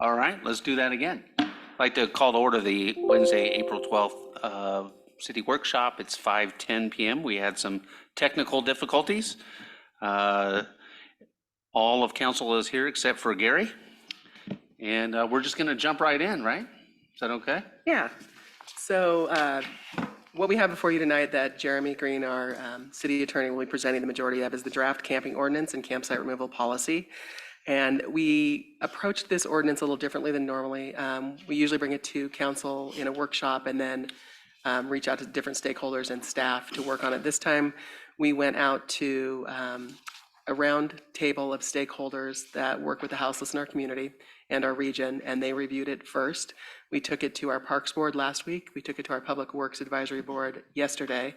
All right, let's do that again. I'd like to call to order the Wednesday, April 12th city workshop. It's 5:10 p.m. We had some technical difficulties. All of council is here except for Gary. And we're just going to jump right in, right? Is that okay? Yeah. So what we have before you tonight that Jeremy Green, our city attorney, will be presenting the majority of is the draft camping ordinance and campsite removal policy. And we approached this ordinance a little differently than normally. We usually bring it to council in a workshop and then reach out to different stakeholders and staff to work on it. This time, we went out to a round table of stakeholders that work with the houseless in our community and our region, and they reviewed it first. We took it to our Parks Board last week. We took it to our Public Works Advisory Board yesterday,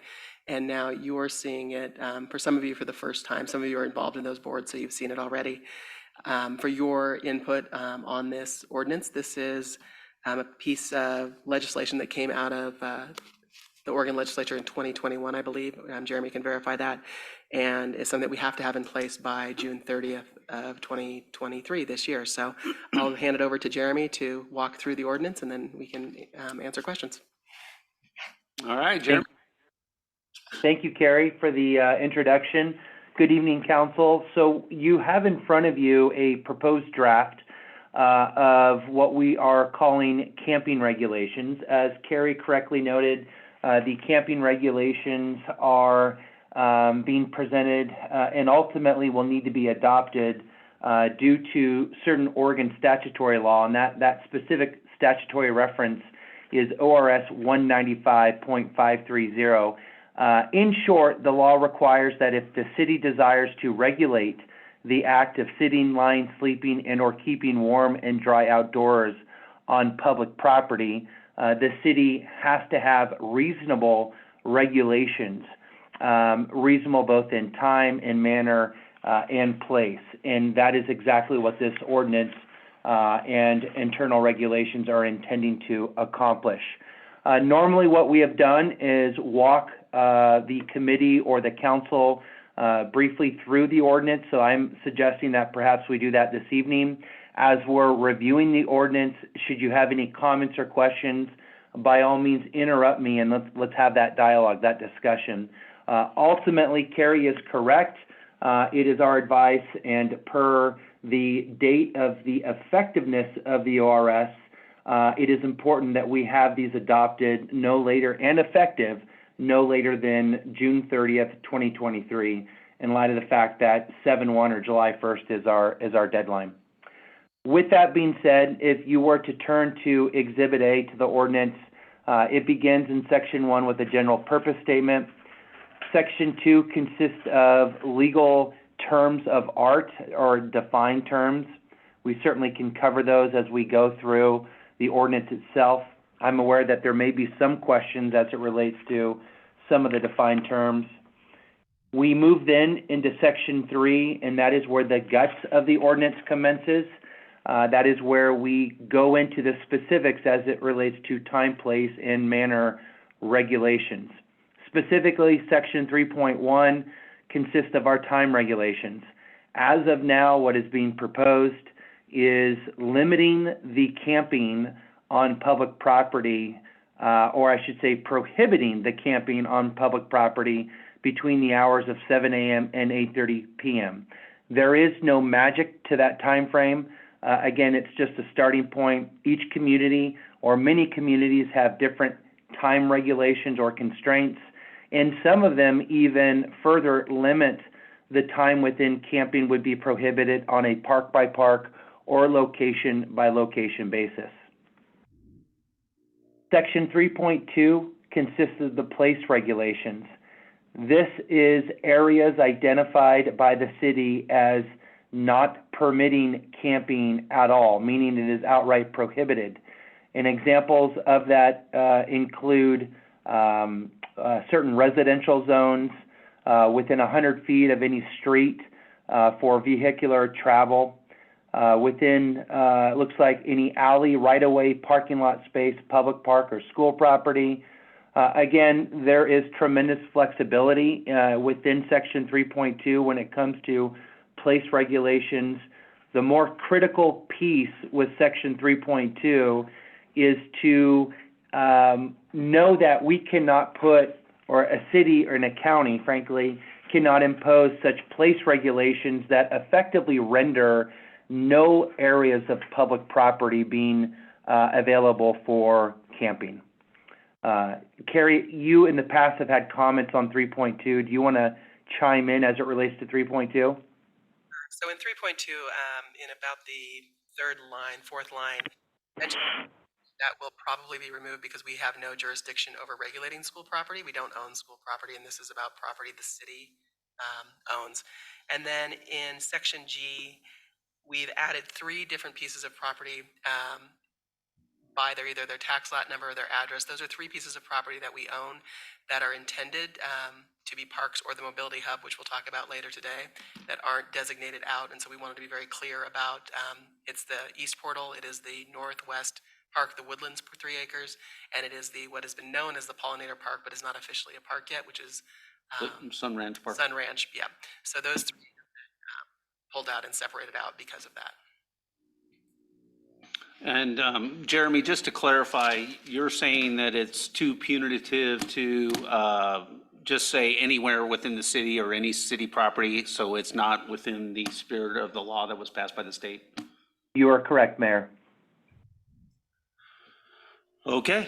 and now you're seeing it, for some of you, for the first time. Some of you are involved in those boards, so you've seen it already. For your input on this ordinance, this is a piece of legislation that came out of the Oregon legislature in 2021, I believe. Jeremy can verify that. And it's something that we have to have in place by June 30th of 2023 this year. So I'll hand it over to Jeremy to walk through the ordinance, and then we can answer questions. All right, Jeremy. Thank you, Carrie, for the introduction. Good evening, council. So you have in front of you a proposed draft of what we are calling camping regulations. As Carrie correctly noted, the camping regulations are being presented and ultimately will need to be adopted due to certain Oregon statutory law, and that specific statutory reference is ORS 195.530. In short, the law requires that if the city desires to regulate the act of sitting, lying, sleeping, and or keeping warm and dry outdoors on public property, the city has to have reasonable regulations, reasonable both in time and manner and place. And that is exactly what this ordinance and internal regulations are intending to accomplish. Normally what we have done is walk the committee or the council briefly through the ordinance, so I'm suggesting that perhaps we do that this evening. As we're reviewing the ordinance, should you have any comments or questions, by all means interrupt me and let's have that dialogue, that discussion. Ultimately, Carrie is correct. It is our advice, and per the date of the effectiveness of the ORS, it is important that we have these adopted no later and effective no later than June 30th, 2023, in light of the fact that 7/1 or July 1st is our deadline. With that being said, if you were to turn to Exhibit A to the ordinance, it begins in Section 1 with a general purpose statement. Section 2 consists of legal terms of art or defined terms. We certainly can cover those as we go through the ordinance itself. I'm aware that there may be some questions as it relates to some of the defined terms. We move then into Section 3, and that is where the guts of the ordinance commences. That is where we go into the specifics as it relates to time, place, and manner regulations. Specifically, Section 3.1 consists of our time regulations. As of now, what is being proposed is limiting the camping on public property, or I should say prohibiting the camping on public property between the hours of 7 a.m. and 8:30 p.m. There is no magic to that time frame. Again, it's just a starting point. Each community or many communities have different time regulations or constraints, and some of them even further limit the time within camping would be prohibited on a park-by-park or location-by-location basis. Section 3.2 consists of the place regulations. This is areas identified by the city as not permitting camping at all, meaning it is outright prohibited. And examples of that include certain residential zones within 100 feet of any street for vehicular travel, within, looks like any alley, right-of-way, parking lot space, public park, or school property. Again, there is tremendous flexibility within Section 3.2 when it comes to place regulations. The more critical piece with section 3.2 is to know that we cannot put, or a city or a county, frankly, cannot impose such place regulations that effectively render no areas of public property being available for camping. Carrie, you in the past have had comments on 3.2. Do you want to chime in as it relates to 3.2? So in 3.2, in about the fourth line, mention that will probably be removed because we have no jurisdiction over regulating school property. We don't own school property, and this is about property the city owns. And then in section G, we've added 3 different pieces of property by either their tax lot number or their address. Those are 3 pieces of property that we own that are intended to be parks or the mobility hub, which we'll talk about later today, that aren't designated out. And so we wanted to be very clear about, it's the East Portal, it is the Northwest Park, the Woodlands for 3 acres, and it is what has been known as the Pollinator Park, but is not officially a park yet, which is Sun Ranch Park. Sun Ranch, yeah. So those 3 pulled out and separated out because of that. And Jeremy, just to clarify, you're saying that it's too punitive to just say anywhere within the city or any city property, so it's not within the spirit of the law that was passed by the state? You are correct, Mayor. Okay,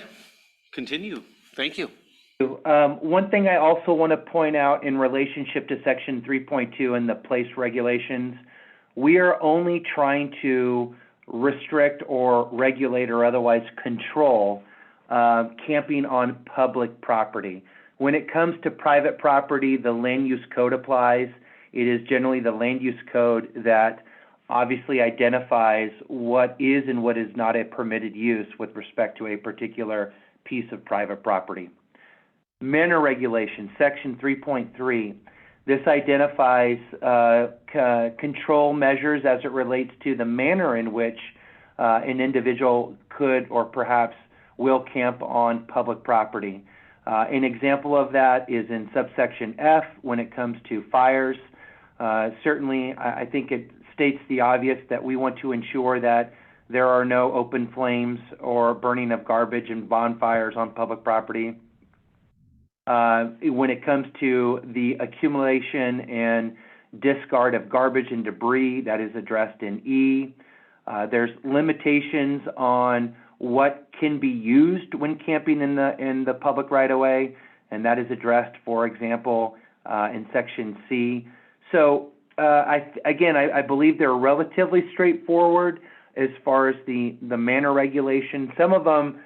continue. Thank you. One thing I also want to point out in relationship to section 3.2 and the place regulations, we are only trying to restrict or regulate or otherwise control camping on public property. When it comes to private property, the land use code applies. It is generally the land use code that obviously identifies what is and what is not a permitted use with respect to a particular piece of private property. Manner regulation, section 3.3. This identifies control measures as it relates to the manner in which an individual could or perhaps will camp on public property. An example of that is in subsection F when it comes to fires. Certainly, I think it states the obvious that we want to ensure that there are no open flames or burning of garbage and bonfires on public property. When it comes to the accumulation and discard of garbage and debris, that is addressed in E. There's limitations on what can be used when camping in the public right-of-way, and that is addressed, for example, in section C. So I believe they're relatively straightforward as far as the manner regulation. Some of them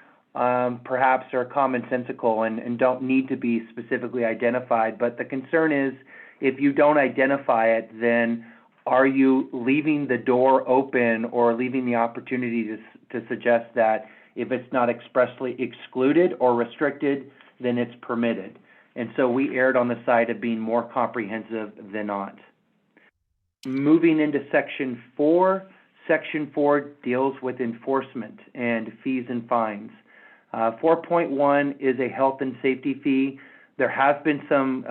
perhaps are commonsensical and don't need to be specifically identified, but the concern is if you don't identify it, then are you leaving the door open or leaving the opportunity to suggest that if it's not expressly excluded or restricted, then it's permitted? And so we erred on the side of being more comprehensive than not. Moving into section 4, section 4 deals with enforcement and fees and fines. 4.1 is a health and safety fee. There has been some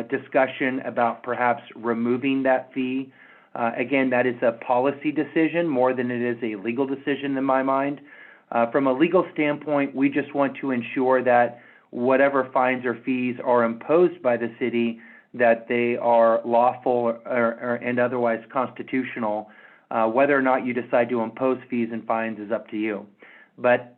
discussion about perhaps removing that fee. Again, that is a policy decision more than it is a legal decision in my mind. From a legal standpoint, we just want to ensure that whatever fines or fees are imposed by the city, that they are lawful and otherwise constitutional. Whether or not you decide to impose fees and fines is up to you. But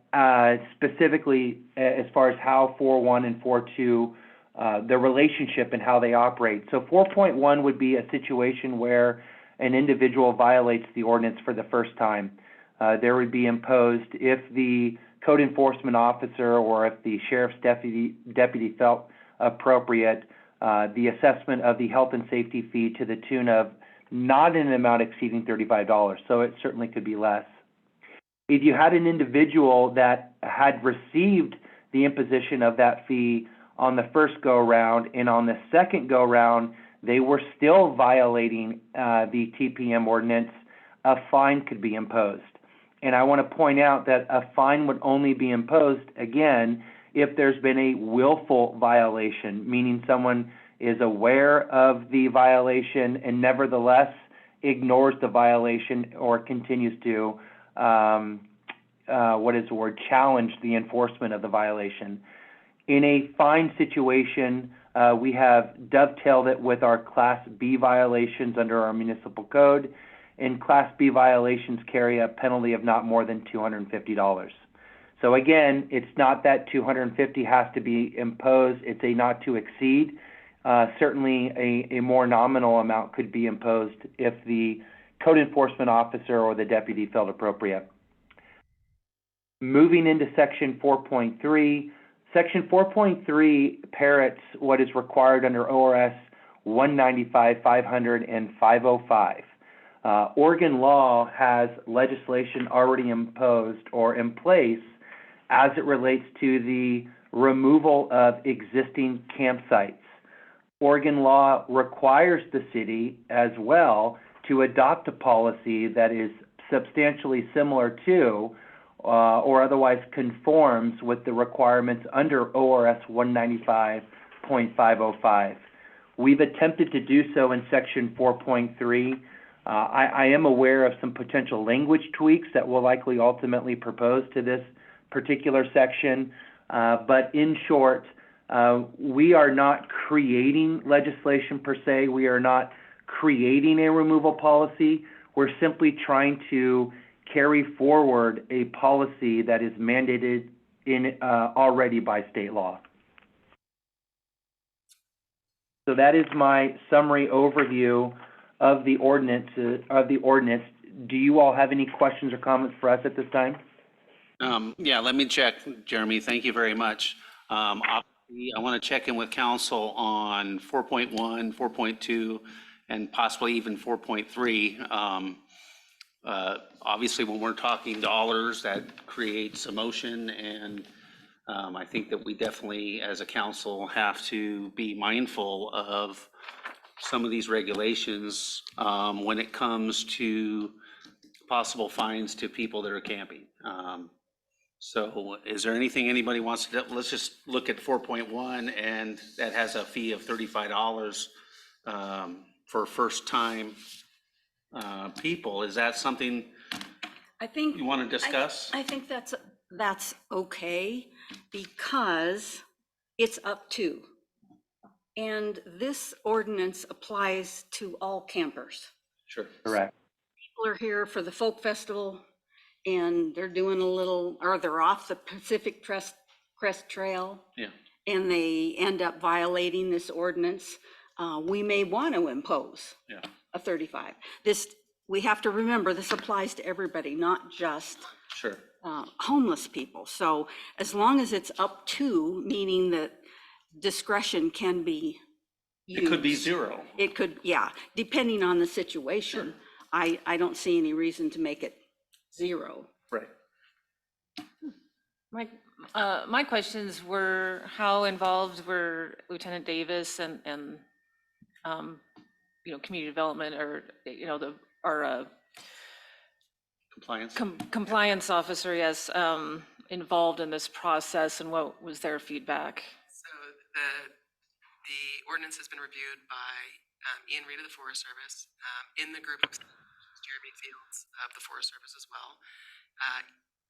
specifically, as far as how 4.1 and 4.2, the relationship and how they operate. So 4.1 would be a situation where an individual violates the ordinance for the first time. There would be imposed, if the code enforcement officer or if the sheriff's deputy felt appropriate, the assessment of the health and safety fee to the tune of not an amount exceeding $35, so it certainly could be less. If you had an individual that had received the imposition of that fee on the first go-round and on the second go-round, they were still violating the TPM ordinance, a fine could be imposed. And I want to point out that a fine would only be imposed, again, if there's been a willful violation, meaning someone is aware of the violation and nevertheless ignores the violation or continues to, challenge the enforcement of the violation. In a fine situation, we have dovetailed it with our Class B violations under our municipal code, and Class B violations carry a penalty of not more than $250. So again, it's not that $250 has to be imposed, it's a not to exceed. Certainly a more nominal amount could be imposed if the code enforcement officer or the deputy felt appropriate. Moving into Section 4.3, Section 4.3 parrots what is required under ORS 195, 500, and 505. Oregon law has legislation already imposed or in place as it relates to the removal of existing campsites. Oregon law requires the city as well to adopt a policy that is substantially similar to or otherwise conforms with the requirements under ORS 195.505. We've attempted to do so in Section 4.3. I am aware of some potential language tweaks that will likely ultimately propose to this particular section, but in short, we are not creating legislation per se. We are not creating a removal policy. We're simply trying to carry forward a policy that is mandated in already by state law. So that is my summary overview of the ordinance. Do you all have any questions or comments for us at this time? Yeah, let me check, Jeremy. Thank you very much. Obviously, I want to check in with council on 4.1, 4.2, and possibly even 4.3. Obviously, when we're talking dollars, that creates emotion, and I think that we definitely, as a council, have to be mindful of some of these regulations when it comes to possible fines to people that are camping. So is there anything anybody wants to, let's just look at 4.1, and that has a fee of $35 for first time people. Is that something I think you want to discuss? I think that's okay, because it's up to. And this ordinance applies to all campers. Sure. Correct. People are here for the folk festival and they're doing they're off the Pacific Crest Trail. Yeah. And they end up violating this ordinance. We may want to impose a 35. We have to remember, this applies to everybody, not just Sure. Homeless people. So as long as it's up to, meaning that discretion can be used. It could be zero. It could, yeah, depending on the situation. Sure. I don't see any reason to make it zero. Right. My questions were, how involved were Lieutenant Davis and community development, or our Compliance. compliance officer, yes, involved in this process, and what was their feedback? So the ordinance has been reviewed by Ian Reed of the Forest Service, in the group of Jeremy Fields of the Forest Service as well.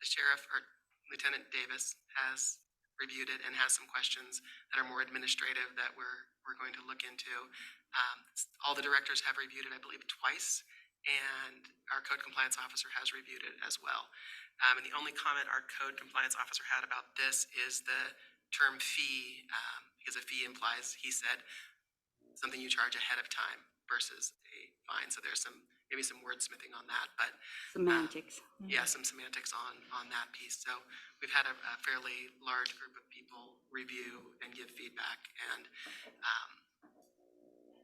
The sheriff, or Lieutenant Davis, has reviewed it and has some questions that are more administrative that we're going to look into. All the directors have reviewed it, I believe, twice, and our code compliance officer has reviewed it as well. And the only comment our code compliance officer had about this is the term fee, because a fee implies, he said, something you charge ahead of time versus a fine. So there's maybe some wordsmithing on that, but Semantics. yeah, some semantics on that piece. So we've had a fairly large group of people review and give feedback, and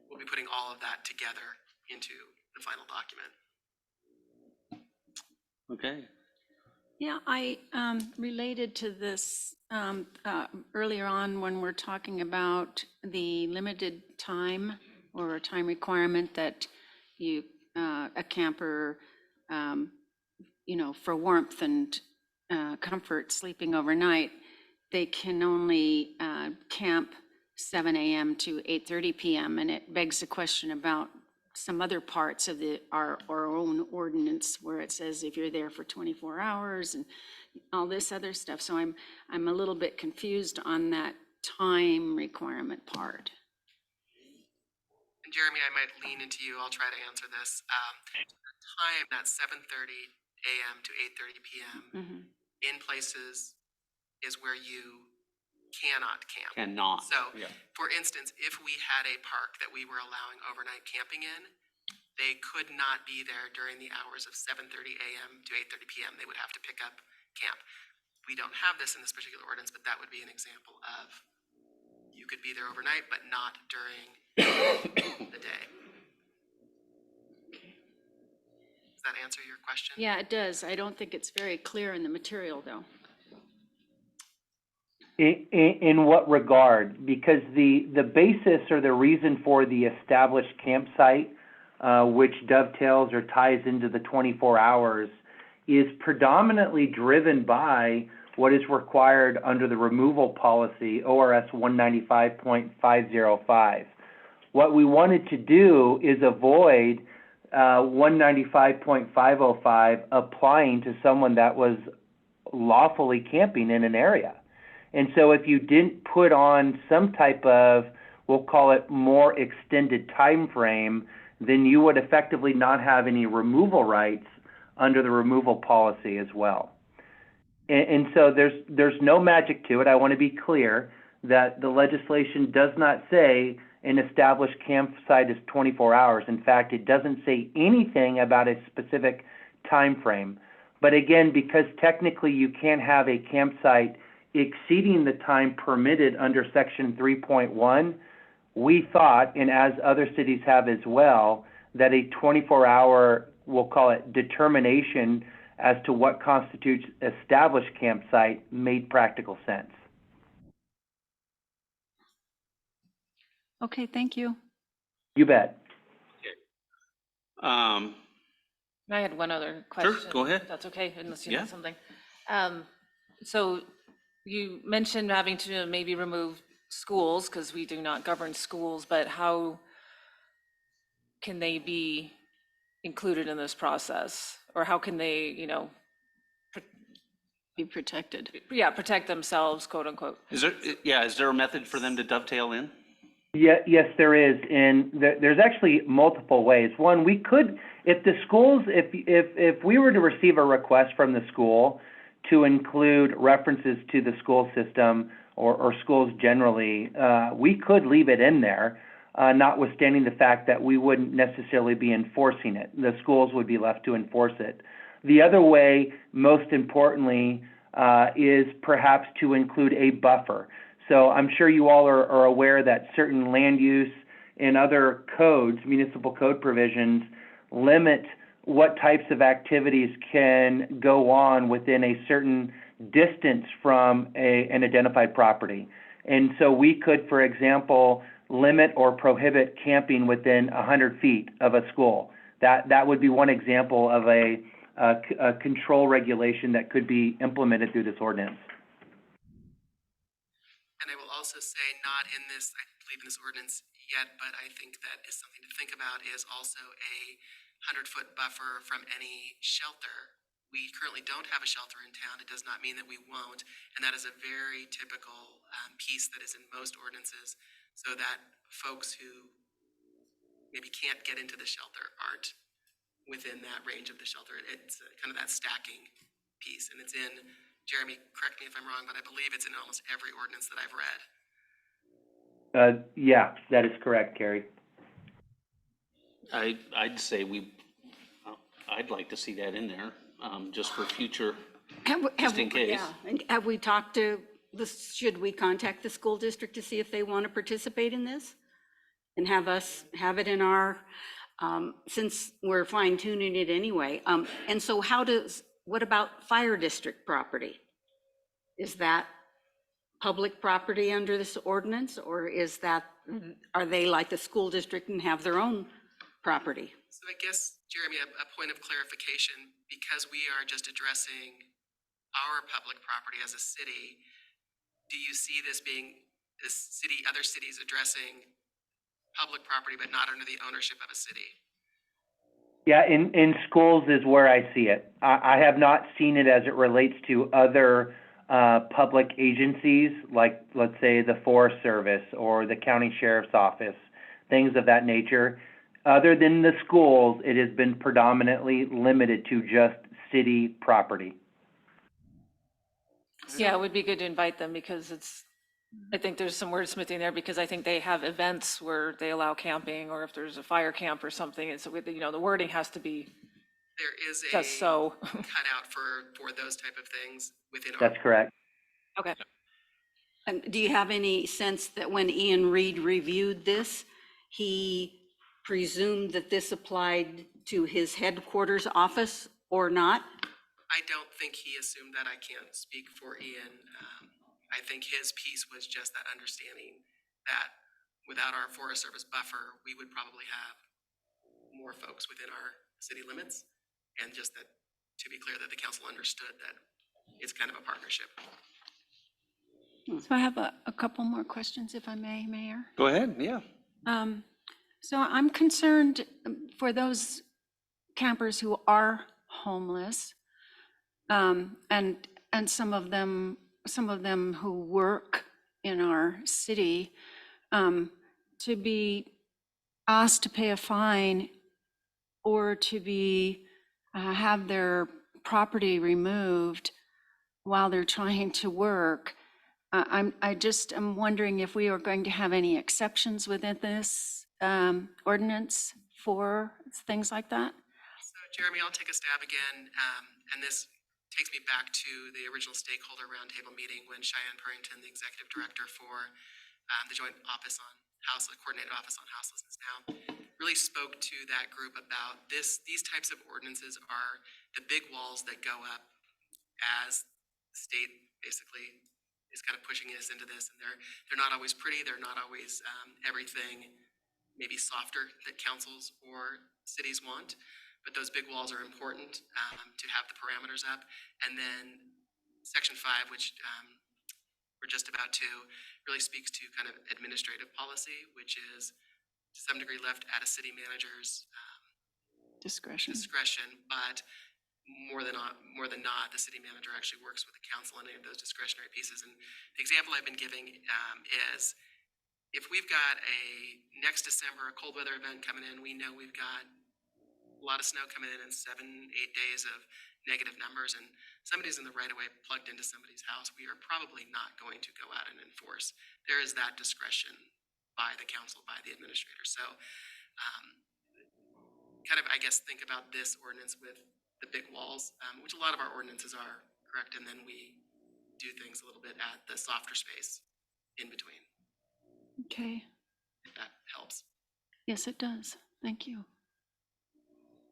we'll be putting all of that together into the final document. Okay. Yeah, I related to this earlier on when we're talking about the limited time or a time requirement that a camper, for warmth and comfort sleeping overnight, they can only camp 7 a.m. to 8:30 p.m. And it begs the question about some other parts of our own ordinance where it says if you're there for 24 hours and all this other stuff. So I'm a little bit confused on that time requirement part. And Jeremy, I might lean into you. I'll try to answer this. The time, that's 7:30 a.m. to 8:30 p.m. Mhm. in places is where you cannot camp. Cannot. So, Yeah. for instance, if we had a park that we were allowing overnight camping in, they could not be there during the hours of 7:30 a.m. to 8:30 p.m. They would have to pick up camp. We don't have this in this particular ordinance, but that would be an example of you could be there overnight, but not during the day. Does that answer your question? Yeah, it does. I don't think it's very clear in the material, though. In what regard? Because the basis or the reason for the established campsite, which dovetails or ties into the 24 hours, is predominantly driven by what is required under the removal policy, ORS 195.505. What we wanted to do is avoid 195.505 applying to someone that was lawfully camping in an area. And so if you didn't put on some type of, we'll call it more extended time frame, then you would effectively not have any removal rights under the removal policy as well. And so there's no magic to it. I want to be clear that the legislation does not say an established campsite is 24 hours. In fact, it doesn't say anything about a specific time frame. But again, because technically you can't have a campsite exceeding the time permitted under Section 3.1, we thought, and as other cities have as well, that a 24-hour, we'll call it determination as to what constitutes established campsite made practical sense. Okay, thank you. You bet. I had one other question. go ahead. If that's okay, unless you Yeah. know something. So you mentioned having to maybe remove schools because we do not govern schools, but how can they be included in this process? Or how can they, Be protected. protect themselves, quote unquote? Is there a method for them to dovetail in? Yeah, yes, there is, and there's actually multiple ways. One, we could, if the schools, if we were to receive a request from the school to include references to the school system or schools generally, we could leave it in there, notwithstanding the fact that we wouldn't necessarily be enforcing it. The schools would be left to enforce it. The other way, most importantly, is perhaps to include a buffer. So I'm sure you all are aware that certain land use and other codes, municipal code provisions, limit what types of activities can go on within a certain distance from an identified property. And so we could, for example, limit or prohibit camping within 100 feet of a school. That would be one example of a control regulation that could be implemented through this ordinance. And I will also say, not in this, I believe in this ordinance yet, but I think that is something to think about, is also a 100-foot buffer from any shelter. We currently don't have a shelter in town. It does not mean that we won't. And that is a very typical piece that is in most ordinances, so that folks who maybe can't get into the shelter aren't within that range of the shelter. It's kind of that stacking piece. And it's in, Jeremy, correct me if I'm wrong, but I believe it's in almost every ordinance that I've read. Yeah, that is correct, Carrie. I'd say I'd like to see that in there, just for future, just in case. Yeah, and have we talked to should we contact the school district to see if they want to participate in this? And have us have it in our, since we're fine tuning it anyway. And so what about fire district property? Is that public property under this ordinance, or are they like the school district and have their own property? So I guess, Jeremy, a point of clarification, because we are just addressing our public property as a city, do you see this being other cities addressing public property but not under the ownership of a city? Yeah, in schools is where I see it. I have not seen it as it relates to other public agencies, like, let's say, the Forest Service or the County Sheriff's Office, things of that nature. Other than the schools, it has been predominantly limited to just city property. Yeah, it would be good to invite them because I think there's some wordsmithing there because I think they have events where they allow camping or if there's a fire camp or something. And so, the wording has to be There is a just so. cutout for those type of things within our. That's correct. Okay. And do you have any sense that when Ian Reed reviewed this, he presumed that this applied to his headquarters office or not? I don't think he assumed that. I can't speak for Ian. I think his piece was just that understanding that without our Forest Service buffer, we would probably have more folks within our city limits. And just that, to be clear, that the council understood that it's kind of a partnership. So I have a couple more questions, if I may, Mayor. Go ahead, yeah. So I'm concerned for those campers who are homeless, and some of them who work in our city, to be asked to pay a fine or to be have their property removed while they're trying to work. I'm wondering if we are going to have any exceptions within this ordinance for things like that? So Jeremy, I'll take a stab again. And this takes me back to the original stakeholder roundtable meeting when Cheyenne Purrington, the executive director for the Joint Office on Coordinated Office on Houselessness now, really spoke to that group about this. These types of ordinances are the big walls that go up as the state basically is kind of pushing us into this, and they're not always pretty. They're not always everything maybe softer that councils or cities want, but those big walls are important to have the parameters up. And then Section 5, which we're just about to, really speaks to kind of administrative policy, which is to some degree left at a city manager's Discretion. but more than not, the city manager actually works with the council on any of those discretionary pieces. And the example I've been giving is if we've got next December, a cold weather event coming in, we know we've got a lot of snow coming in 7-8 days of negative numbers, and somebody's in the right of way plugged into somebody's house, we are probably not going to go out and enforce. There is that discretion by the council, by the administrator. So kind of, I guess, think about this ordinance with the big walls, which a lot of our ordinances are, correct? And then we do things a little bit at the softer space in between, Okay. if that helps. Yes, it does. Thank you.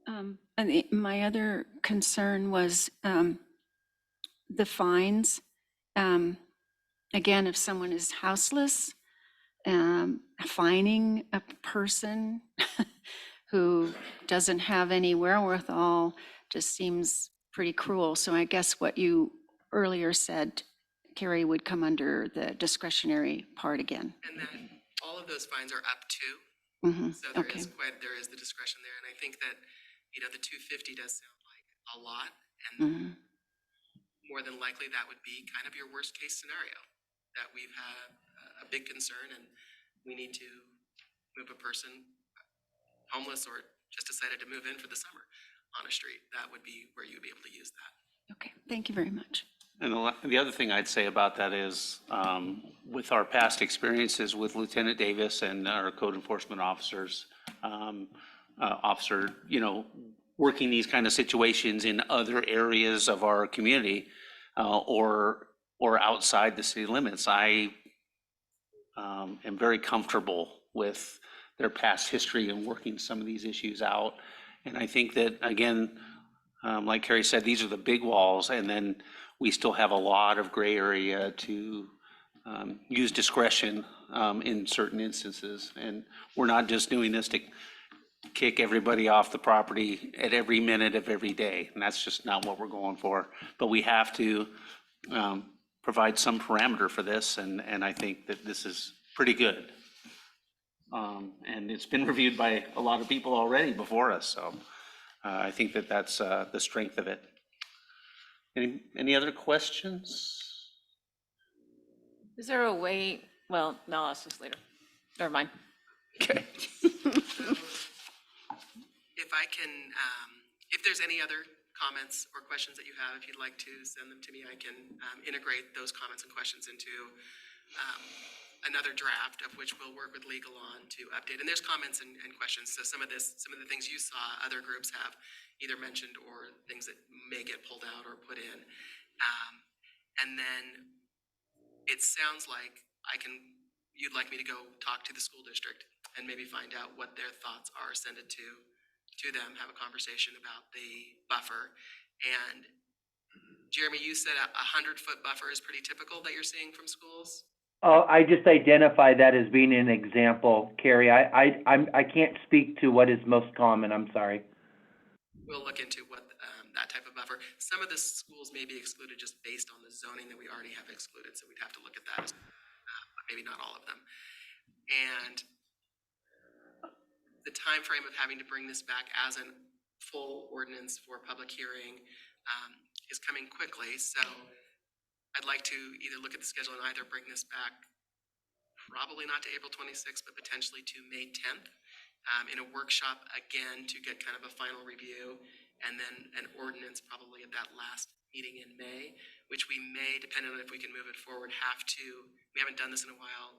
And my other concern was the fines. Again, if someone is houseless, fining a person who doesn't have any wherewithal just seems pretty cruel. So I guess what you earlier said, Carrie, would come under the discretionary part again. And then all of those fines are up to, so Okay. there is the discretion there. And I think that, the 250 does sound like a lot, and more than likely that would be kind of your worst case scenario, that we've had a big concern and we need to move a person homeless or just decided to move in for the summer on a street. That would be where you'd be able to use that. Okay, thank you very much. And the other thing I'd say about that is, with our past experiences with Lieutenant Davis and our code enforcement officers, working these kind of situations in other areas of our community or outside the city limits, I am very comfortable with their past history and working some of these issues out. And I think that, again, like Carrie said, these are the big walls, and then we still have a lot of gray area to use discretion in certain instances. And we're not just doing this to kick everybody off the property at every minute of every day, and that's just not what we're going for. But we have to provide some parameter for this, and I think that this is pretty good. And it's been reviewed by a lot of people already before us, so I think that that's the strength of it. Any other questions? Is there a way, well, no, I'll ask this later. Never mind. Okay. If I can, if there's any other comments or questions that you have, if you'd like to send them to me, I can integrate those comments and questions into another draft of which we'll work with legal on to update. And there's comments and questions. So some of the things you saw, other groups have either mentioned or things that may get pulled out or put in. And then it sounds like you'd like me to go talk to the school district and maybe find out what their thoughts are, send it to them, have a conversation about the buffer. And Jeremy, you said a 100-foot buffer is pretty typical that you're seeing from schools? I just identify that as being an example, Carrie. I can't speak to what is most common, I'm sorry. We'll look into what that type of buffer. Some of the schools may be excluded just based on the zoning that we already have excluded, so we'd have to look at that, but maybe not all of them. And the time frame of having to bring this back as a full ordinance for public hearing is coming quickly. So I'd like to either look at the schedule and either bring this back, probably not to April 26th, but potentially to May 10th in a workshop again to get kind of a final review, and then an ordinance probably at that last meeting in May, which we may, depending on if we can move it forward, we haven't done this in a while,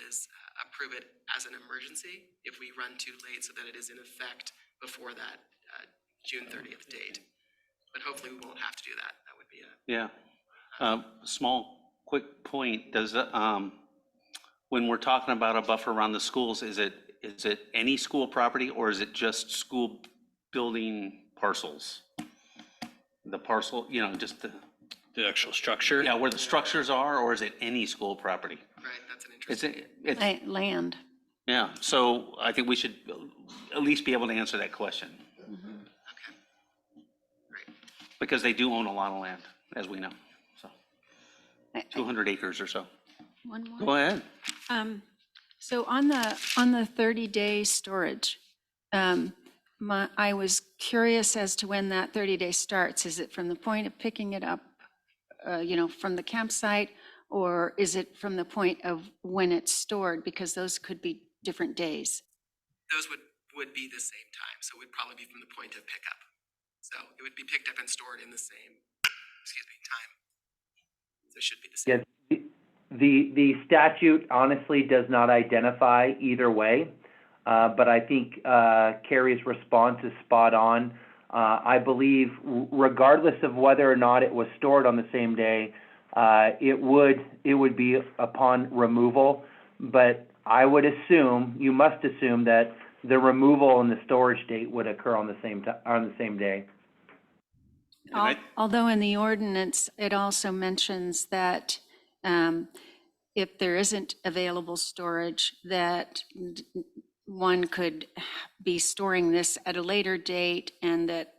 is approve it as an emergency if we run too late so that it is in effect before that June 30th date. But hopefully we won't have to do that. That would be Yeah. Small, quick point. Does when we're talking about a buffer around the schools, is it any school property or is it just school building parcels? The parcel, just The actual structure? yeah, where the structures are, or is it any school property? right. That's an interesting. It's Land. yeah. So I think we should at least be able to answer that question Okay. Great. because they do own a lot of land, as we know. So I- 200 acres or so. One more. Go ahead. So on the 30-day storage, I was curious as to when that 30-day starts. Is it from the point of picking it up, from the campsite, or is it from the point of when it's stored? Because those could be different days. Those would be the same time. So it would probably be from the point of pickup. So it would be picked up and stored in the same, time. So it should be the same. Yes, the statute honestly does not identify either way, but I think Carrie's response is spot on. I believe regardless of whether or not it was stored on the same day, it would be upon removal, but I would assume, you must assume that the removal and the storage date would occur on the same day. Although in the ordinance, it also mentions that if there isn't available storage, that one could be storing this at a later date, and that,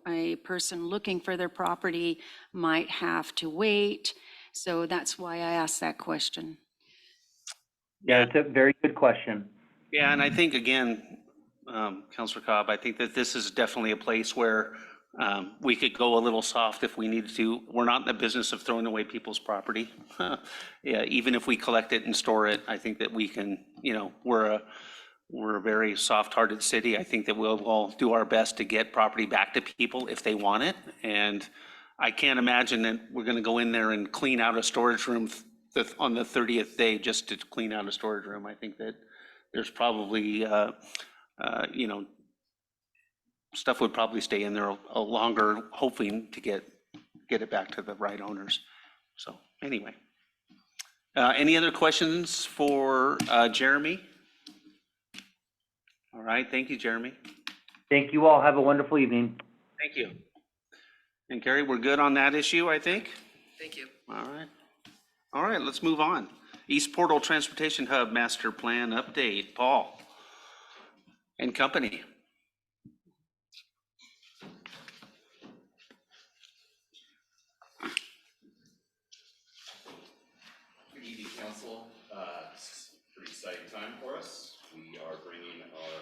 a person looking for their property might have to wait. So that's why I asked that question. Yeah, it's a very good question. Yeah, and I think, again, Councilor Cobb, I think that this is definitely a place where we could go a little soft if we needed to. We're not in the business of throwing away people's property. Yeah, even if we collect it and store it, I think that we can, we're a very soft-hearted city. I think that we'll all do our best to get property back to people if they want it. And I can't imagine that we're going to go in there and clean out a storage room on the 30th day just to clean out a storage room. I think that there's probably, stuff would probably stay in there a longer, hoping to get it back to the right owners. So anyway, any other questions for Jeremy? All right, thank you, Jeremy. Thank you all. Have a wonderful evening. Thank you. And Carrie, we're good on that issue, I think? Thank you. All right, let's move on. East Portal Transportation Hub Master Plan Update, Paul and company. Good evening, Council. This is a pretty exciting time for us. We are bringing our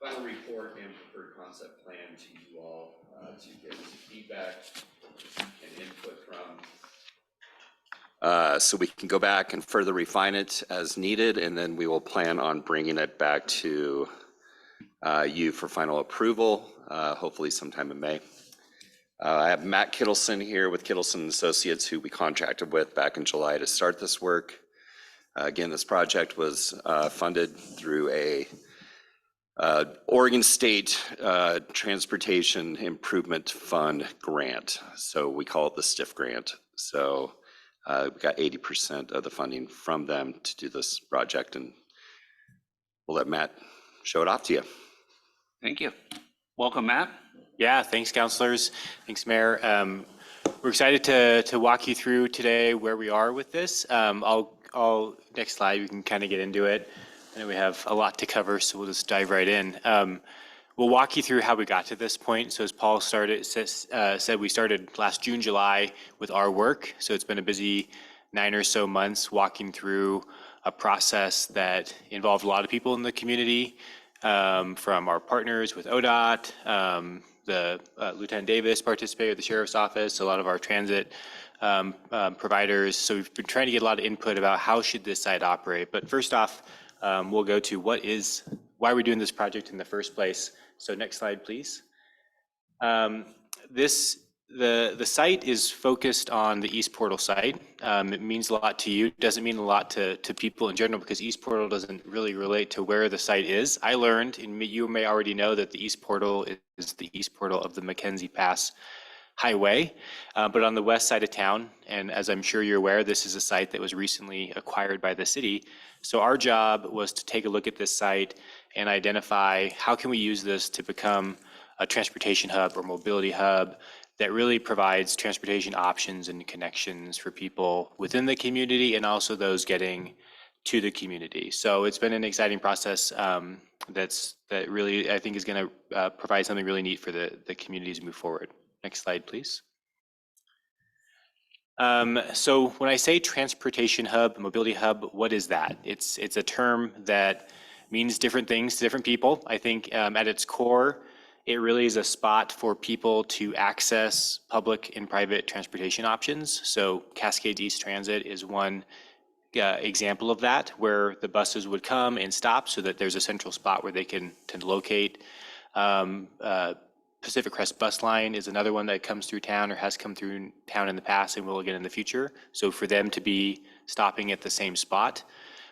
final report and preferred concept plan to you all to get some feedback and input from. So we can go back and further refine it as needed, and then we will plan on bringing it back to you for final approval, hopefully sometime in May. I have Matt Kittleson here with Kittleson Associates, who we contracted with back in July to start this work. Again, this project was funded through a Oregon State Transportation Improvement Fund grant. So we call it the STIF grant. So we got 80% of the funding from them to do this project, and we'll let Matt show it off to you. Thank you. Welcome, Matt. Yeah, thanks, councilors. Thanks, Mayor. We're excited to walk you through today where we are with this. Next slide, we can kind of get into it. I know we have a lot to cover, so we'll just dive right in. We'll walk you through how we got to this point. So as Paul said, we started last June, July with our work. So it's been a busy 9 or so months walking through a process that involved a lot of people in the community, from our partners with ODOT, Lieutenant Davis participated with the Sheriff's Office, a lot of our transit providers. So we've been trying to get a lot of input about how should this site operate. But first off, we'll go to why we're doing this project in the first place. So next slide, please. The site is focused on the East Portal site. It means a lot to you. It doesn't mean a lot to people in general, because East Portal doesn't really relate to where the site is. I learned, and you may already know, that the East Portal is the East Portal of the Mackenzie Pass Highway, but on the west side of town. And as I'm sure you're aware, this is a site that was recently acquired by the city. So our job was to take a look at this site and identify how can we use this to become a transportation hub or mobility hub that really provides transportation options and connections for people within the community and also those getting to the community. So it's been an exciting process that really, I think, is going to provide something really neat for the communities to move forward. Next slide, please. So when I say transportation hub, mobility hub, what is that? It's a term that means different things to different people. I think at its core, it really is a spot for people to access public and private transportation options. So Cascades East Transit is one example of that, where the buses would come and stop so that there's a central spot where they can locate. Pacific Crest Bus Line is another one that comes through town or has come through town in the past and will again in the future. So for them to be stopping at the same spot.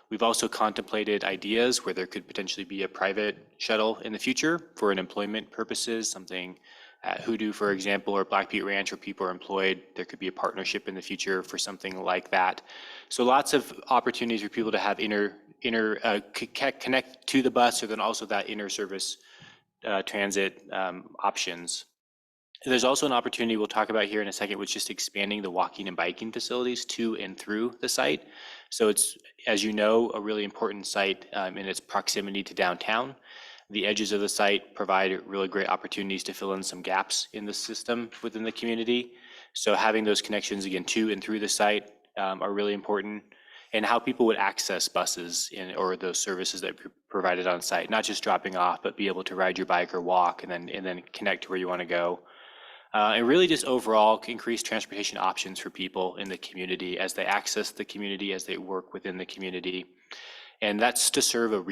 We've also contemplated ideas where there could potentially be a private shuttle in the future for an employment purposes, something at Hoodoo, for example, or Black Butte Ranch, where people are employed. There could be a partnership in the future for something like that. So lots of opportunities for people to have connect to the bus, or then also that inner service transit options. There's also an opportunity we'll talk about here in a second, which is just expanding the walking and biking facilities to and through the site. So it's, as you know, a really important site in its proximity to downtown. The edges of the site provide really great opportunities to fill in some gaps in the system within the community. So having those connections again to and through the site are really important, and how people would access buses or those services that are provided on site, not just dropping off, but be able to ride your bike or walk and then connect to where you want to go. And really just overall increase transportation options for people in the community as they access the community, as they work within the community. And that's to serve a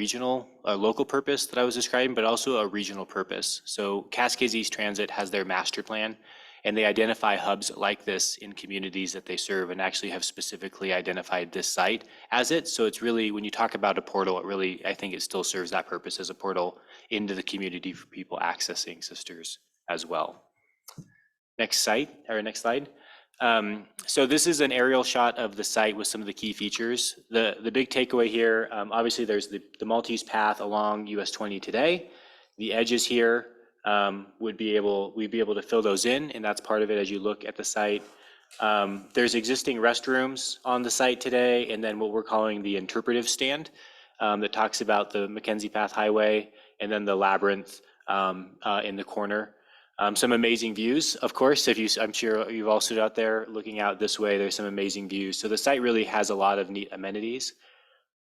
local purpose that I was describing, but also a regional purpose. So Cascades East Transit has their master plan, and they identify hubs like this in communities that they serve, and actually have specifically identified this site as it. So it's really, when you talk about a portal, it really, I think it still serves that purpose as a portal into the community for people accessing Sisters as well. Next slide. So this is an aerial shot of the site with some of the key features. The big takeaway here, obviously there's the Maltese path along US 20 today. The edges here we'd be able to fill those in, and that's part of it as you look at the site. There's existing restrooms on the site today, and then what we're calling the interpretive stand that talks about the Mackenzie Path Highway, and then the labyrinth in the corner. Some amazing views, of course. I'm sure you've all stood out there looking out this way. There's some amazing views. So the site really has a lot of neat amenities.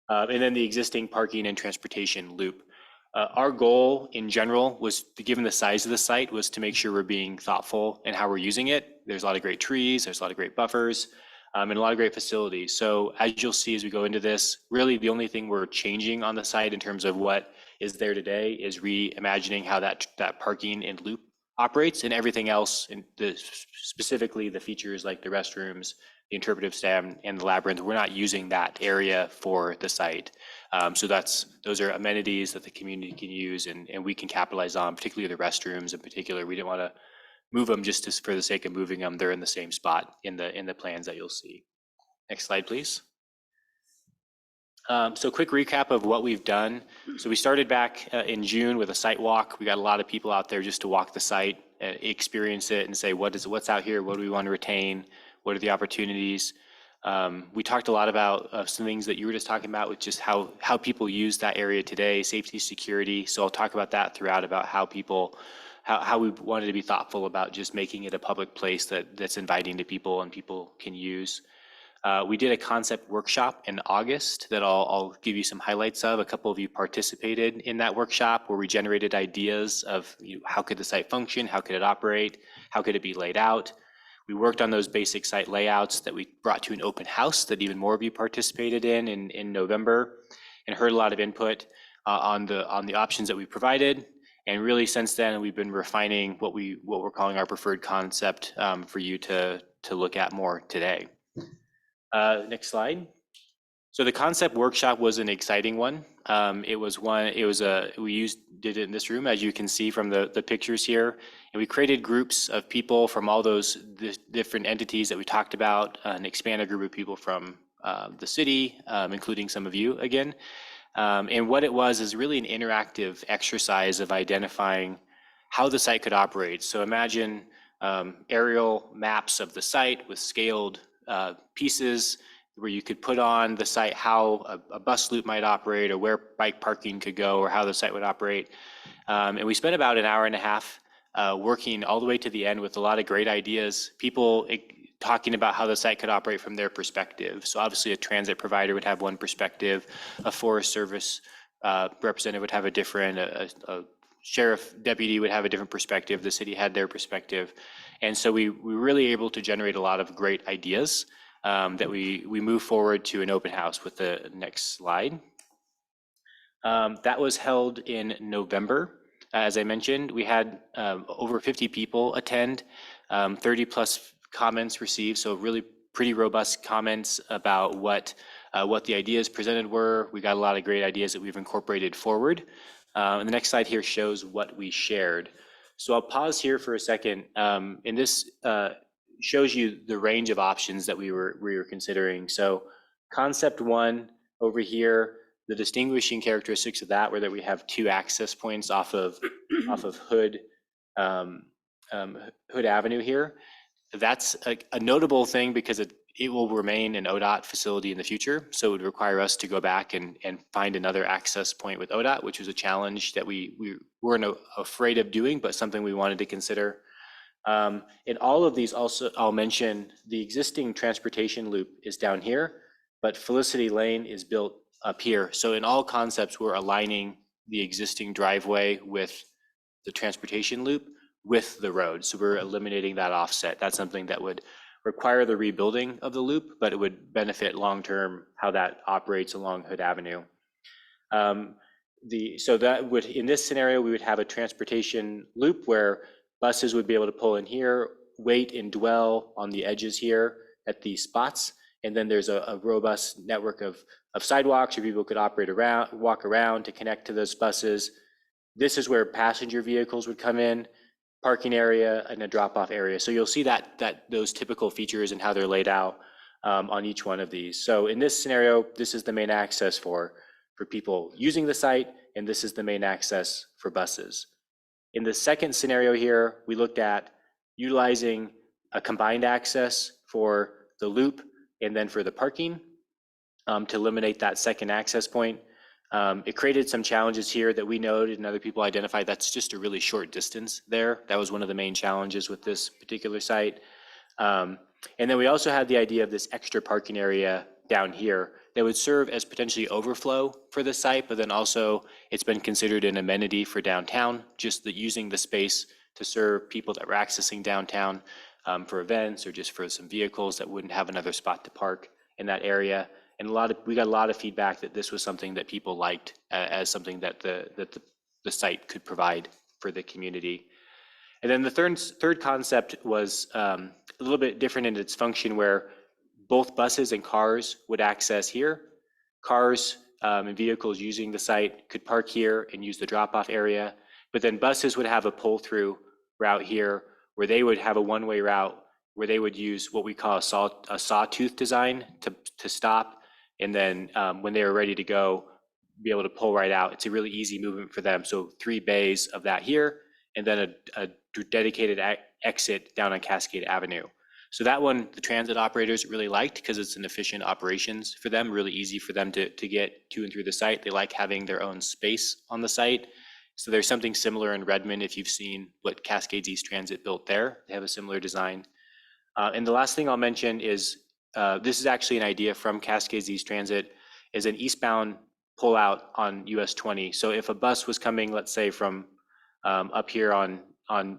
And then the existing parking and transportation loop. Our goal in general was, given the size of the site, was to make sure we're being thoughtful in how we're using it. There's a lot of great trees, there's a lot of great buffers, and a lot of great facilities. So as you'll see as we go into this, really the only thing we're changing on the site in terms of what is there today is reimagining how that parking and loop operates, and everything else, specifically the features like the restrooms, the interpretive stand, and the labyrinth. We're not using that area for the site. So those are amenities that the community can use and we can capitalize on, particularly the restrooms in particular. We didn't want to move them just for the sake of moving them. They're in the same spot in the plans that you'll see. Next slide, please. So quick recap of what we've done. So we started back in June with a site walk. We got a lot of people out there just to walk the site, experience it, and say what's out here, what do we want to retain, what are the opportunities. We talked a lot about some things that you were just talking about, with just how people use that area today, safety, security. So I'll talk about that throughout, about how we wanted to be thoughtful about just making it a public place that's inviting to people and people can use. We did a concept workshop in August that I'll give you some highlights of. A couple of you participated in that workshop where we generated ideas of how could the site function, how could it operate, how could it be laid out. We worked on those basic site layouts that we brought to an open house that even more of you participated in November, and heard a lot of input on the options that we provided. And really since then, we've been refining what we're calling our preferred concept for you to look at more today. Next slide. So the concept workshop was an exciting one. We did it in this room, as you can see from the pictures here, and we created groups of people from all those different entities that we talked about, an expanded group of people from the city, including some of you again. And what it was is really an interactive exercise of identifying how the site could operate. So imagine aerial maps of the site with scaled pieces, where you could put on the site how a bus loop might operate, or where bike parking could go, or how the site would operate. And we spent about an hour and a half working all the way to the end with a lot of great ideas, people talking about how the site could operate from their perspective. So obviously a transit provider would have one perspective, a Forest Service representative would have a different, a sheriff deputy would have a different perspective, the city had their perspective. And so we were really able to generate a lot of great ideas that we move forward to an open house with the next slide. That was held in November. As I mentioned, we had over 50 people attend, 30 plus comments received, so really pretty robust comments about what the ideas presented were. We got a lot of great ideas that we've incorporated forward. And the next slide here shows what we shared. So I'll pause here for a second, and this shows you the range of options that we were considering. So concept one over here, the distinguishing characteristics of that were that we have two access points off of Hood Avenue here. That's a notable thing because it will remain an ODOT facility in the future. So it would require us to go back and find another access point with ODOT, which was a challenge that we weren't afraid of doing, but something we wanted to consider. In all of these also, I'll mention the existing transportation loop is down here, but Felicity Lane is built up here. So in all concepts, we're aligning the existing driveway with the transportation loop with the road. So we're eliminating that offset. That's something that would require the rebuilding of the loop, but it would benefit long-term how that operates along Hood Avenue. So that would, in this scenario, we would have a transportation loop where buses would be able to pull in here, wait and dwell on the edges here at these spots. And then there's a robust network of sidewalks where people could walk around to connect to those buses. This is where passenger vehicles would come in, parking area and a drop-off area. So you'll see that those typical features and how they're laid out on each one of these. So in this scenario, this is the main access for people using the site, and this is the main access for buses. In the second scenario here, we looked at utilizing a combined access for the loop and then for the parking to eliminate that second access point. It created some challenges here that we noted and other people identified. That's just a really short distance there. That was one of the main challenges with this particular site. And then we also had the idea of this extra parking area down here that would serve as potentially overflow for the site, but then also it's been considered an amenity for downtown, just using the space to serve people that were accessing downtown for events or just for some vehicles that wouldn't have another spot to park in that area. And we got a lot of feedback that this was something that people liked as something that the site could provide for the community. And then the third concept was a little bit different in its function, where both buses and cars would access here. Cars and vehicles using the site could park here and use the drop-off area, but then buses would have a pull-through route here where they would have a one-way route where they would use what we call a sawtooth design to stop, and then when they were ready to go, be able to pull right out. It's a really easy movement for them. So 3 bays of that here, and then a dedicated exit down on Cascade Avenue. So that one, the transit operators really liked because it's an efficient operations for them, really easy for them to get to and through the site. They like having their own space on the site. So there's something similar in Redmond if you've seen what Cascades East Transit built there. They have a similar design. And the last thing I'll mention is this is actually an idea from Cascades East Transit, is an eastbound pull out on US 20. So if a bus was coming, let's say from up here on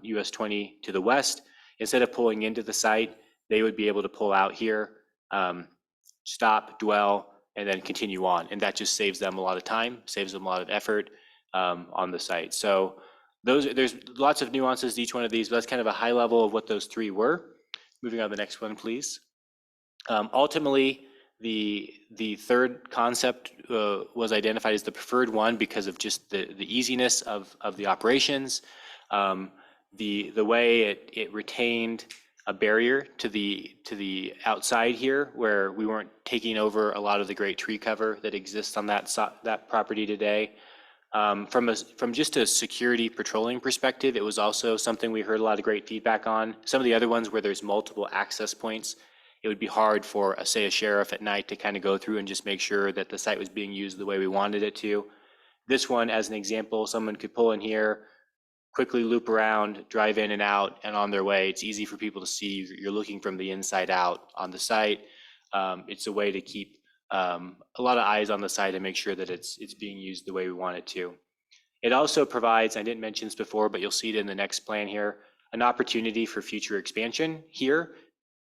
US 20 to the west, instead of pulling into the site, they would be able to pull out here, stop, dwell, and then continue on. And that just saves them a lot of time, saves them a lot of effort on the site. So there's lots of nuances to each one of these, but that's kind of a high level of what those 3 were. Moving on to the next one, please. Ultimately, the third concept was identified as the preferred one because of just the easiness of the operations, the way it retained a barrier to the outside here, where we weren't taking over a lot of the great tree cover that exists on that property today. From just a security patrolling perspective, it was also something we heard a lot of great feedback on. Some of the other ones where there's multiple access points, it would be hard for, say, a sheriff at night to kind of go through and just make sure that the site was being used the way we wanted it to. This one, as an example, someone could pull in here, quickly loop around, drive in and out, and on their way. It's easy for people to see. You're looking from the inside out on the site. It's a way to keep a lot of eyes on the site and make sure that it's being used the way we want it to. It also provides, I didn't mention this before, but you'll see it in the next plan here, an opportunity for future expansion here.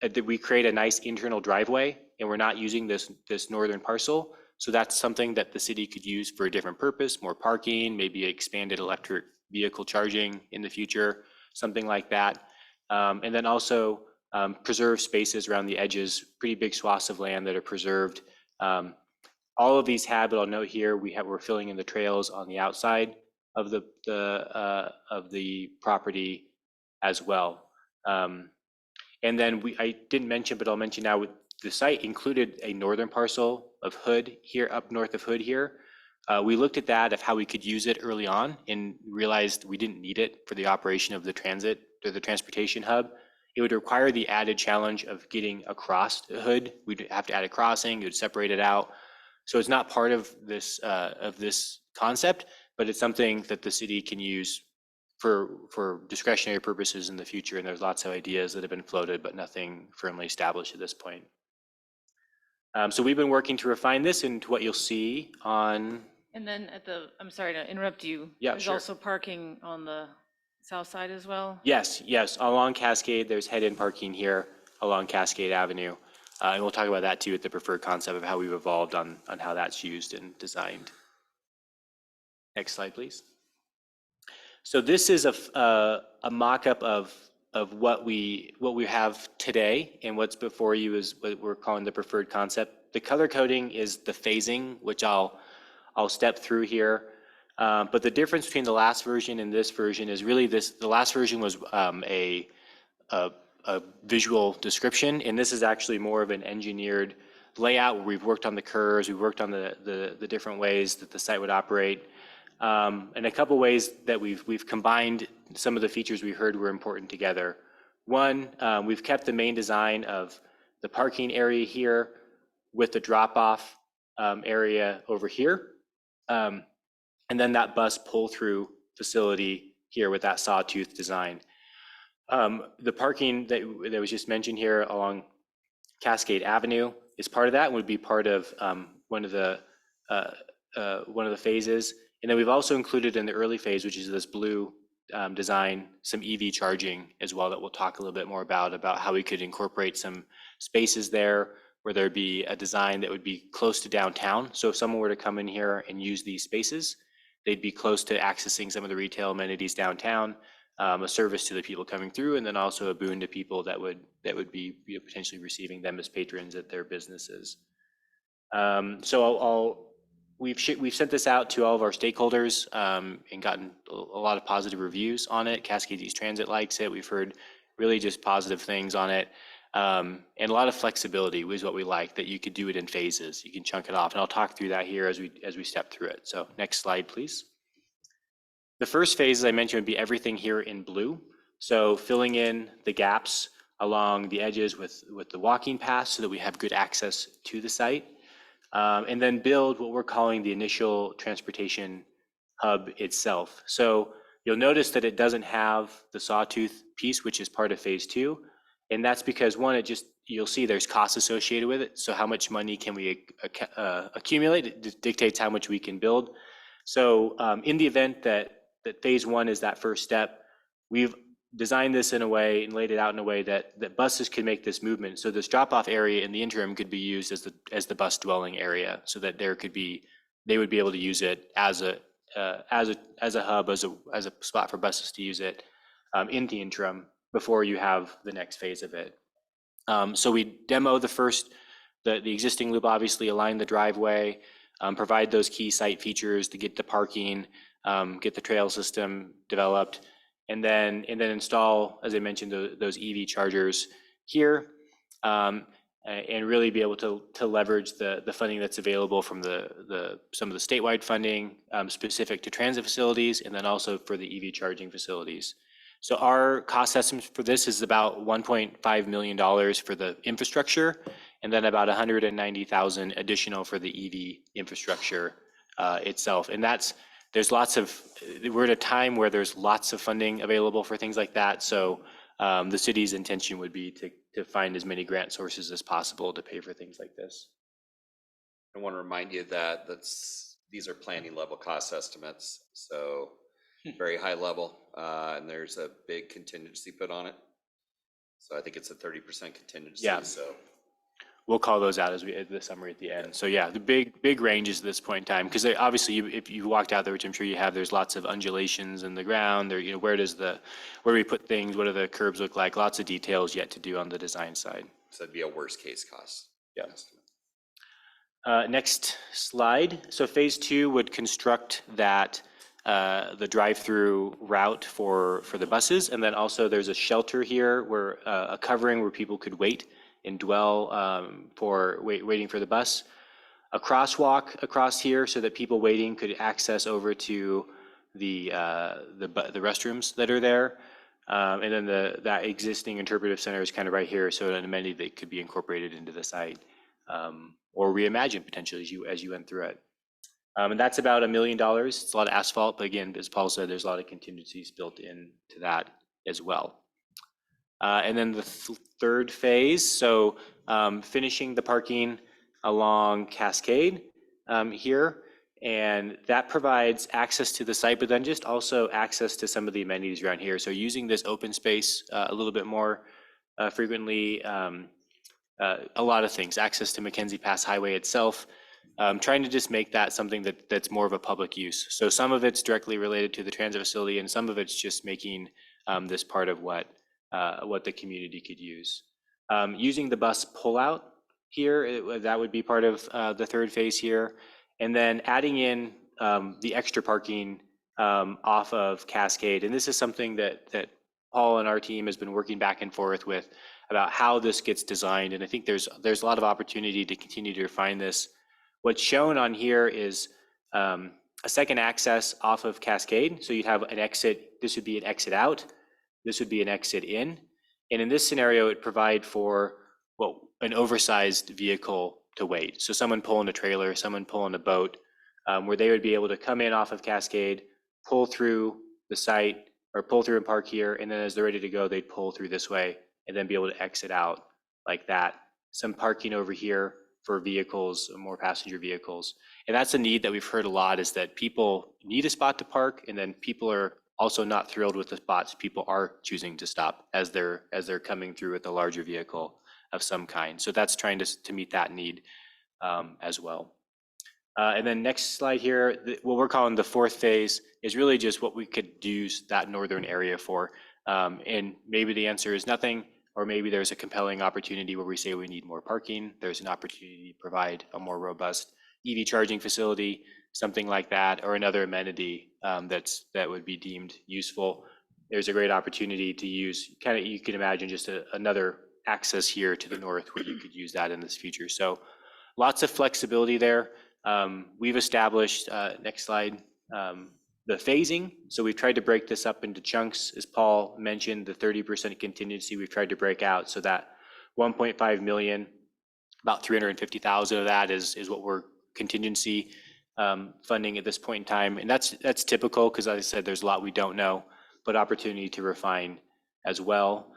That we create a nice internal driveway, and we're not using this northern parcel. So that's something that the city could use for a different purpose, more parking, maybe expanded electric vehicle charging in the future, something like that. And then also preserve spaces around the edges, pretty big swaths of land that are preserved. All of these have, but I'll note here, we're filling in the trails on the outside of the property as well. And then I didn't mention, but I'll mention now, the site included a northern parcel of Hood here, up north of Hood here. We looked at that, of how we could use it early on, and realized we didn't need it for the operation of the transit or the transportation hub. It would require the added challenge of getting across the Hood. We'd have to add a crossing, it would separate it out. So it's not part of this concept, but it's something that the city can use for discretionary purposes in the future. And there's lots of ideas that have been floated, but nothing firmly established at this point. So we've been working to refine this into what you'll see on. And then I'm sorry to interrupt you. Yeah, There's sure. also parking on the south side as well? Yes, along Cascade, there's head-in parking here along Cascade Avenue. And we'll talk about that too, at the preferred concept of how we've evolved on how that's used and designed. Next slide, please. So this is a mock-up of what we have today, and what's before you is what we're calling the preferred concept. The color coding is the phasing, which I'll step through here. But the difference between the last version and this version is really this: the last version was a visual description, and this is actually more of an engineered layout where we've worked on the curves, we've worked on the different ways that the site would operate. And a couple ways that we've combined some of the features we heard were important together. One, we've kept the main design of the parking area here with the drop-off area over here. And then that bus pull-through facility here with that sawtooth design. The parking that was just mentioned here along Cascade Avenue is part of that and would be part of one of the phases. And then we've also included in the early phase, which is this blue design, some EV charging as well that we'll talk a little bit more about how we could incorporate some spaces there where there'd be a design that would be close to downtown. So if someone were to come in here and use these spaces, they'd be close to accessing some of the retail amenities downtown, a service to the people coming through, and then also a boon to people that would be potentially receiving them as patrons at their businesses. So we've sent this out to all of our stakeholders and gotten a lot of positive reviews on it. Cascade East Transit likes it. We've heard really just positive things on it. And a lot of flexibility was what we like, that you could do it in phases. You can chunk it off, and I'll talk through that here as we step through it. So next slide, please. The first phase, as I mentioned, would be everything here in blue. So filling in the gaps along the edges with the walking paths so that we have good access to the site. And then build what we're calling the initial transportation hub itself. So you'll notice that it doesn't have the sawtooth piece, which is part of phase 2. And that's because one, you'll see there's costs associated with it. So how much money can we accumulate? It dictates how much we can build. So in the event that phase 1 is that first step, we've designed this in a way and laid it out in a way that buses can make this movement. So this drop-off area in the interim could be used as the bus dwelling area, so that they would be able to use it as a hub, as a spot for buses to use it in the interim before you have the next phase of it. So we demo the existing loop, obviously align the driveway, provide those key site features to get the parking, get the trail system developed, and then install, as I mentioned, those EV chargers here, and really be able to leverage the funding that's available from some of the statewide funding specific to transit facilities, and then also for the EV charging facilities. So our cost estimate for this is about $1.5 million for the infrastructure, and then about $190,000 additional for the EV infrastructure itself. And we're at a time where there's lots of funding available for things like that. So the city's intention would be to find as many grant sources as possible to pay for things like this. I want to remind you that these are planning level cost estimates, so very high level, and there's a big contingency put on it. So I think it's a 30% contingency. Yeah. So we'll call those out as the summary at the end. So yeah, the big ranges at this point in time, because obviously if you walked out there, which I'm sure you have, there's lots of undulations in the ground. There, where do we put things? What do the curbs look like? Lots of details yet to do on the design side. So it'd be a worst case cost. Yeah. Next slide. So phase 2 would construct the drive-through route for the buses, and then also there's a shelter here where a covering where people could wait and dwell waiting for the bus. A crosswalk across here so that people waiting could access over to the restrooms that are there. And then that existing interpretive center is kind of right here, so an amenity that could be incorporated into the site or reimagined potentially as you went through it. And that's about $1 million. It's a lot of asphalt, but again, as Paul said, there's a lot of contingencies built into that as well. And then the third phase, so finishing the parking along Cascade here, and that provides access to the site, but then just also access to some of the amenities around here. So using this open space a little bit more frequently, a lot of things, access to Mackenzie Pass Highway itself, trying to just make that something that's more of a public use. So some of it's directly related to the transit facility, and some of it's just making this part of what the community could use. Using the bus pullout here, that would be part of the third phase here. And then adding in the extra parking off of Cascade. And this is something that Paul and our team has been working back and forth with about how this gets designed. And I think there's a lot of opportunity to continue to refine this. What's shown on here is a second access off of Cascade. So you'd have an exit. This would be an exit out. This would be an exit in. And in this scenario, it provide for an oversized vehicle to wait. So someone pulling a trailer, someone pulling a boat, where they would be able to come in off of Cascade, pull through the site, or pull through and park here, and then as they're ready to go, they'd pull through this way and then be able to exit out like that. Some parking over here for vehicles, more passenger vehicles. And that's a need that we've heard a lot, is that people need a spot to park, and then people are also not thrilled with the spots people are choosing to stop as they're coming through with a larger vehicle of some kind. So that's trying to meet that need as well. And then next slide here, what we're calling the fourth phase is really just what we could use that northern area for. And maybe the answer is nothing, or maybe there's a compelling opportunity where we say we need more parking. There's an opportunity to provide a more robust EV charging facility, something like that, or another amenity that would be deemed useful. There's a great opportunity to use, kind of, you can imagine just another access here to the north where you could use that in this future. So lots of flexibility there. We've established, next slide, the phasing. So we've tried to break this up into chunks. As Paul mentioned, the 30% contingency we've tried to break out so that 1.5 million, about 350,000 of that is what we're contingency funding at this point in time. And that's typical because, as I said, there's a lot we don't know, but opportunity to refine as well.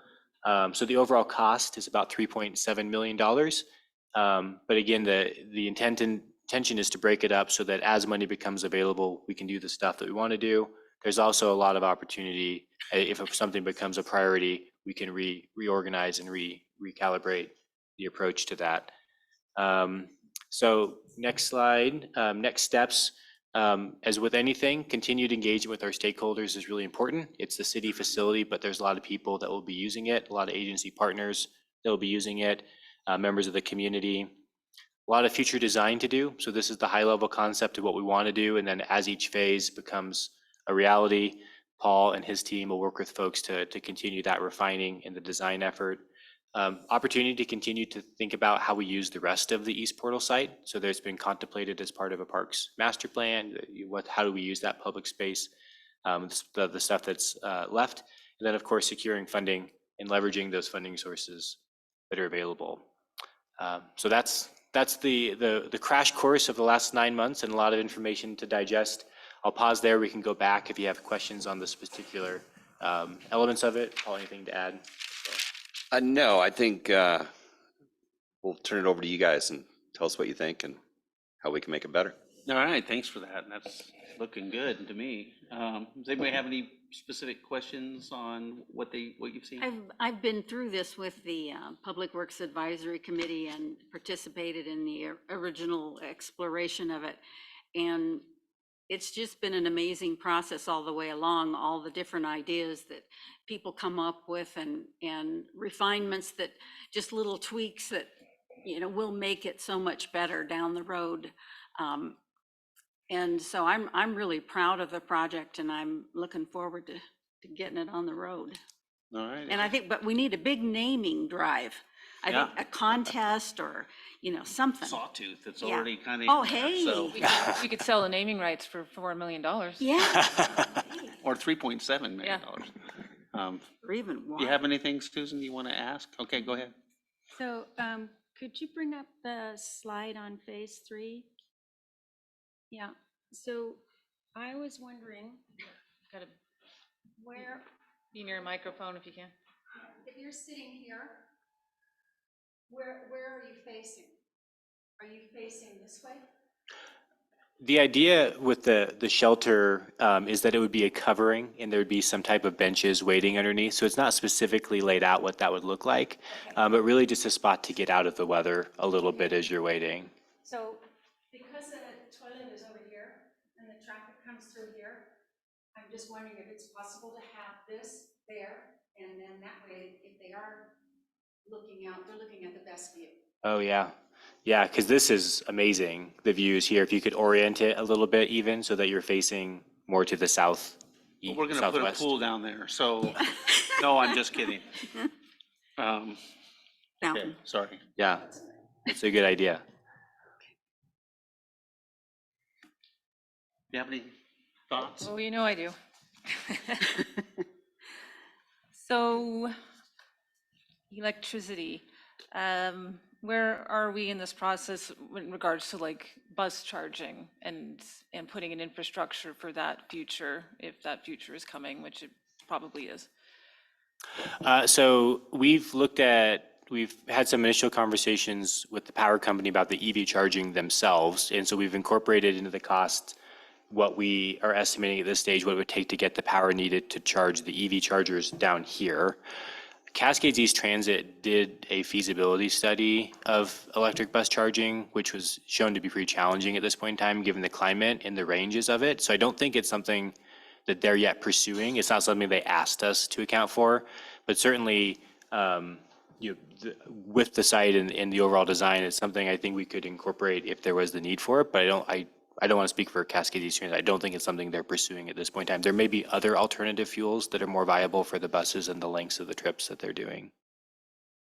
So the overall cost is about $3.7 million. But again, the intention is to break it up so that as money becomes available, we can do the stuff that we want to do. There's also a lot of opportunity. If something becomes a priority, we can reorganize and recalibrate the approach to that. So next slide, next steps. As with anything, continued engagement with our stakeholders is really important. It's the city facility, but there's a lot of people that will be using it, a lot of agency partners that will be using it, members of the community. A lot of future design to do. So this is the high level concept of what we want to do. And then as each phase becomes a reality, Paul and his team will work with folks to continue that refining in the design effort. Opportunity to continue to think about how we use the rest of the East Portal site. So there's been contemplated as part of a parks master plan, how do we use that public space, the stuff that's left. And then of course, securing funding and leveraging those funding sources that are available. So that's the crash course of the last 9 months and a lot of information to digest. I'll pause there. We can go back if you have questions on this particular elements of it. Paul, anything to add? No, I think we'll turn it over to you guys and tell us what you think and how we can make it better. All right, thanks for that. That's looking good to me. Does anybody have any specific questions on what you've seen? I've been through this with the Public Works Advisory Committee and participated in the original exploration of it. And it's just been an amazing process all the way along, all the different ideas that people come up with and refinements that just little tweaks that, will make it so much better down the road. And so I'm really proud of the project and I'm looking forward to getting it on the road. All right. And I think, but we need a big naming drive. I think Yeah. a contest or, something. Sawtooth, it's Yeah. already kind of. Oh, hey. So, We could sell the naming rights for $4 million. Yeah. or $3.7 million. Or even Do more. you have anything, Susan, you want to ask? Okay, go ahead. So could you bring up the slide on phase 3? Yeah, so I was wondering Gotta where, be near a microphone if you can. if you're sitting here, where are you facing? Are you facing this way? The idea with the shelter is that it would be a covering and there would be some type of benches waiting underneath. So it's not specifically laid out what that would look like, but really just a spot to get out of the weather a little bit as you're waiting. So because the toilet is over here and the traffic comes through here, I'm just wondering if it's possible to have this there, and then that way, if they are looking out, they're looking at the best view. Oh, yeah. Yeah, because this is amazing, the views here. If you could orient it a little bit even so that you're facing more to the south, Well, we're going to put a southwest. pool down there, so, no, I'm just kidding. Okay, Fountain. sorry. Yeah, it's a good idea. Do you have any thoughts? Oh, I do. So, electricity, where are we in this process in regards to like bus charging and putting an infrastructure for that future, if that future is coming, which it probably is? So we've looked at we've had some initial conversations with the power company about the EV charging themselves. And so we've incorporated into the cost what we are estimating at this stage, what it would take to get the power needed to charge the EV chargers down here. Cascades East Transit did a feasibility study of electric bus charging, which was shown to be pretty challenging at this point in time, given the climate and the ranges of it. So I don't think it's something that they're yet pursuing. It's not something they asked us to account for, but certainly with the site and the overall design, it's something I think we could incorporate if there was the need for it. But I don't want to speak for Cascade East Transit. I don't think it's something they're pursuing at this point in time. There may be other alternative fuels that are more viable for the buses and the lengths of the trips that they're doing.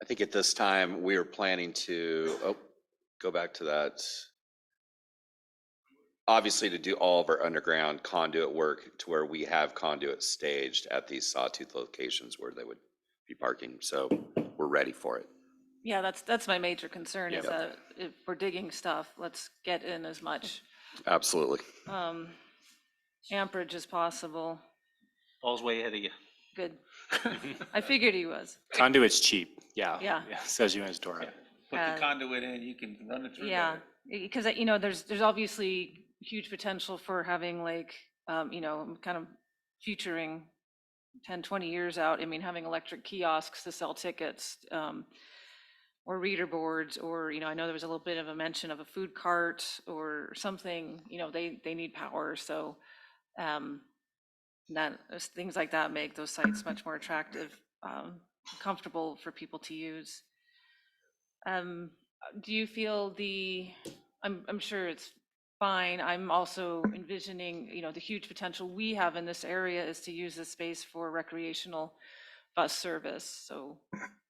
I think at this time, we are planning to, go back to that. Obviously, to do all of our underground conduit work to where we have conduit staged at these sawtooth locations where they would be parking. So we're ready for it. Yeah, that's my major concern is Yep. that if we're digging stuff, let's get in as much Absolutely. amperage as possible. Paul's way ahead of you. Good. I figured he was. Conduit's cheap. Yeah. Yeah. Says you in his door. Put the conduit in, you can run it through Yeah, there. because, you know, there's obviously huge potential for having like, you know, kind of futuring 10, 20 years out. I mean, having electric kiosks to sell tickets, or reader boards, or, you know, I know there was a little bit of a mention of a food cart or something, you know, they need power. So that things like that make those sites much more attractive, comfortable for people to use. Do you feel I'm sure it's fine. I'm also envisioning, you know, the huge potential we have in this area is to use this space for recreational bus service. So,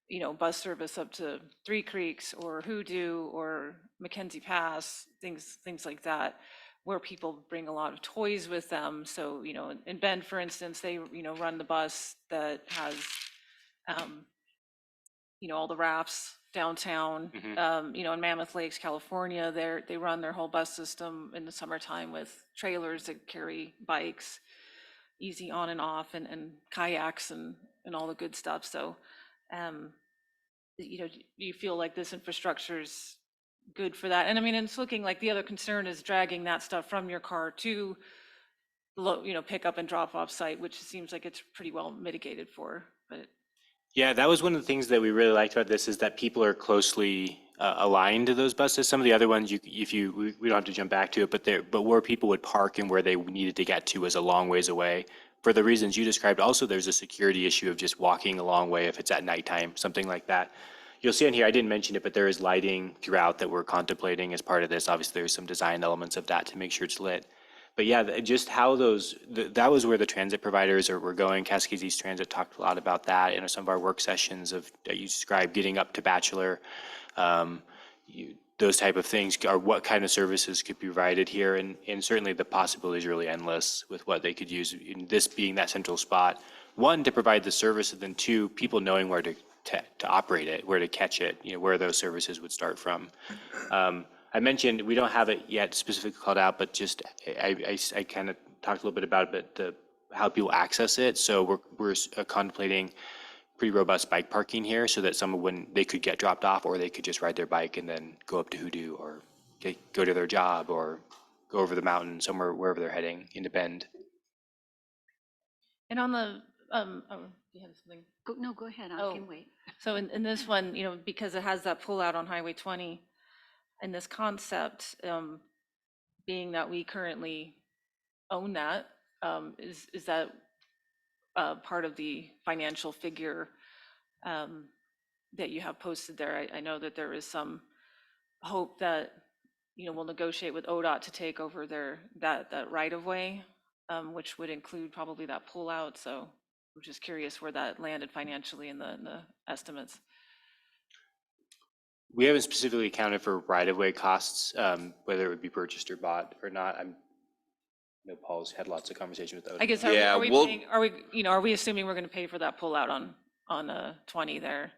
you know, bus service up to Three Creeks or Hoodoo or Mackenzie Pass, things like that, where people bring a lot of toys with them. So, you know, in Bend, for instance, they, you know, run the bus that has, you know, all the rafts downtown. You know, in Mammoth Lakes, California, they run their whole bus system in the summertime with trailers that carry bikes, easy on and off, and kayaks and all the good stuff. So, you know, do you feel like this infrastructure is good for that? And I mean, it's looking like the other concern is dragging that stuff from your car to, you know, pick up and drop off site, which seems like it's pretty well mitigated for, but. Yeah, that was one of the things that we really liked about this is that people are closely aligned to those buses. Some of the other ones, we don't have to jump back to it, but where people would park and where they needed to get to was a long ways away. For the reasons you described, also there's a security issue of just walking a long way if it's at nighttime, something like that. You'll see in here, I didn't mention it, but there is lighting throughout that we're contemplating as part of this. Obviously, there's some design elements of that to make sure it's lit. But yeah, just how that was where the transit providers were going. Cascades East Transit talked a lot about that in some of our work sessions of, you described getting up to Bachelor. Those type of things are what kind of services could be provided here. And certainly the possibilities are really endless with what they could use, in this being that central spot. One, to provide the service, and then two, people knowing where to operate it, where to catch it, you know, where those services would start from. I mentioned, we don't have it yet specifically called out, but just, I kind of talked a little bit about it, but how people access it. So we're contemplating pretty robust bike parking here so that they could get dropped off, or they could just ride their bike and then go up to Hoodoo or go to their job or go over the mountain somewhere, wherever they're heading into Bend. And on the, oh, you had something? No, go ahead, I Oh. can wait. So in this one, you know, because it has that pull out on Highway 20, and this concept, being that we currently own that, is that part of the financial figure that you have posted there? I know that there is some hope that, you know, we'll negotiate with ODOT to take over that right of way, which would include probably that pull out. So I'm just curious where that landed financially in the estimates. We haven't specifically accounted for right-of-way costs, whether it would be purchased or bought or not. I know Paul's had lots of conversation with those. I guess, Yeah, are we assuming we're going to pay for that pull out on 20 there?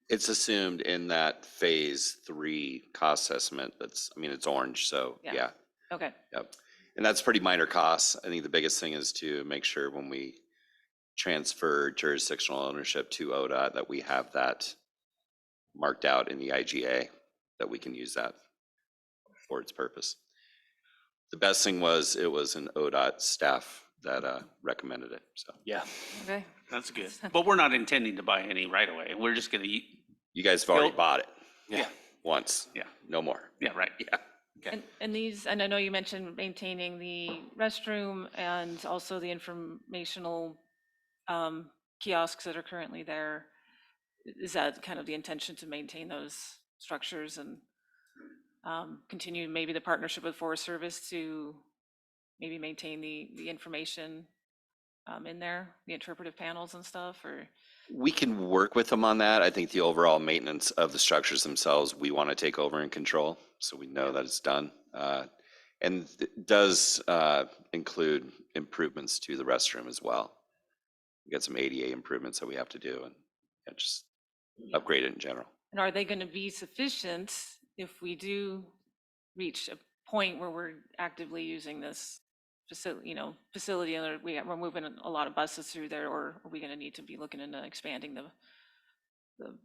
It's assumed in that phase 3 cost estimate. It's orange, so Yeah. yeah. Okay. Yep. And that's pretty minor costs. I think the biggest thing is to make sure when we transfer jurisdictional ownership to ODOT that we have that marked out in the IGA that we can use that for its purpose. The best thing was it was an ODOT staff that recommended it, so. Yeah. Okay. That's good. But we're not intending to buy any right away. We're just gonna, You guys have already Bill? bought it Yeah. once. Yeah. No more. yeah, right. Yeah. Okay. And these, and I know you mentioned maintaining the restroom and also the informational kiosks that are currently there. Is that kind of the intention to maintain those structures and continue maybe the partnership with Forest Service to maybe maintain the information in there, the interpretive panels and stuff, or? We can work with them on that. I think the overall maintenance of the structures themselves, we want to take over and control, so we know that it's done. And it does include improvements to the restroom as well. We got some ADA improvements that we have to do and just upgrade it in general. And are they going to be sufficient if we do reach a point where we're actively using this facility, and we're moving a lot of buses through there, or are we going to need to be looking into expanding the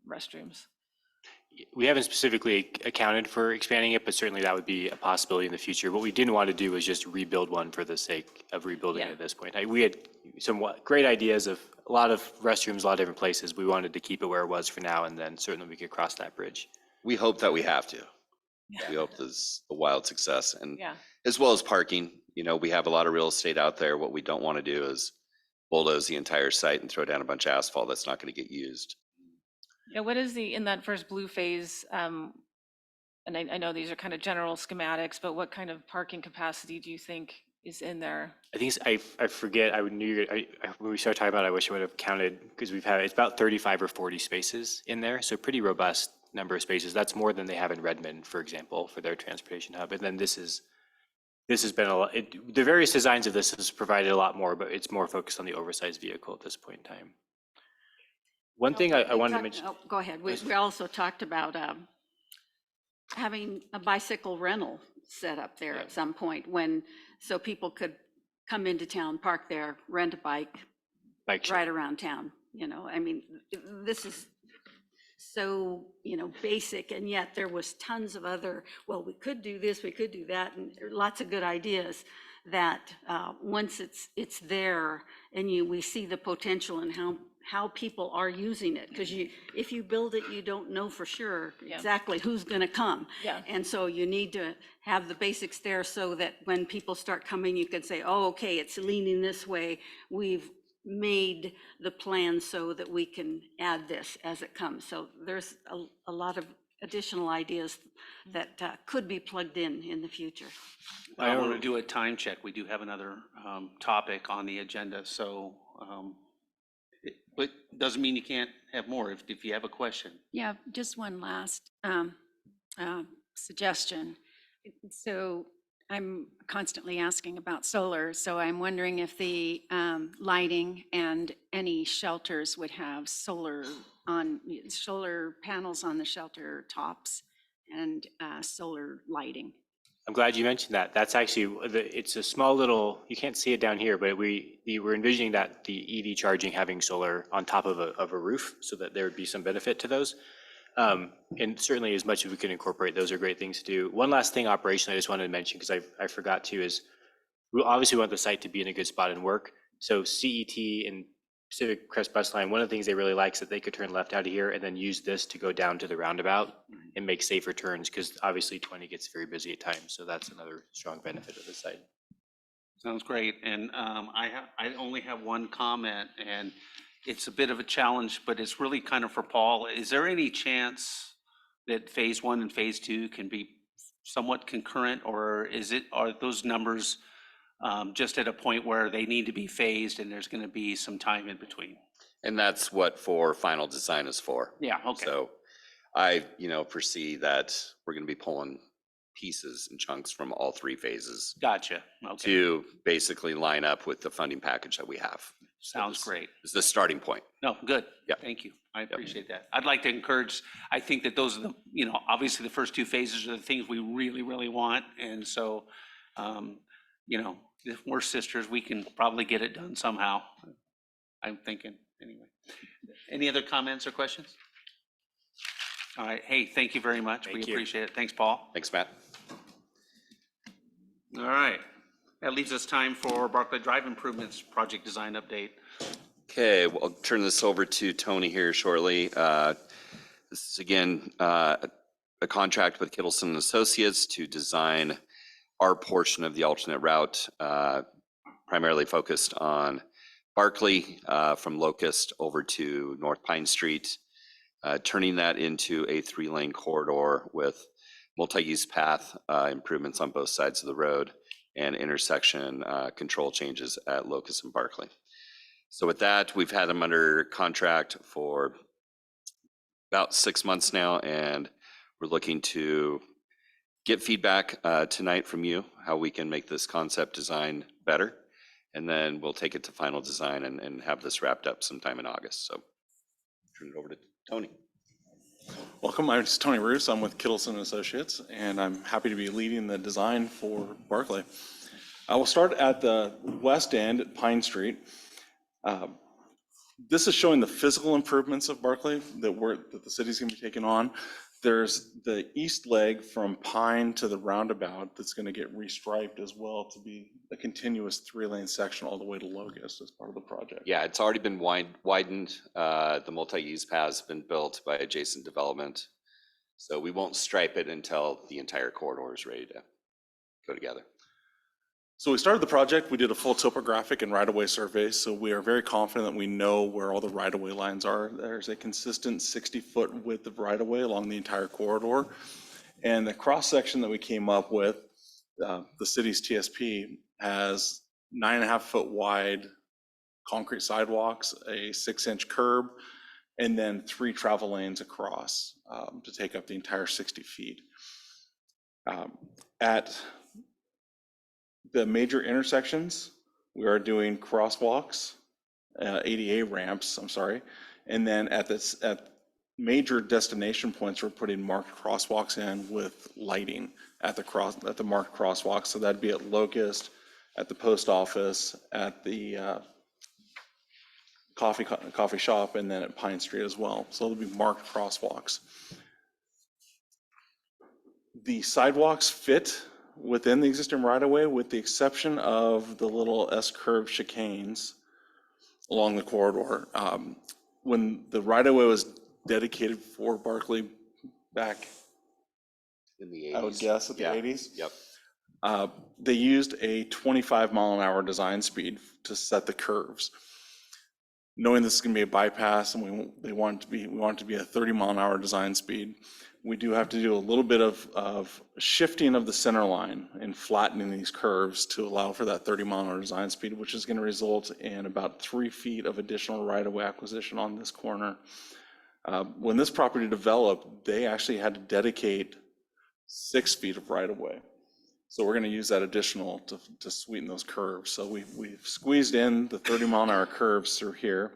restrooms? We haven't specifically accounted for expanding it, but certainly that would be a possibility in the future. What we didn't want to do was just rebuild one for the sake of rebuilding it Yeah. at this point. We had some great ideas of a lot of restrooms, a lot of different places. We wanted to keep it where it was for now, and then certainly we could cross that bridge. We hope that we have to. Yeah. We hope there's a wild success, and Yeah, as well as parking. You know, we have a lot of real estate out there. What we don't want to do is bulldoze the entire site and throw down a bunch of asphalt that's not going to get used. yeah. What is in that first blue phase? And I know these are kind of general schematics, but what kind of parking capacity do you think is in there? I think I forget. When we started talking about it, I wish I would have counted, because it's about 35 or 40 spaces in there, so pretty robust number of spaces. That's more than they have in Redmond, for example, for their transportation hub. And then this has been a lot. The various designs of this has provided a lot more, but it's more focused on the oversized vehicle at this point in time. One thing I wanted to mention. Oh, go ahead. We also talked about having a bicycle rental set up there at some point so people could come into town, park there, rent a bike, Bike share. ride around town. I mean, this is so, basic, and yet there was tons of other, well, we could do this, we could do that, and lots of good ideas that once it's there and we see the potential and how people are using it, because if you build it, you don't know for sure Yeah. exactly who's going to come. Yeah. And so you need to have the basics there so that when people start coming, you can say, oh, okay, it's leaning this way. We've made the plan so that we can add this as it comes. So there's a lot of additional ideas that could be plugged in the future. I want to do a time check. We do have another topic on the agenda, so, but doesn't mean you can't have more if you have a question. Yeah, just one last suggestion. So I'm constantly asking about solar, so I'm wondering if the lighting and any shelters would have solar panels on the shelter tops and solar lighting. I'm glad you mentioned that. That's actually, it's a small little, you can't see it down here, but we're envisioning that the EV charging having solar on top of a roof, so that there would be some benefit to those. And certainly as much as we can incorporate, those are great things to do. One last thing operationally I just wanted to mention, because I forgot to, is we obviously want the site to be in a good spot and work. So CET and Pacific Crest Bus Line, one of the things they really like is that they could turn left out of here and then use this to go down to the roundabout and make safer turns, because obviously 20 gets very busy at times. So that's another strong benefit of the site. Sounds great. And I only have one comment, and it's a bit of a challenge, but it's really kind of for Paul. Is there any chance that phase 1 and phase 2 can be somewhat concurrent, or are those numbers just at a point where they need to be phased and there's going to be some time in between? And that's what final design is for. Yeah, okay. So I, foresee that we're going to be pulling pieces and chunks from all 3 phases Gotcha. Okay. to basically line up with the funding package that we have. Sounds great. It's the starting point. No, good. Yep. Thank you. I appreciate that. I'd like to encourage, I think that those are the, obviously the first 2 phases are the things we really, really want. And so, if we're sisters, we can probably get it done somehow. I'm thinking, anyway. Any other comments or questions? All right, hey, thank you very much. We Thank you. appreciate it. Thanks, Paul. Thanks, Matt. All right, that leaves us time for Barclay Drive Improvements Project Design Update. Okay, well, I'll turn this over to Tony here shortly. This is again a contract with Kittleson and Associates to design our portion of the alternate route, primarily focused on Barclay from Locust over to North Pine Street, turning that into a 3-lane corridor with multi-use path improvements on both sides of the road and intersection control changes at Locust and Barclay. So with that, we've had them under contract for about 6 months now, and we're looking to get feedback tonight from you, how we can make this concept design better. And then we'll take it to final design and have this wrapped up sometime in August. So turn it over to Tony. Welcome, my name is Tony Roos. I'm with Kittleson Associates, and I'm happy to be leading the design for Barclay. I will start at the west end at Pine Street. This is showing the physical improvements of Barclay that the city's gonna be taking on. There's the east leg from Pine to the roundabout that's gonna get restriped as well to be a continuous 3-lane section all the way to Locust as part of the project. Yeah, it's already been widened. The multi-use path has been built by adjacent development. So we won't stripe it until the entire corridor is ready to go together. So we started the project, we did a full topographic and right-of-way survey, so we are very confident that we know where all the right-of-way lines are. There's a consistent 60-foot width of right-of-way along the entire corridor. And the cross-section that we came up with, the city's TSP, has 9.5-foot wide concrete sidewalks, a 6-inch curb, and then 3 travel lanes across to take up the entire 60 feet. At the major intersections, we are doing crosswalks, ADA ramps, I'm sorry. And then at major destination points, we're putting marked crosswalks in with lighting at the marked crosswalks. So that'd be at Locust, at the post office, at the coffee shop, and then at Pine Street as well. So there'll be marked crosswalks. The sidewalks fit within the existing right-of-way, with the exception of the little S-curve chicanes along the corridor. When the right-of-way was dedicated for Barclay back In the 80s. I would guess at the Yeah. 80s. Yep. They used a 25-mile-an-hour design speed to set the curves. Knowing this is going to be a bypass and we want it to be a 30-mile-an-hour design speed, we do have to do a little bit of shifting of the center line and flattening these curves to allow for that 30-mile-an-hour design speed, which is going to result in about 3 feet of additional right-of-way acquisition on this corner. When this property developed, they actually had to dedicate 6 feet of right-of-way. So we're going to use that additional to sweeten those curves. So we've squeezed in the 30-mile-an-hour curves through here.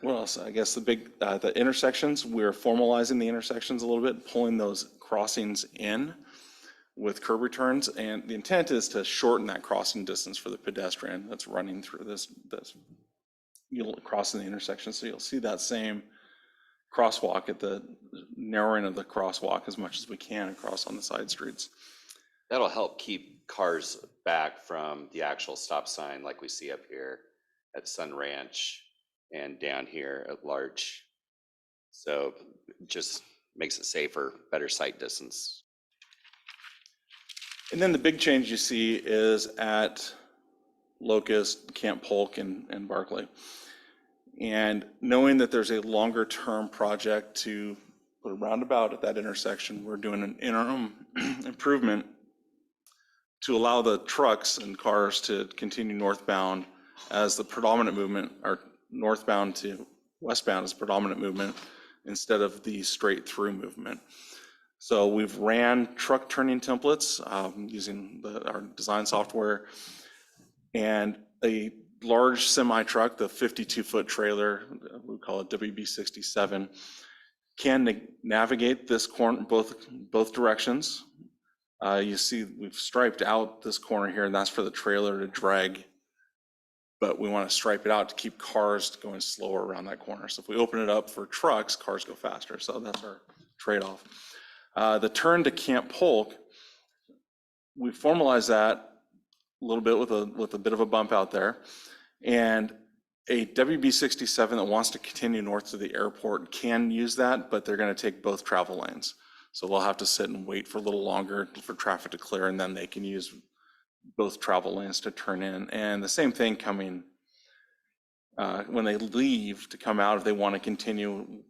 What else? I guess the intersections, we're formalizing the intersections a little bit, pulling those crossings in with curb returns. And the intent is to shorten that crossing distance for the pedestrian that's running through this you'll cross in the intersection. So you'll see that same crosswalk at the narrowing of the crosswalk as much as we can across on the side streets. That'll help keep cars back from the actual stop sign like we see up here at Sun Ranch and down here at Larch. So it just makes it safer, better sight distance. And then the big change you see is at Locust, Camp Polk, and Barclay. And knowing that there's a longer term project to put a roundabout at that intersection, we're doing an interim improvement to allow the trucks and cars to continue northbound as the predominant movement, or northbound to westbound as predominant movement instead of the straight through movement. So we've ran truck turning templates using our design software, and a large semi truck, the 52-foot trailer, we call it WB67, can navigate this corner both directions. You see we've striped out this corner here, and that's for the trailer to drag but we want to stripe it out to keep cars going slower around that corner. So if we open it up for trucks, cars go faster. So that's our trade-off. The turn to Camp Polk, we formalized that a little bit with a bit of a bump out there. And a WB67 that wants to continue north to the airport can use that, but they're going to take both travel lanes. So they'll have to sit and wait for a little longer for traffic to clear, and then they can use both travel lanes to turn in. And the same thing coming when they leave to come out, if they want to continue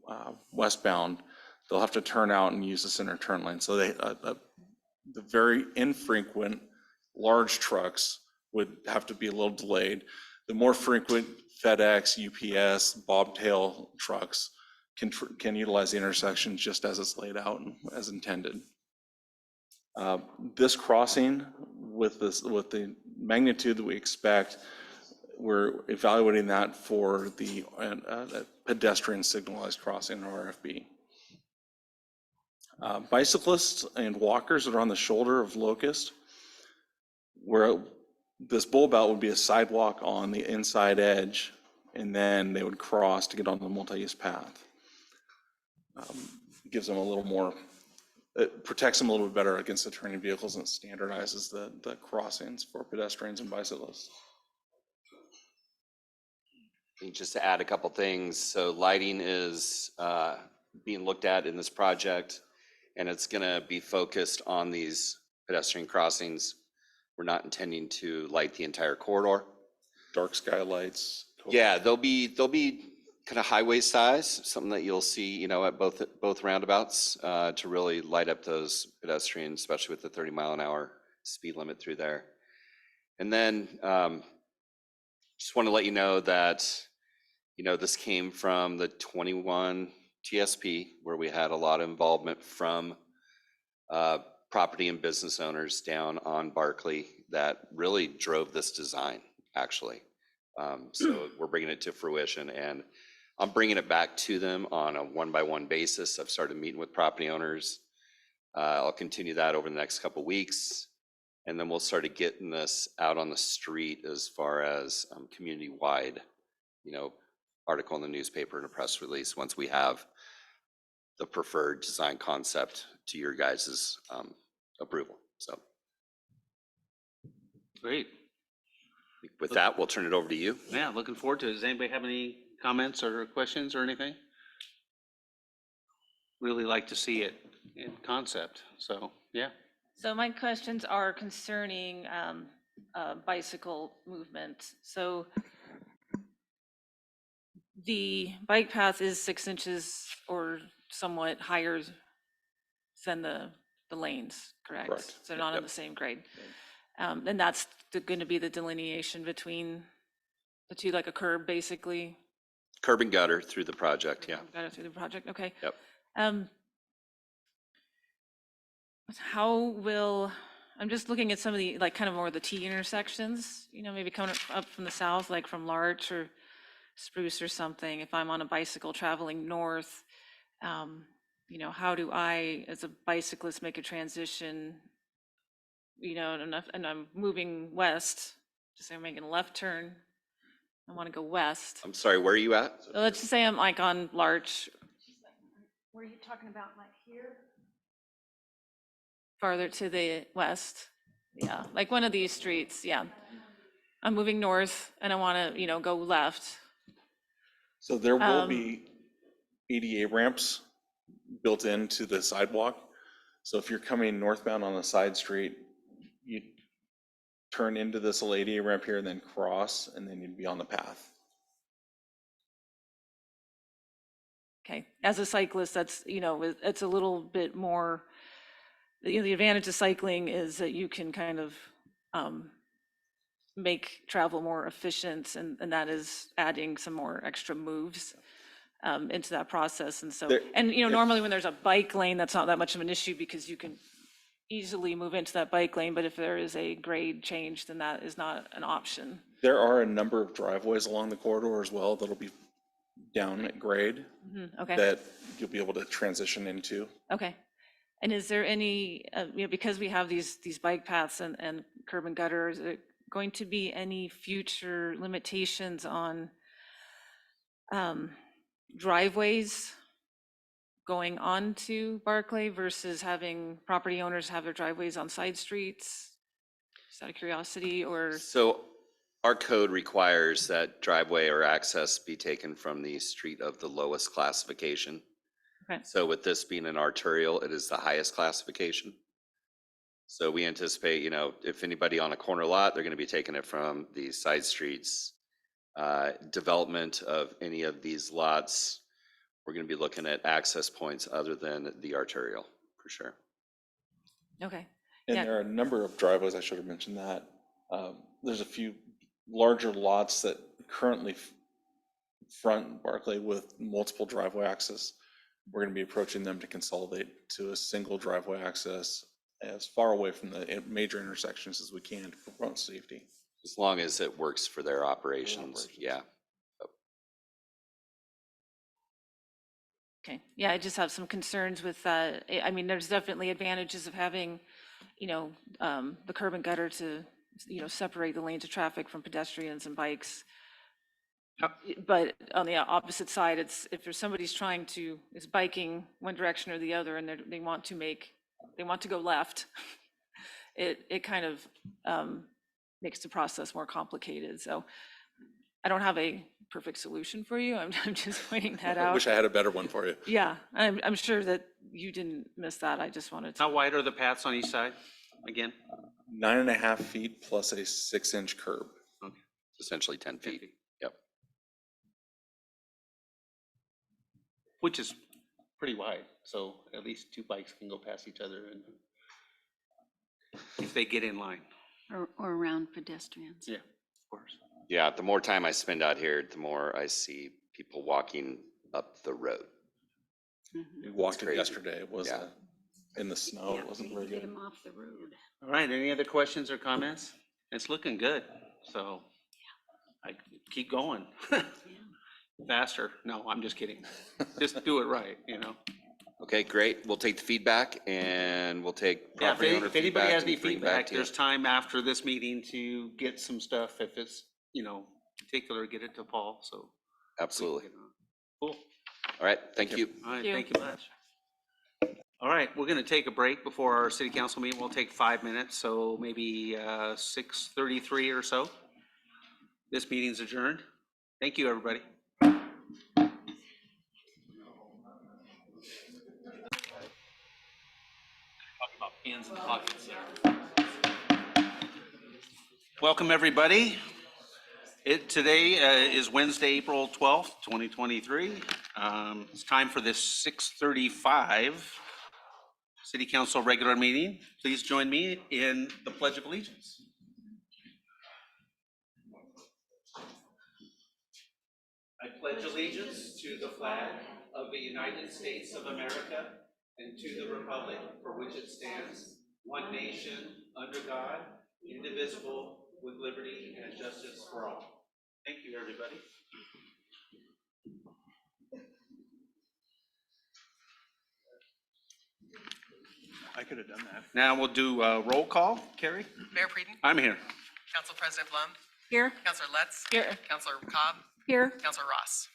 westbound, they'll have to turn out and use the center turn lane. So the very infrequent large trucks would have to be a little delayed. The more frequent FedEx, UPS, bobtail trucks can utilize the intersection just as it's laid out and as intended. This crossing, with the magnitude that we expect, we're evaluating that for the pedestrian signalized crossing, or RFB. Bicyclists and walkers that are on the shoulder of Locust, where this bulb out would be a sidewalk on the inside edge, and then they would cross to get on the multi-use path. Gives them a little more, it protects them a little bit better against the turning vehicles, and it standardizes the crossings for pedestrians and bicyclists. And just to add a couple things, so lighting is being looked at in this project, and it's gonna be focused on these pedestrian crossings. We're not intending to light the entire corridor. Dark sky lights. Yeah, they'll be kind of highway size, something that you'll see, at both roundabouts to really light up those pedestrians, especially with the 30-mile-an-hour speed limit through there. And then just want to let you know that, this came from the 21 TSP, where we had a lot of involvement from property and business owners down on Barkley that really drove this design, actually. So we're bringing it to fruition, and I'm bringing it back to them on a one-by-one basis. I've started meeting with property owners. I'll continue that over the next couple of weeks, and then we'll start getting this out on the street as far as community-wide, article in the newspaper and a press release once we have the preferred design concept to your guys' approval. So Great. with that, we'll turn it over to you. Yeah, looking forward to it. Does anybody have any comments or questions or anything? Really like to see it in concept, so, yeah. So my questions are concerning bicycle movement. So the bike path is 6 inches or somewhat higher than the lanes, correct? Correct. So they're not in the same grade. And that's going to be the delineation between the two, like a curb, basically? Curb and gutter through the project, yeah. Got it through the project, okay. Yep. How will, I'm just looking at some of the, like, kind of more the T intersections, maybe coming up from the south, like from Larch or Spruce or something. If I'm on a bicycle traveling north, how do I, as a bicyclist, make a transition, and I'm moving west, just say I'm making a left turn, I want to go west. I'm sorry, where are you at? So let's just say I'm like on Larch. What are you talking about, like here? Farther to the west, yeah, like one of these streets, yeah. I'm moving north and I want to, go left. So there will be ADA ramps built into the sidewalk. So if you're coming northbound on a side street, you turn into this little ADA ramp here and then cross, and then you'd be on the path. Okay, as a cyclist, that's, it's a little bit more, the advantage of cycling is that you can kind of make travel more efficient, and that is adding some more extra moves into that process. And so, normally when there's a bike lane, that's not that much of an issue because you can easily move into that bike lane, but if there is a grade change, then that is not an option. There are a number of driveways along the corridor as well that'll be down at grade Okay. that you'll be able to transition into. Okay. And is there any, because we have these bike paths and curb and gutter, is it going to be any future limitations on driveways going on to Barclay versus having property owners have their driveways on side streets? Just out of curiosity, or, So our code requires that driveway or access be taken from the street of the lowest classification. okay, So with this being an arterial, it is the highest classification. So we anticipate, if anybody on a corner lot, they're going to be taking it from the side streets. Development of any of these lots, we're going to be looking at access points other than the arterial, for sure. okay. And Yeah. there are a number of driveways, I should have mentioned that. There's a few larger lots that currently front Barclay with multiple driveway access. We're going to be approaching them to consolidate to a single driveway access as far away from the major intersections as we can to promote safety. As long as it works for their operations, yeah. Okay, yeah, I just have some concerns with, I mean, there's definitely advantages of having, the curb and gutter to, separate the lanes of traffic from pedestrians and bikes. But on the opposite side, it's, if there's somebody's is biking one direction or the other and they want to go left, it kind of makes the process more complicated. So I don't have a perfect solution for you. I'm just pointing that I out. wish I had a better one for you. Yeah, I'm sure that you didn't miss that. I just wanted to. How wide are the paths on each side, again? 9.5 feet plus a 6-inch curb. Essentially 10 feet. Yep. Which is pretty wide, so at least two bikes can go past each other and if they get in line. Or around pedestrians. Yeah, of course. Yeah, the more time I spend out here, the more I see people walking up the road. We walked it crazy. yesterday. It was Yeah. In the snow. It wasn't very Get good. them off the road. All right, any other questions or comments? It's looking good, so I keep going. Faster. No, I'm just kidding. Just do it right, Okay, great. We'll take the feedback and we'll take Yeah, property owner if anybody feedback has any and bring back feedback, to you. there's time after this meeting to get some stuff. If it's, particular, get it to Paul, so. we can Absolutely. get on. Cool. All right, thank you. All right, you. thank you much. All right, we're gonna take a break before our city council meeting. We'll take 5 minutes, so maybe 6:33 or so. This meeting's adjourned. Thank you, everybody. Talk about pins and pockets here. Welcome, everybody. Today is Wednesday, April 12th, 2023. It's time for this 6:35 City Council regular meeting. Please join me in the Pledge of Allegiance. I pledge allegiance to the flag of the United States of America and to the republic for which it stands, one nation, under God, indivisible, with liberty and justice for all. Thank you, everybody. I could have done that. Now we'll do a roll call. Carrie? Mayor Breeden, I'm here. Council President Blum, Here? Councilor Lutz, Here. Councilor Cobb, Here. Councilor Ross.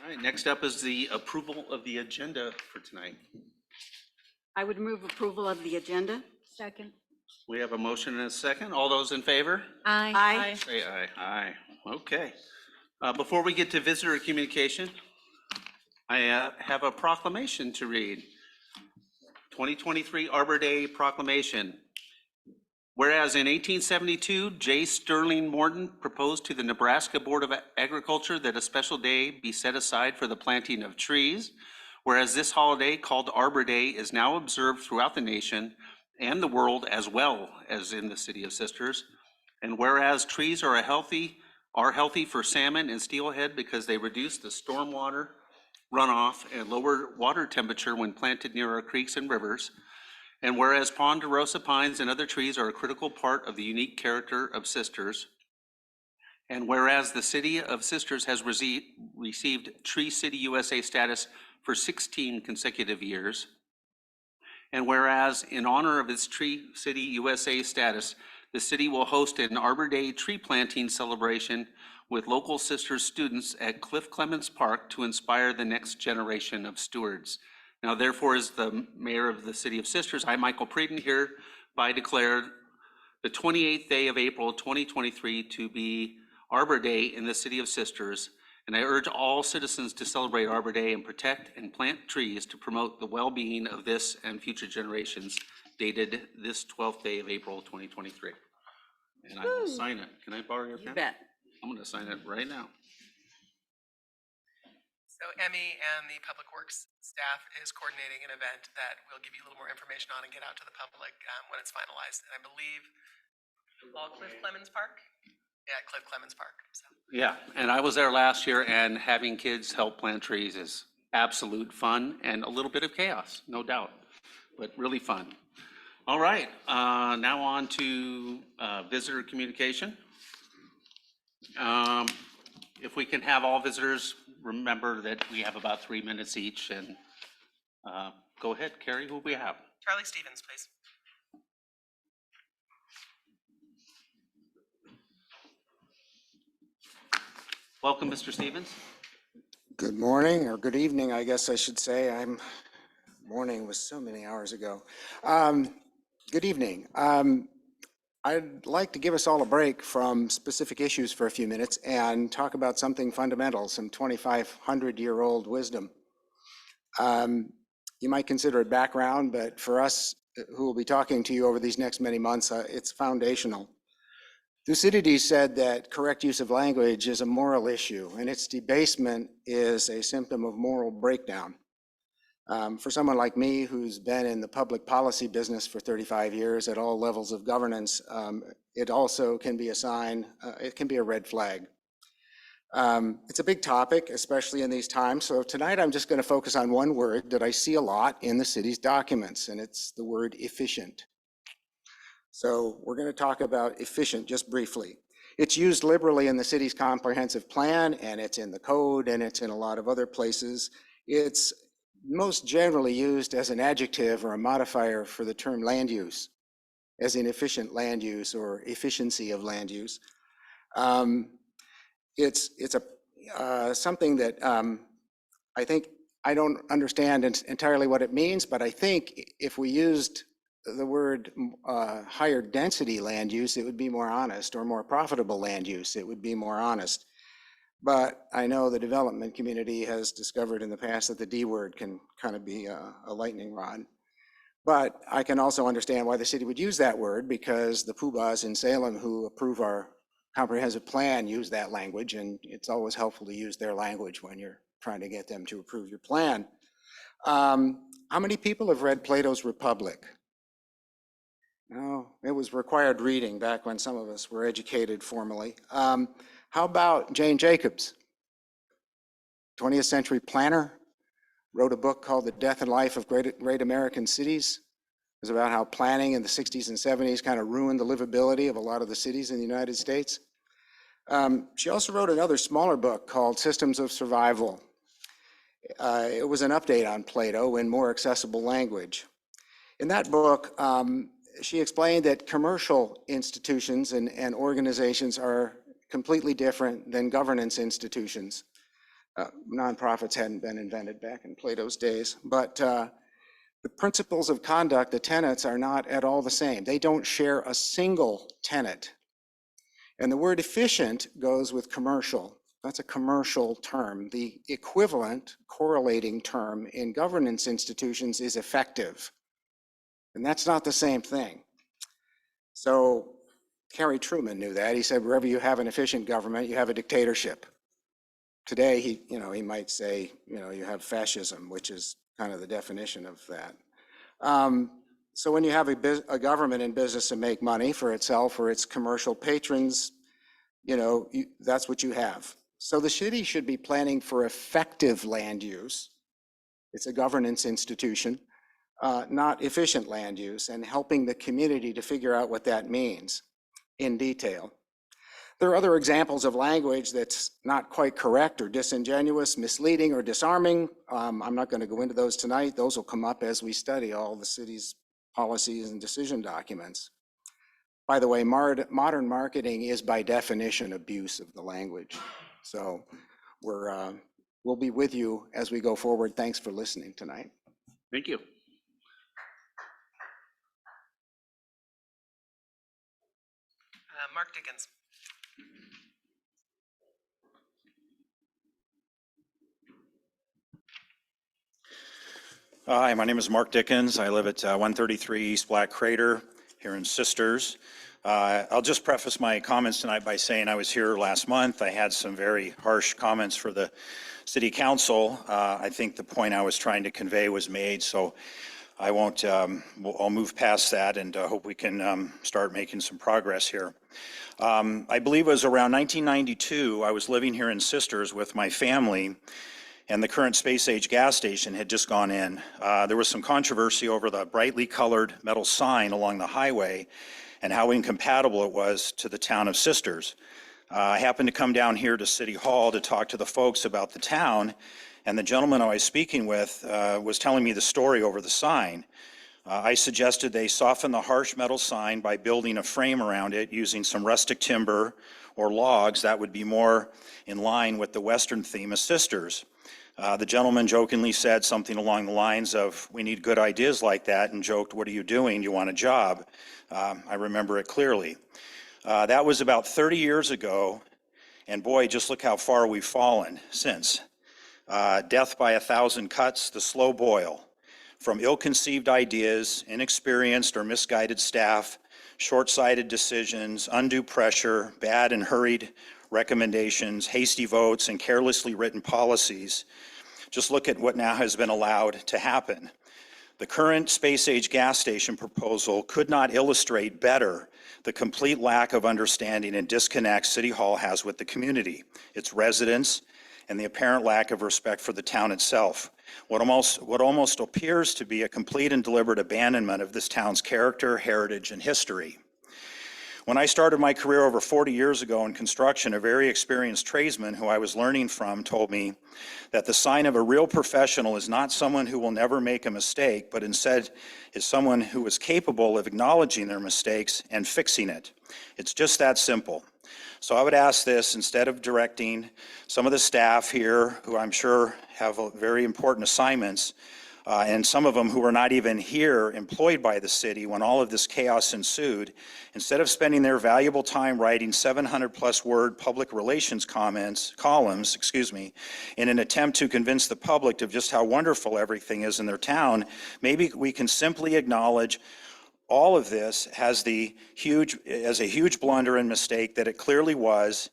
All right, next up is the approval of the agenda for tonight. I would move approval of the agenda. Second. We have a motion and a second. All those in favor? Aye. Say aye. Aye. Okay. Before we get to visitor communication, I have a proclamation to read. 2023 Arbor Day proclamation. Whereas in 1872, J. Sterling Morton proposed to the Nebraska Board of Agriculture that a special day be set aside for the planting of trees. Whereas this holiday called Arbor Day is now observed throughout the nation and the world as well as in the city of Sisters. And whereas trees are healthy for salmon and steelhead because they reduce the stormwater runoff and lower water temperature when planted near our creeks and rivers. And whereas ponderosa pines and other trees are a critical part of the unique character of Sisters. And whereas the city of Sisters has received Tree City USA status for 16 consecutive years. And whereas in honor of its Tree City USA status, the city will host an Arbor Day tree planting celebration with local Sisters students at Cliff Clemens Park to inspire the next generation of stewards. Now therefore, as the mayor of the City of Sisters, I, Michael Preeden, hereby declare the 28th day of April 2023 to be Arbor Day in the City of Sisters, and I urge all citizens to celebrate Arbor Day and protect and plant trees to promote the well-being of this and future generations, dated this 12th day of April 2023. And I will sign it. Can I borrow your pen? You bet. I'm going to sign it right now. So Emmy and the Public Works staff is coordinating an event that we'll give you a little more information on and get out to the public when it's finalized. And I believe, Cliff Clemens Park? Yeah, Cliff Clemens Park. So. Yeah, and I was there last year, and having kids help plant trees is absolute fun and a little bit of chaos, no doubt, but really fun. All right, now on to visitor communication. If we can have all visitors remember that we have about 3 minutes each, and go ahead, Carrie, who we have? Charlie Stevens, please. Welcome, Mr. Stevens. Good morning, or good evening, I guess I should say. Morning was so many hours ago. Good evening. I'd like to give us all a break from specific issues for a few minutes and talk about something fundamental, some 2,500-year-old wisdom. You might consider it background, but for us who will be talking to you over these next many months, it's foundational. Thucydides said that correct use of language is a moral issue, and its debasement is a symptom of moral breakdown. For someone like me, who's been in the public policy business for 35 years at all levels of governance, it also can be a sign, it can be a red flag. It's a big topic, especially in these times. So tonight I'm just going to focus on one word that I see a lot in the city's documents, and it's the word efficient. So we're going to talk about efficient just briefly. It's used liberally in the city's comprehensive plan, and it's in the code, and it's in a lot of other places. It's most generally used as an adjective or a modifier for the term land use, as in efficient land use or efficiency of land use. It's something that I think I don't understand entirely what it means, but I think if we used the word higher density land use, it would be more honest, or more profitable land use, it would be more honest. But I know the development community has discovered in the past that the D word can kind of be a lightning rod. But I can also understand why the city would use that word, because the poobahs in Salem who approve our comprehensive plan use that language, and it's always helpful to use their language when you're trying to get them to approve your plan. How many people have read Plato's Republic? No, it was required reading back when some of us were educated formally. How about Jane Jacobs? 20th century planner, wrote a book called The Death and Life of Great American Cities. It was about how planning in the 60s and 70s kind of ruined the livability of a lot of the cities in the United States. She also wrote another smaller book called Systems of Survival. It was an update on Plato in more accessible language. In that book, she explained that commercial institutions and organizations are completely different than governance institutions. Nonprofits hadn't been invented back in Plato's days, but the principles of conduct, the tenets, are not at all the same. They don't share a single tenet. And the word efficient goes with commercial. That's a commercial term. The equivalent correlating term in governance institutions is effective. And that's not the same thing. So Harry Truman knew that. He said, wherever you have an efficient government, you have a dictatorship. Today, he might say, you have fascism, which is kind of the definition of that. So when you have a government in business to make money for itself or its commercial patrons, that's what you have. So the city should be planning for effective land use. It's a governance institution. Not efficient land use, and helping the community to figure out what that means in detail. There are other examples of language that's not quite correct or disingenuous, misleading, or disarming. I'm not going to go into those tonight. Those will come up as we study all the city's policies and decision documents. By the way, modern marketing is by definition abuse of the language. So we'll be with you as we go forward. Thanks for listening tonight. Thank you. Mark Dickens. Hi, my name is Mark Dickens. I live at 133 East Black Crater here in Sisters. I'll just preface my comments tonight by saying I was here last month. I had some very harsh comments for the city council. I think the point I was trying to convey was made, so I won't, I'll move past that and hope we can start making some progress here. I believe it was around 1992, I was living here in Sisters with my family, and the current space age gas station had just gone in. There was some controversy over the brightly colored metal sign along the highway and how incompatible it was to the town of Sisters. I happened to come down here to City Hall to talk to the folks about the town, and the gentleman I was speaking with was telling me the story over the sign. I suggested they soften the harsh metal sign by building a frame around it using some rustic timber or logs that would be more in line with the Western theme of Sisters. The gentleman jokingly said something along the lines of, "We need good ideas like that," and joked, "What are you doing? Do you want a job?" I remember it clearly. That was about 30 years ago, and boy, just look how far we've fallen since. Death by 1,000 cuts, the slow boil. From ill-conceived ideas, inexperienced or misguided staff, short-sighted decisions, undue pressure, bad and hurried recommendations, hasty votes, and carelessly written policies. Just look at what now has been allowed to happen. The current space-age gas station proposal could not illustrate better the complete lack of understanding and disconnect City Hall has with the community, its residents, and the apparent lack of respect for the town itself. What almost appears to be a complete and deliberate abandonment of this town's character, heritage, and history. When I started my career over 40 years ago in construction, a very experienced tradesman who I was learning from told me that the sign of a real professional is not someone who will never make a mistake, but instead is someone who is capable of acknowledging their mistakes and fixing it. It's just that simple. So I would ask this, instead of directing some of the staff here, who I'm sure have very important assignments, and some of them who were not even here employed by the city when all of this chaos ensued, instead of spending their valuable time writing 700+ word public relations columns, in an attempt to convince the public of just how wonderful everything is in their town, maybe we can simply acknowledge all of this as a huge blunder and mistake that it clearly was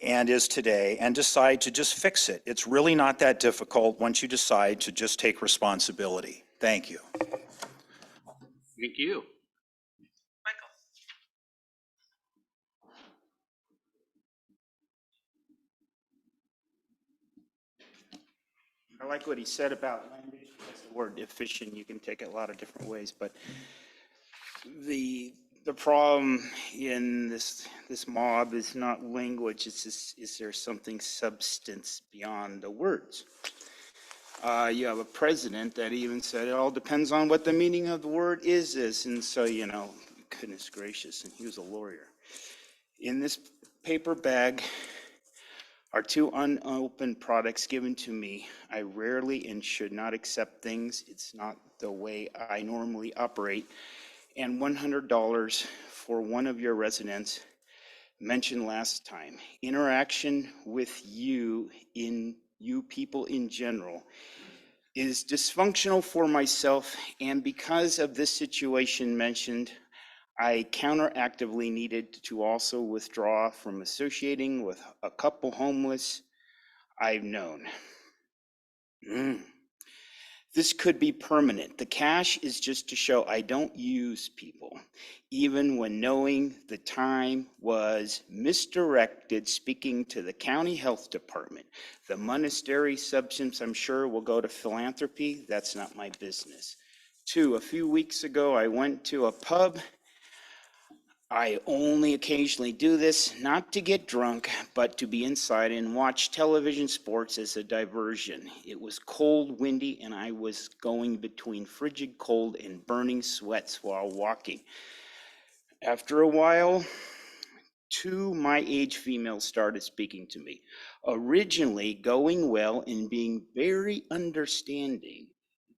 and is today, and decide to just fix it. It's really not that difficult once you decide to just take responsibility. Thank you. Thank you. Michael. I like what he said about language, because the word efficient, you can take it a lot of different ways, but the problem in this mob is not language, it's just, is there something substance beyond the words? You have a president that even said it all depends on what the meaning of the word is, and so, you know, goodness gracious, and he was a lawyer. In this paper bag are 2 unopened products given to me. I rarely and should not accept things. It's not the way I normally operate. And $100 for one of your residents mentioned last time. Interaction with you people in general is dysfunctional for myself, and because of this situation mentioned, I counteractively needed to also withdraw from associating with a couple homeless I've known. This could be permanent. The cash is just to show I don't use people, even when knowing the time was misdirected, speaking to the county health department. The monetary substance, I'm sure, will go to philanthropy. That's not my business. 2, a few weeks ago, I went to a pub. I only occasionally do this, not to get drunk, but to be inside and watch television sports as a diversion. It was cold, windy, and I was going between frigid cold and burning sweats while walking. After a while, two my age females started speaking to me, originally going well and being very understanding.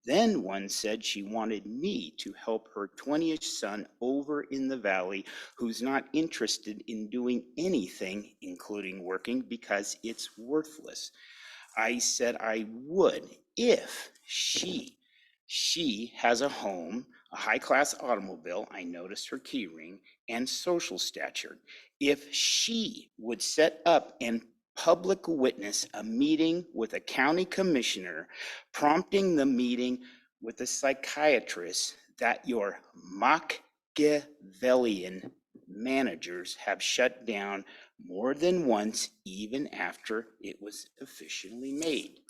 Then one said she wanted me to help her 20-ish son over in the valley who's not interested in doing anything, including working, because it's worthless. I said I would if she has a home, a high-class automobile, I noticed her key ring, and social stature. If she would set up and public witness a meeting with a county commissioner, prompting the meeting with a psychiatrist that your Machiavellian managers have shut down more than once, even after it was officially made.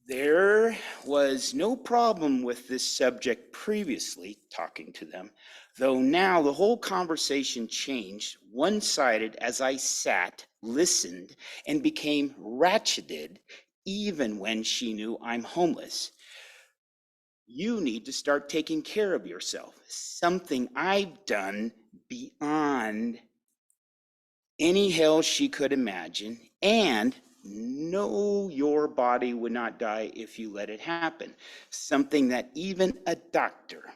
There was no problem with this subject previously, talking to them, though now the whole conversation changed one-sided as I sat, listened, and became ratcheted even when she knew I'm homeless. You need to start taking care of yourself, something I've done beyond any hell she could imagine, and know your body would not die if you let it happen. Something that even a doctor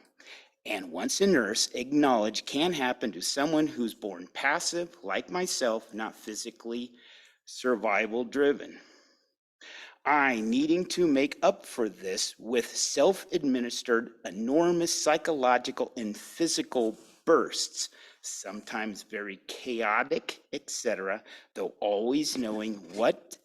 and once a nurse acknowledge can happen to someone who's born passive, like myself, not physically survival driven. I needing to make up for this with self-administered enormous psychological and physical bursts, sometimes very chaotic, etc., though always knowing what's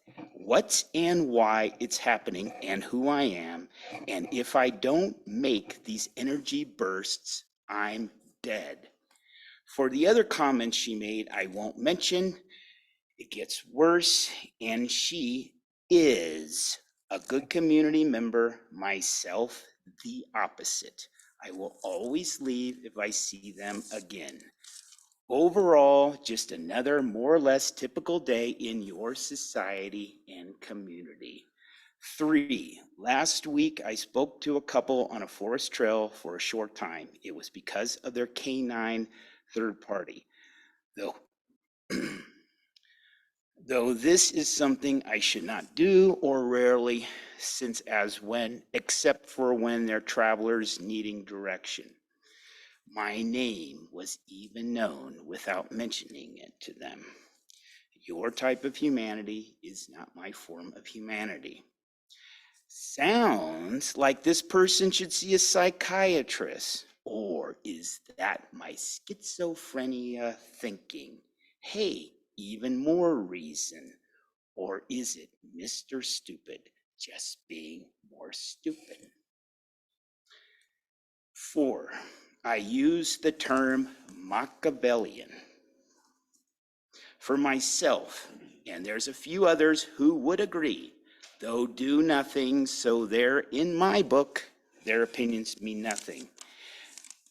and why it's happening and who I am. And if I don't make these energy bursts, I'm dead. For the other comments she made, I won't mention. It gets worse, and she is a good community member, myself, the opposite. I will always leave if I see them again. Overall, just another more or less typical day in your society and community. 3, last week I spoke to a couple on a forest trail for a short time. It was because of their canine third party. Though this is something I should not do or rarely, since except for when they're travelers needing direction. My name was even known without mentioning it to them. Your type of humanity is not my form of humanity. Sounds like this person should see a psychiatrist. Or is that my schizophrenia thinking? Hey, even more reason. Or is it Mr. Stupid just being more stupid? 4, I use the term Machiavellian for myself, and there's a few others who would agree, though do nothing, so they're in my book, their opinions mean nothing.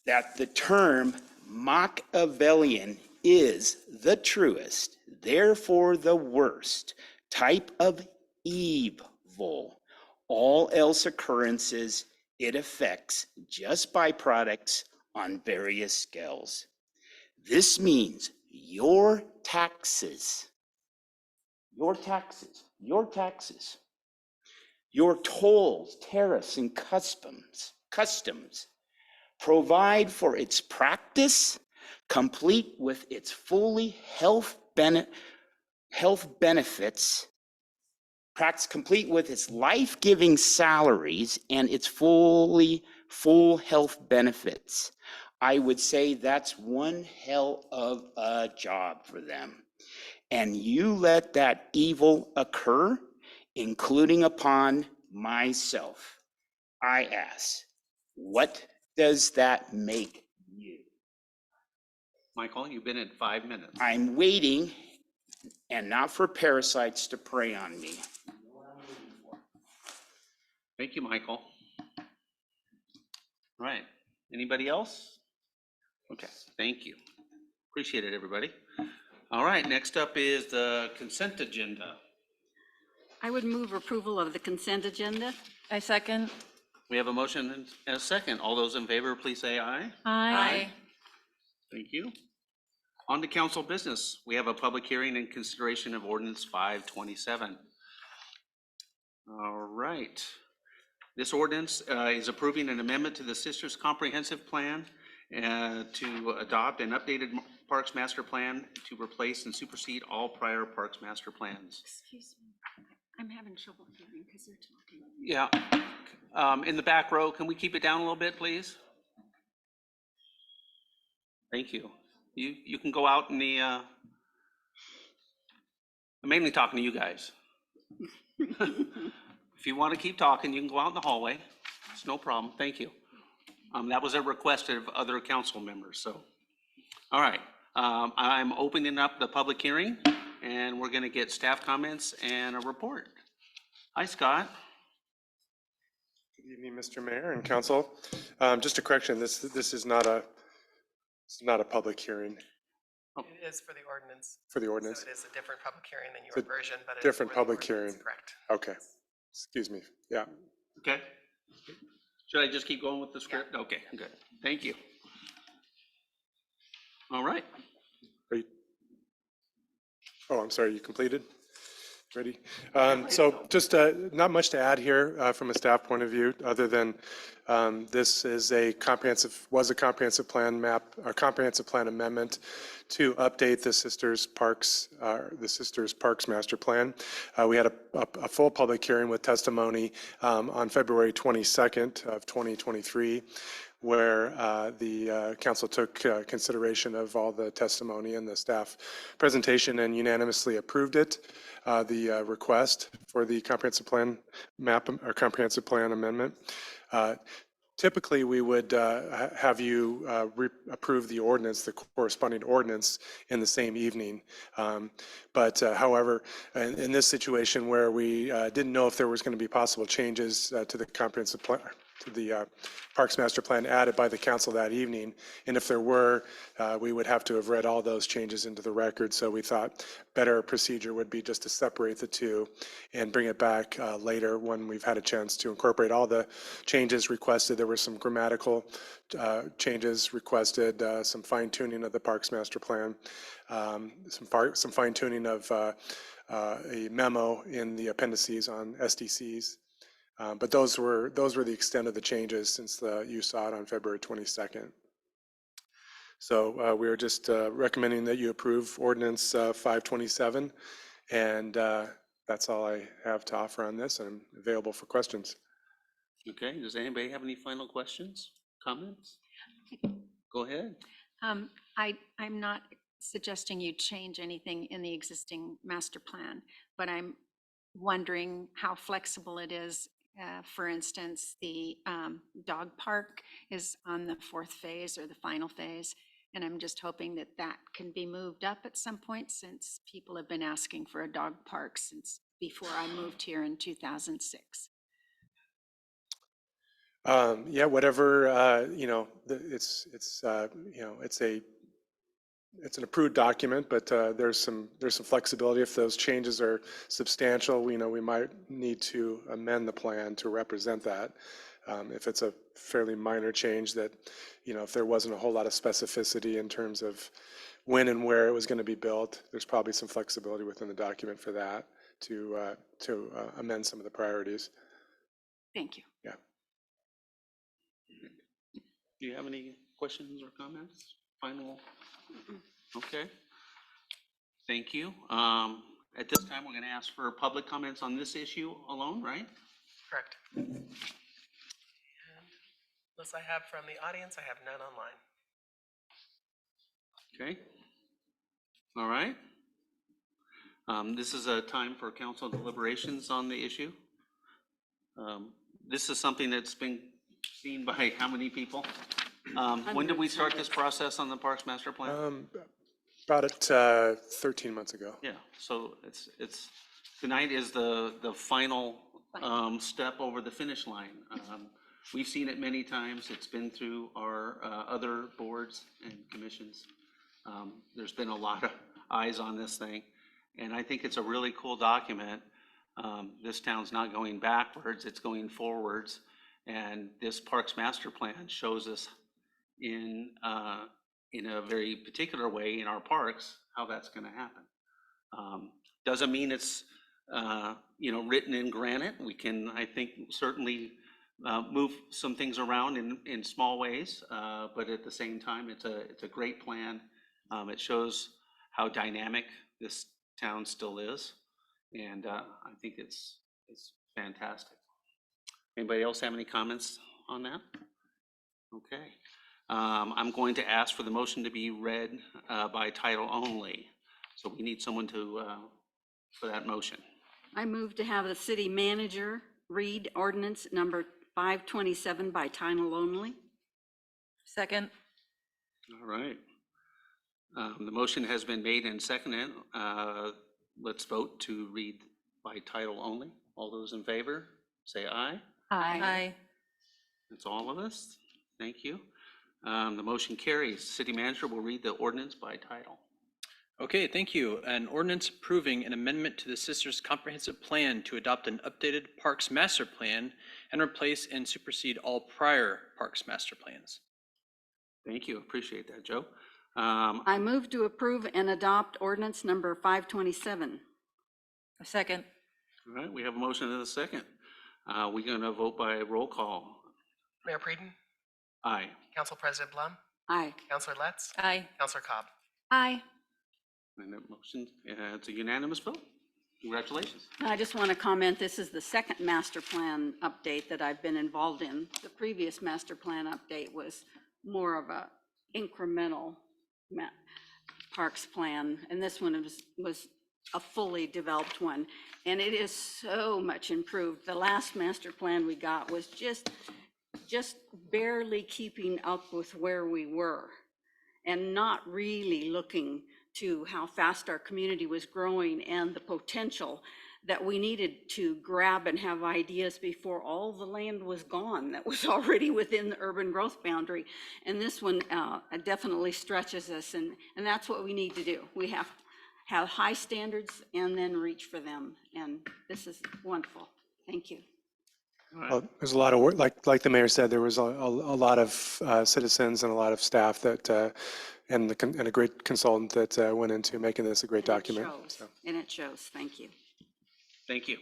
That the term Machiavellian is the truest, therefore the worst type of evil. All else occurrences it affects just byproducts on various scales. This means your taxes, your tolls, tariffs, and customs provide for its practice, complete with its fully health benefits, practice complete with its life-giving salaries and its full health benefits. I would say that's one hell of a job for them. And you let that evil occur, including upon myself. I ask, what does that make you? Michael, you've been at 5 minutes. I'm waiting, and not for parasites to prey on me. Thank you, Michael. All right, anybody else? Okay, thank you. Appreciate it, everybody. All right, next up is the consent agenda. I would move approval of the consent agenda. I second. We have a motion and a second. All those in favor, please say aye. Aye. Thank you. On to council business. We have a public hearing and consideration of ordinance 527. All right. This ordinance is approving an amendment to the Sisters Comprehensive Plan to adopt an updated Parks Master Plan to replace and supersede all prior Parks Master Plans. Excuse me, I'm having trouble hearing because they're talking. Yeah. In the back row, can we keep it down a little bit, please? Thank you. You can go out in the, I'm mainly talking to you guys. If you want to keep talking, you can go out in the hallway. It's no problem. Thank you. That was a request of other council members, so. All right, I'm opening up the public hearing and we're gonna get staff comments and a report. Hi, Scott. Good evening, Mr. Mayor and council. Just a correction, this is not a public hearing It is for the ordinance. for the ordinance. So it is a different public hearing than your It's a version, but it is different for the public ordinance, hearing. Correct. Okay, excuse me, yeah. Okay. Should I just keep going with the script? Okay, good. Thank you. All right. Are you? Oh, I'm sorry, you completed? Ready? So just not much to add here from a staff point of view, other than this is was a comprehensive plan map, or comprehensive plan amendment to update the Sisters Parks Master Plan. We had a full public hearing with testimony on February 22nd of 2023, where the council took consideration of all the testimony and the staff presentation and unanimously approved it. The request for the comprehensive plan map or comprehensive plan amendment. Typically, we would have you approve the ordinance, the corresponding ordinance, in the same evening. But however, in this situation where we didn't know if there was going to be possible changes to the comprehensive plan, to the Parks Master Plan added by the council that evening, and if there were, we would have to have read all those changes into the record. So we thought better procedure would be just to separate the two and bring it back later when we've had a chance to incorporate all the changes requested. There were some grammatical changes requested, some fine tuning of the Parks Master Plan, some fine tuning of a memo in the appendices on SDCs. But those were the extent of the changes since you saw it on February 22nd. So we are just recommending that you approve ordinance 527, and that's all I have to offer on this, and I'm available for questions. Okay, does anybody have any final questions, comments? Go ahead. I'm not suggesting you change anything in the existing master plan, but I'm wondering how flexible it is. For instance, the dog park is on the fourth phase or the final phase, and I'm just hoping that that can be moved up at some point, since people have been asking for a dog park since before I moved here in 2006. Yeah, whatever, it's an approved document, but there's some flexibility. If those changes are substantial, we might need to amend the plan to represent that. If it's a fairly minor change that, if there wasn't a whole lot of specificity in terms of when and where it was going to be built, there's probably some flexibility within the document for that to amend some of the priorities. Thank you. Yeah. Do you have any questions or comments? Final? Okay. Thank you. At this time, we're going to ask for public comments on this issue alone, right? Correct. And unless I have from the audience, I have none online. Okay. All right. This is a time for council deliberations on the issue. This is something that's been seen by how many people? When did we start this process on the Parks Master Plan? About 13 months ago. Yeah, so it's tonight is the final step over the finish line. We've seen it many times. It's been through our other boards and commissions. There's been a lot of eyes on this thing, and I think it's a really cool document. This town's not going backwards, it's going forwards, and this Parks Master Plan shows us in in a very particular way in our parks, how that's going to happen. Doesn't mean it's, written in granite. We can, I think, certainly move some things around in small ways, but at the same time, it's a great plan. It shows how dynamic this town still is, and I think it's fantastic. Anybody else have any comments on that? Okay. I'm going to ask for the motion to be read by title only. So we need someone for that motion. I move to have the city manager read ordinance number 527 by title only. Second. All right. The motion has been made and seconded. Let's vote to read by title only. All those in favor, say aye. Aye. That's all of us. Thank you. The motion carries. City manager will read the ordinance by title. Okay, thank you. An ordinance approving an amendment to the Sisters Comprehensive Plan to adopt an updated Parks Master Plan and replace and supersede all prior Parks Master Plans. Thank you. Appreciate that, Joe. I move to approve and adopt ordinance number 527. Second. All right, we have a motion and a second. We're going to vote by roll call. Mayor Preden, Aye. Council President Blum, Aye. Councilor Letts, Aye. Councilor Cobb. Aye. And that motion, it's a unanimous vote. Congratulations. I just want to comment, this is the second master plan update that I've been involved in. The previous master plan update was more of a incremental parks plan, and this one was a fully developed one, and it is so much improved. The last master plan we got was just barely keeping up with where we were and not really looking to how fast our community was growing and the potential that we needed to grab and have ideas before all the land was gone that was already within the urban growth boundary. And this one definitely stretches us, and that's what we need to do. We have high standards and then reach for them, and this is wonderful. Thank you. Well, there's a lot of work, like the mayor said, there was a lot of citizens and a lot of staff that, and a great consultant that went into making this a great document. And it shows. Thank you. Thank you.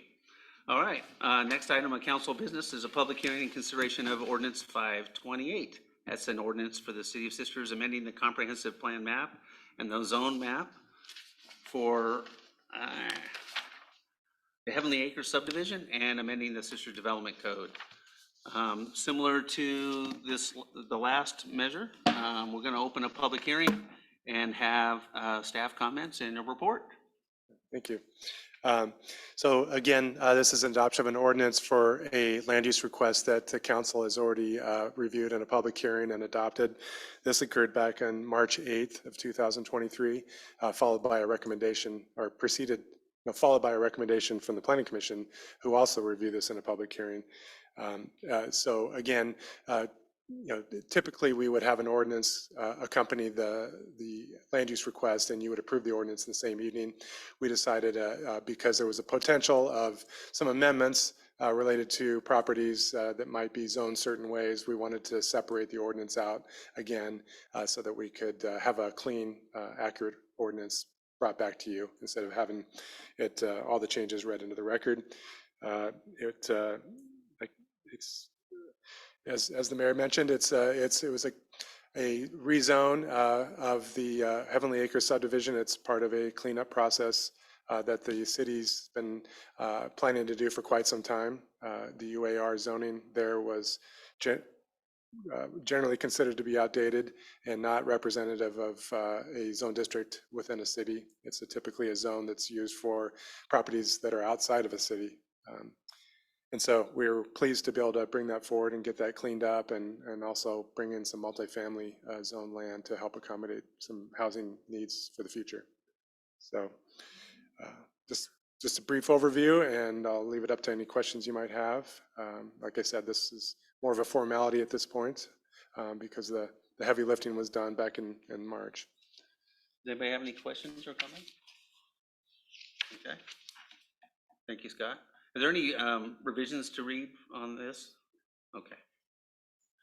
All right, next item on council business is a public hearing and consideration of ordinance 528. That's an ordinance for the City of Sisters amending the comprehensive plan map and the zone map for the Heavenly Acres subdivision and amending the Sister Development Code. Similar to the last measure, we're going to open a public hearing and have staff comments and a report. Thank you. So again, this is an adoption of an ordinance for a land use request that the council has already reviewed in a public hearing and adopted. This occurred back on March 8th of 2023, followed by a recommendation followed by a recommendation from the Planning Commission, who also reviewed this in a public hearing. So again, typically we would have an ordinance accompany the land use request, and you would approve the ordinance in the same evening. We decided because there was a potential of some amendments related to properties that might be zoned certain ways, we wanted to separate the ordinance out again so that we could have a clean, accurate ordinance brought back to you instead of having it all the changes read into the record. It's as the mayor mentioned, it was a rezone of the Heavenly Acres subdivision. It's part of a cleanup process that the city's been planning to do for quite some time. The UAR zoning there was generally considered to be outdated and not representative of a zone district within a city. It's typically a zone that's used for properties that are outside of a city. And so we were pleased to be able to bring that forward and get that cleaned up, and also bring in some multifamily zone land to help accommodate some housing needs for the future. So just a brief overview, and I'll leave it up to any questions you might have. Like I said, this is more of a formality at this point because the heavy lifting was done back in March. Does anybody have any questions or comments? Okay. Thank you, Scott. Are there any revisions to read on this? Okay,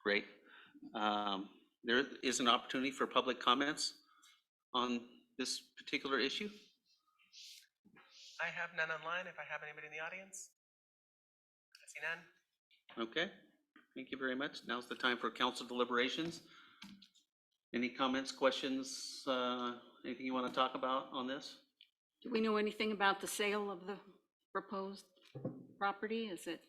great. there is an opportunity for public comments on this particular issue. I have none online. If I have anybody in the audience? I see none. Okay, thank you very much. Now's the time for council deliberations. Any comments, questions, anything you want to talk about on this? Do we know anything about the sale of the proposed property? Is it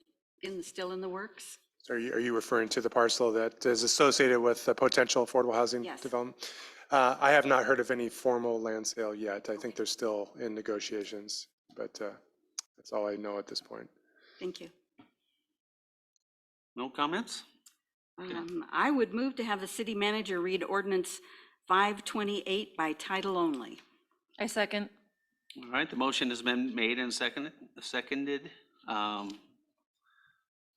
still in the works? So are you referring to the parcel that is associated with the potential affordable housing Yes. development? I have not heard of any formal land sale yet. I think they're still in negotiations, but that's all I know at this point. Thank you. No comments? I would move to have the city manager read ordinance 528 by title only. I second. All right, the motion has been made and seconded.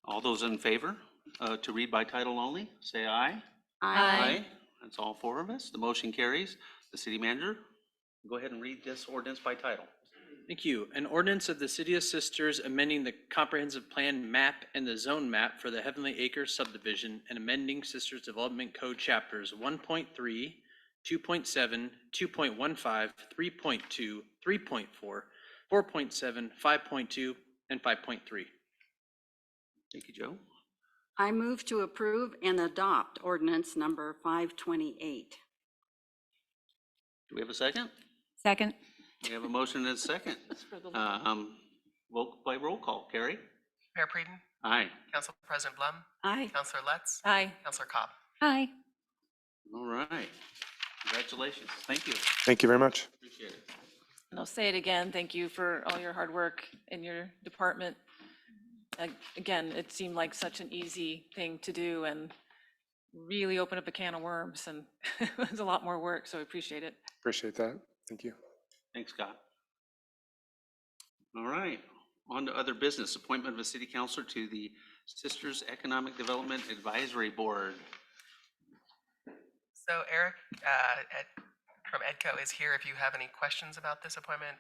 All those in favor to read by title only, say aye. Aye. That's all four of us. The motion carries. The city manager, go ahead and read this ordinance by title. Thank you. An ordinance of the City of Sisters amending the comprehensive plan map and the zone map for the Heavenly Acres subdivision and amending Sisters Development Code chapters 1.3, 2.7, 2.15, 3.2, 3.4, 4.7, 5.2, and 5.3. Thank you, Joe. I move to approve and adopt ordinance number 528. Do we have a second? Second. We have a motion and a second. We'll play roll call. Carrie? Mayor Preden, Aye. Council President Blum, Aye. Councilor Lutz, Aye. Councilor Cobb. Aye. All right. Congratulations. Thank you. Thank you very much. Appreciate it. And I'll say it again, thank you for all your hard work in your department. Again, it seemed like such an easy thing to do and really opened up a can of worms, and it was a lot more work, so I appreciate it. Appreciate that. Thank you. Thanks, Scott. All right, on to other business. Appointment of a city councilor to the Sisters Economic Development Advisory Board. So Eric from EDCO is here if you have any questions about this appointment,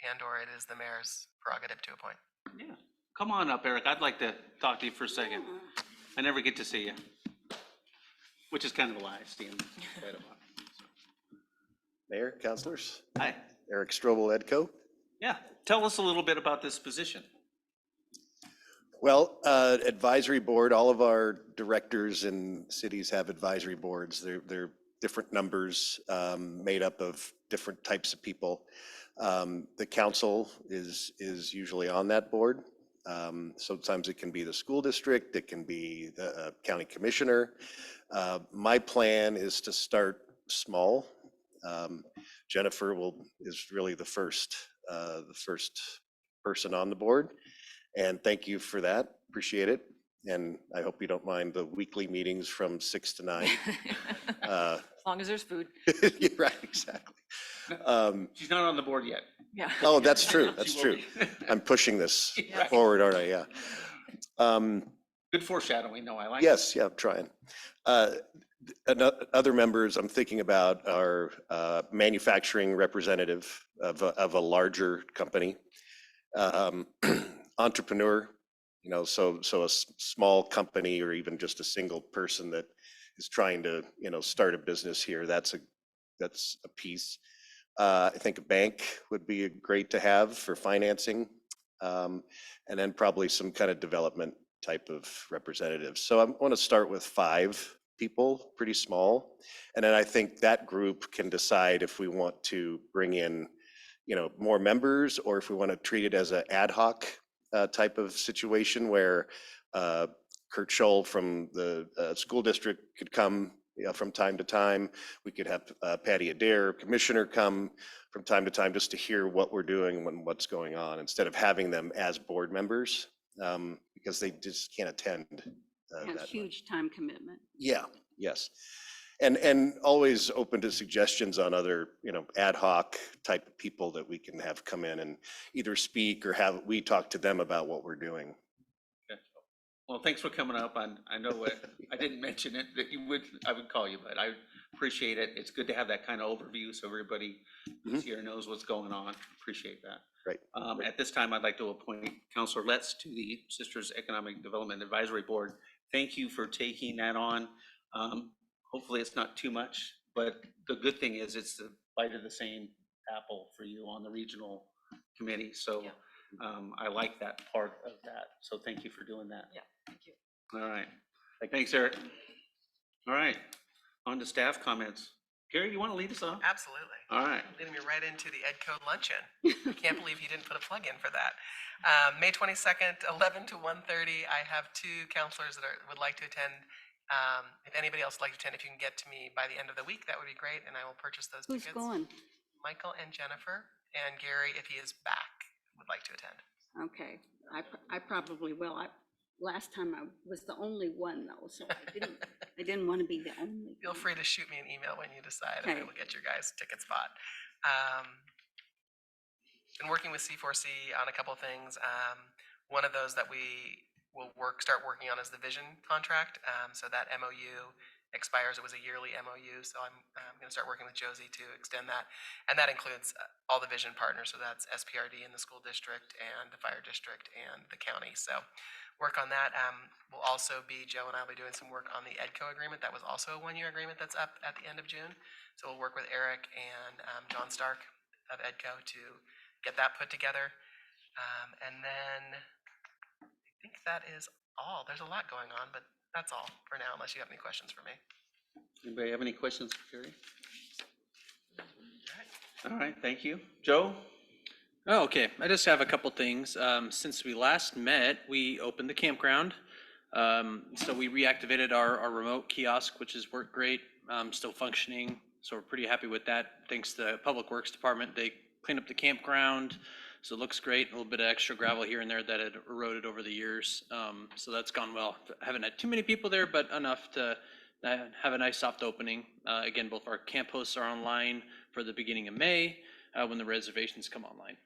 and/or it is the mayor's prerogative to appoint. Yeah, come on up, Eric. I'd like to talk to you for a second. I never get to see you, which is kind of a lie, Stan. Quite a lot. Mayor, councilors, Hi. Eric Strobel, EDCO. Yeah, tell us a little bit about this position. Well, advisory board, all of our directors in cities have advisory boards. They're different numbers made up of different types of people. The council is usually on that board. Sometimes it can be the school district, it can be the county commissioner. My plan is to start small. Jennifer is really the first person on the board. And thank you for that. Appreciate it. And I hope you don't mind the weekly meetings from 6 to 9. As long as there's food. You're right, exactly. She's not on the board yet. Yeah. Oh, that's true. That's She will true. be. I'm pushing this Right. forward, aren't I? Yeah. Good foreshadowing, no, I like it. Yes, yeah, I'm trying. Other members I'm thinking about are manufacturing representative of a larger company, entrepreneur, so a small company or even just a single person that is trying to, start a business here. That's a piece. I think a bank would be great to have for financing, and then probably some kind of development type of representatives. So I want to start with 5 people, pretty small. And then I think that group can decide if we want to bring in, more members, or if we want to treat it as an ad hoc type of situation where Kurt Scholl from the school district could come from time to time. We could have Patty Adair, commissioner, come from time to time just to hear what we're doing and what's going on, instead of having them as board members, because they just can't attend. And that much. huge time commitment. Yeah, yes. And always open to suggestions on other, ad hoc type of people that we can have come in and either speak or have we talk to them about what we're doing. Okay. Well, thanks for coming up. I know I didn't mention it, that I would call you, but I appreciate it. It's good to have that kind of overview so everybody who's here knows what's going on. Appreciate that. Right. At this time, I'd like to appoint Councilor Letts to the Sisters Economic Development Advisory Board. Thank you for taking that on. hopefully it's not too much, but the good thing is it's the bite of the same apple for you on the regional committee. So I like that part of that. So thank you for doing that. Yeah, thank you. All right. Thanks, Eric. All right, on to staff comments. Gary, you want to lead us off? Absolutely. All right. Leading me right into the EdCode luncheon. I can't believe he didn't put a plug in for that. May 22nd, 11 to 1:30. I have two counselors that would like to attend. If anybody else would like to attend, if you can get to me by the end of the week, that would be great, and I will purchase those Who's tickets. going? Michael and Jennifer, and Gary, if he is back, would like to attend. Okay, I probably will. Last time I was the only one though, so I didn't want to be the only. Feel free to shoot me an email when you decide, and I Okay. will get your guys' ticket spot. Been working with C4C on a couple of things. One of those that we will start working on is the vision contract. So that MOU expires. It was a yearly MOU, so I'm going to start working with Josie to extend that, and that includes all the vision partners. So that's SPRD in the school district and the fire district and the county. So work on that. We'll also be, Joe and I will be doing some work on the EDCO agreement. That was also a one-year agreement that's up at the end of June. So we'll work with Eric and John Stark of EDCO to get that put together. And then I think that is all. There's a lot going on, but that's all for now, unless you have any questions for me. Anybody have any questions for Gary? All right, thank you. Joe? Oh, okay. I just have a couple things. Since we last met, we opened the campground. So we reactivated our remote kiosk, which has worked great, still functioning. So we're pretty happy with that. Thanks to the Public Works Department, they cleaned up the campground. So it looks great. A little bit of extra gravel here and there that had eroded over the years. So that's gone well. Haven't had too many people there, but enough to have a nice soft opening. Again, both our camp hosts are online for the beginning of May when the reservations come online.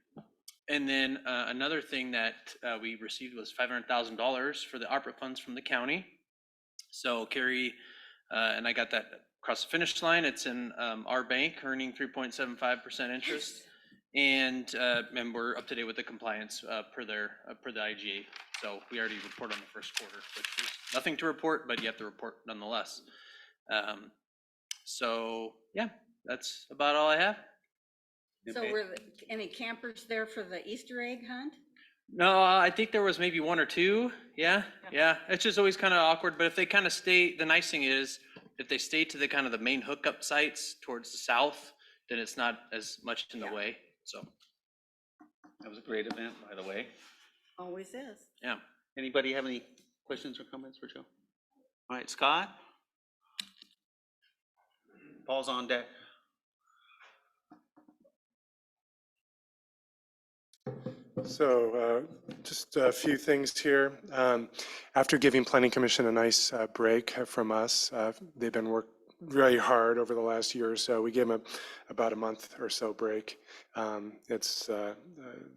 And then another thing that we received was $500,000 for the ARPA funds from the county. So Carrie and I got that across the finish line. It's in our bank, earning 3.75% interest. And we're up to date with the compliance per the IGA. So we already report on the first quarter, which is nothing to report, but you have to report nonetheless. So yeah, that's about all I have. So were any campers there for the Easter egg hunt? No, I think there was maybe one or two. Yeah. It's just always kind of awkward, but if they kind of stay, the nice thing is if they stay to the kind of the main hookup sites towards the south, then it's not as much in the way. So that was a great event, by the way. Always is. Yeah. Anybody have any questions or comments for Joe? All right, Scott? Paul's on deck. So just a few things here. After giving Planning Commission a nice break from us, they've been working very hard over the last year or so. We gave them about a month or so break. It's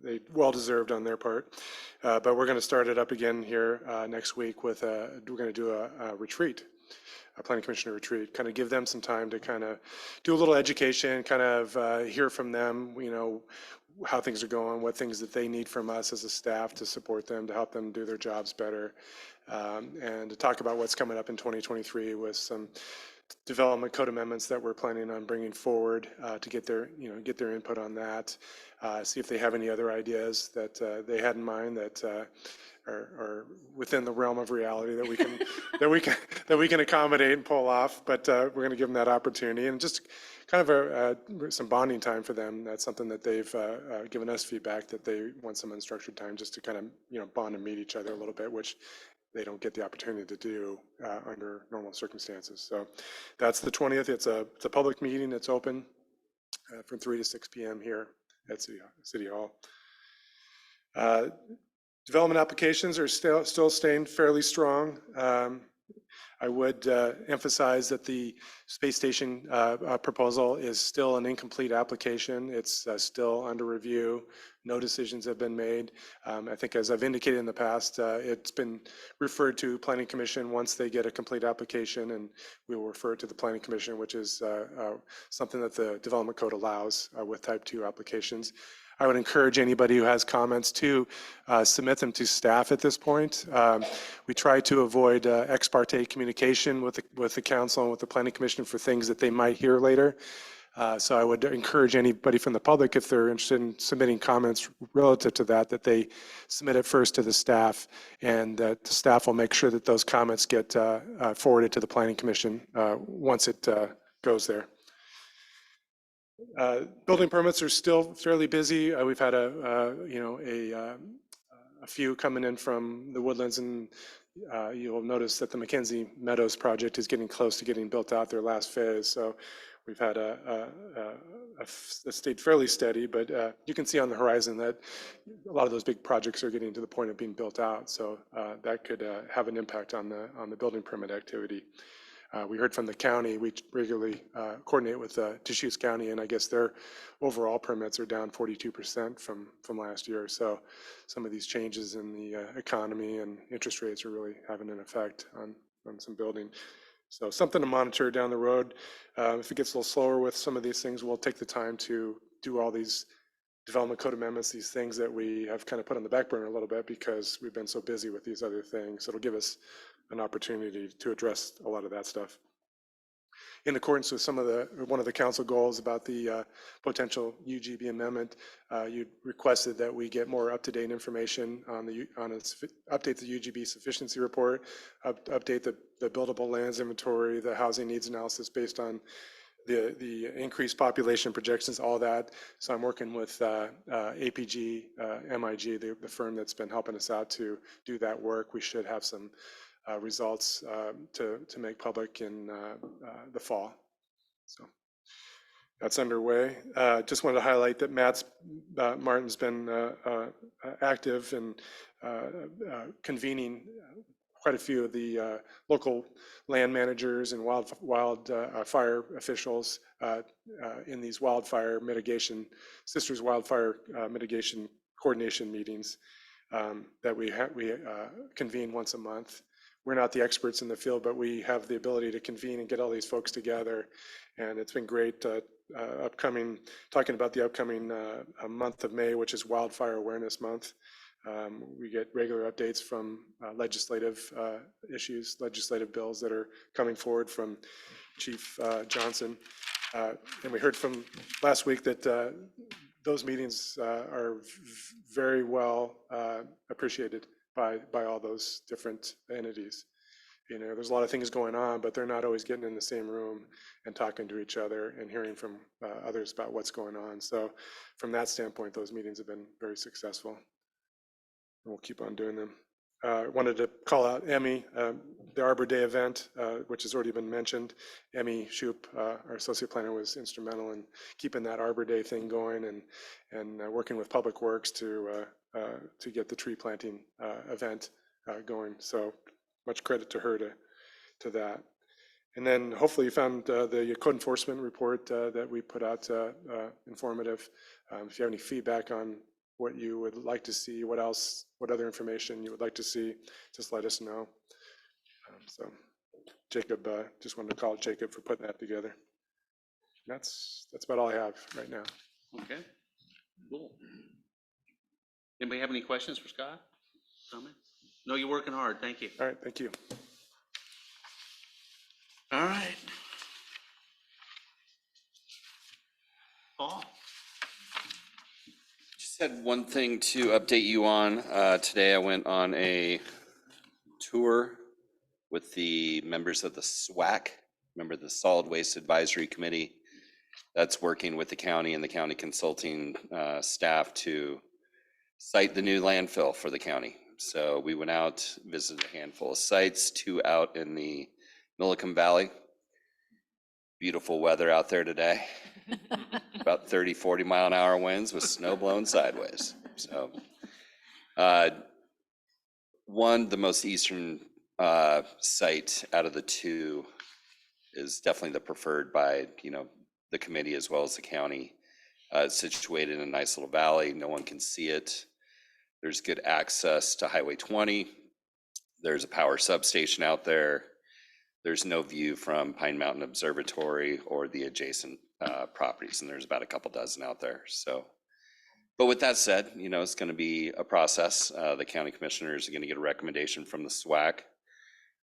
they well deserved on their part, but we're going to start it up again here next week with we're going to do a retreat, a Planning Commissioner retreat, kind of give them some time to kind of do a little education, kind of hear from them, you know, how things are going, what things that they need from us as a staff to support them, to help them do their jobs better, and to talk about what's coming up in 2023 with some development code amendments that we're planning on bringing forward to get their input on that. See if they have any other ideas that they had in mind that are within the realm of reality that we can that we can accommodate and pull off. But we're going to give them that opportunity and just kind of some bonding time for them. That's something that they've given us feedback that they want some unstructured time just to kind of bond and meet each other a little bit, which they don't get the opportunity to do under normal circumstances. So that's the 20th. It's a public meeting. It's open from 3 to 6 p.m. here at City Hall. Development applications are still staying fairly strong. I would emphasize that the space station proposal is still an incomplete application. It's still under review. No decisions have been made. I think as I've indicated in the past, it's been referred to Planning Commission once they get a complete application, and we will refer it to the Planning Commission, which is something that the Development Code allows with Type 2 applications. I would encourage anybody who has comments to submit them to staff at this point. We try to avoid ex parte communication with the council and with the planning commission for things that they might hear later. So I would encourage anybody from the public, if they're interested in submitting comments relative to that, that they submit it first to the staff, and the staff will make sure that those comments get forwarded to the planning commission once it goes there. Building permits are still fairly busy. We've had a few coming in from the Woodlands, and you'll notice that the Mackenzie Meadows project is getting close to getting built out, their last phase. So we've had stayed fairly steady, but you can see on the horizon that a lot of those big projects are getting to the point of being built out. So that could have an impact on the building permit activity. We heard from the county. We regularly coordinate with Deschutes County, and I guess their overall permits are down 42% from last year. So some of these changes in the economy and interest rates are really having an effect on some building. So something to monitor down the road. If it gets a little slower with some of these things, we'll take the time to do all these development code amendments, these things that we have kind of put on the back burner a little bit because we've been so busy with these other things. It'll give us an opportunity to address a lot of that stuff. In accordance with one of the council goals about the potential UGB amendment, you requested that we get more up-to-date information update the UGB sufficiency report, update the buildable lands inventory, the housing needs analysis based on the increased population projections, all that. So I'm working with APG, MIG, the firm that's been helping us out to do that work. We should have some results to make public in the fall. So that's underway. Just wanted to highlight that Martin's been active in convening quite a few of the local land managers and wildfire officials in these wildfire mitigation, Sisters Wildfire Mitigation Coordination meetings that we convene once a month. We're not the experts in the field, but we have the ability to convene and get all these folks together. And it's been great talking about the upcoming month of May, which is Wildfire Awareness Month. We get regular updates from legislative issues, legislative bills that are coming forward from Chief Johnson. And we heard from last week that those meetings are very well appreciated by all those different entities. You know, there's a lot of things going on, but they're not always getting in the same room and talking to each other and hearing from others about what's going on. So from that standpoint, those meetings have been very successful. And we'll keep on doing them. Wanted to call out Emmy, the Arbor Day event, which has already been mentioned. Emmy Shoup, our associate planner, was instrumental in keeping that Arbor Day thing going and working with Public Works to get the tree planting event going. So much credit to her to that. And then hopefully you found the code enforcement report that we put out informative. If you have any feedback on what you would like to see, what other information you would like to see, just let us know. So Jacob, just wanted to call Jacob for putting that together. That's about all I have right now. Okay, cool. Anybody have any questions for Scott? Comment? No, you're working hard. Thank you. All right, thank you. All right. Paul? Just had one thing to update you on. Today I went on a tour with the members of the SWAC, remember the Solid Waste Advisory Committee. That's working with the county and the county consulting staff to site the new landfill for the county. So we went out, visited a handful of sites, 2 out in the Milliken Valley. Beautiful weather out there today. About 30, 40 mile an hour winds with snow blowing sideways. So the most eastern site out of the 2 is definitely the preferred by, the committee as well as the county. It's situated in a nice little valley. No one can see it. There's good access to Highway 20. There's a power substation out there. There's no view from Pine Mountain Observatory or the adjacent properties, and there's about a couple dozen out there. So But with that said, it's going to be a process. The county commissioners are going to get a recommendation from the SWAC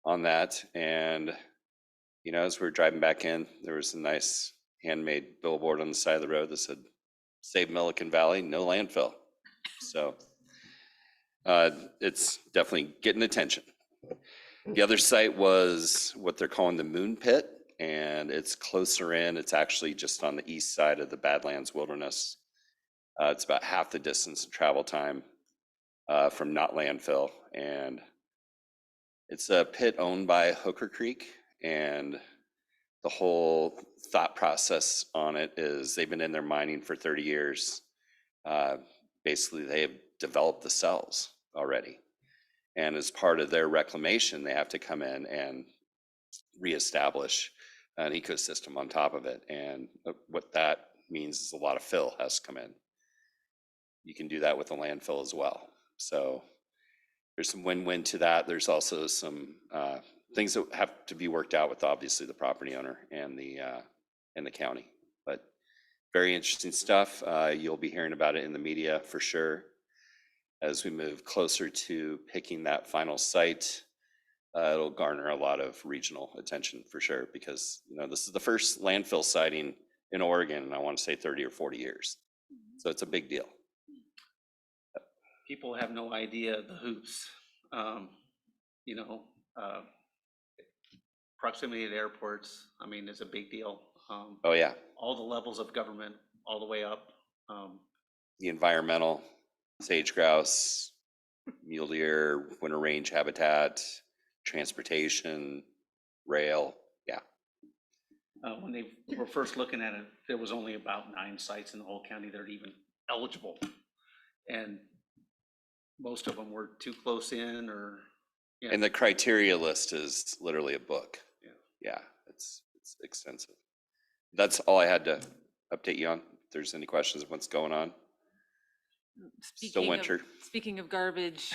on that. And, as we were driving back in, there was a nice handmade billboard on the side of the road that said, "Save Milliken Valley, no landfill." So it's definitely getting attention. The other site was what they're calling the Moon Pit, and it's closer in. It's actually just on the east side of the Badlands Wilderness. It's about half the distance in travel time from not landfill. And it's a pit owned by Hooker Creek. And the whole thought process on it is they've been in there mining for 30 years. Basically, they have developed the cells already. And as part of their reclamation, they have to come in and reestablish an ecosystem on top of it. And what that means is a lot of fill has to come in. You can do that with a landfill as well. So there's some win-win to that. There's also some things that have to be worked out with obviously the property owner and the county. But very interesting stuff. You'll be hearing about it in the media for sure. As we move closer to picking that final site, it'll garner a lot of regional attention for sure, because this is the first landfill siting in Oregon, and I want to say 30 or 40 years. So it's a big deal. People have no idea the hoops. Proximity to airports, is a big deal. Oh yeah, All the levels of government, all the way up. the environmental, sage grouse, mule deer, winter range habitat, transportation, rail, yeah. When they were first looking at it, there was only about 9 sites in the whole county that are even eligible. And most of them were too close in or. Yeah. And the criteria list is literally a book. Yeah, it's extensive. That's all I had to update you on. If there's any questions of what's going on. Still winter. Speaking of garbage,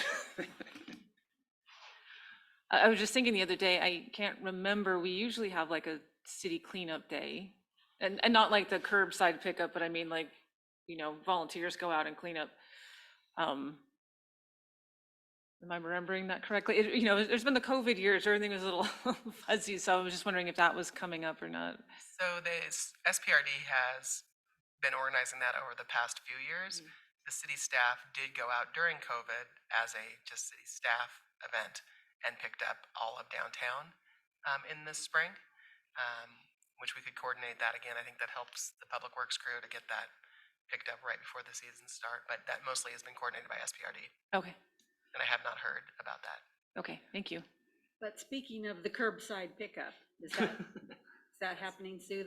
I was just thinking the other day, I can't remember, we usually have like a city cleanup day. And not like the curbside pickup, but I mean like, volunteers go out and clean up. Am I remembering that correctly? There's been the COVID years, everything was a little fuzzy, so I was just wondering if that was coming up or not. So the SPRD has been organizing that over the past few years. The city staff did go out during COVID as a just city staff event and picked up all of downtown in this spring, which we could coordinate that again. I think that helps the public works crew to get that picked up right before the season start, but that mostly has been coordinated by SPRD. Okay. And I have not heard about that. Okay, thank you. But speaking of the curbside pickup, is that happening, Sue?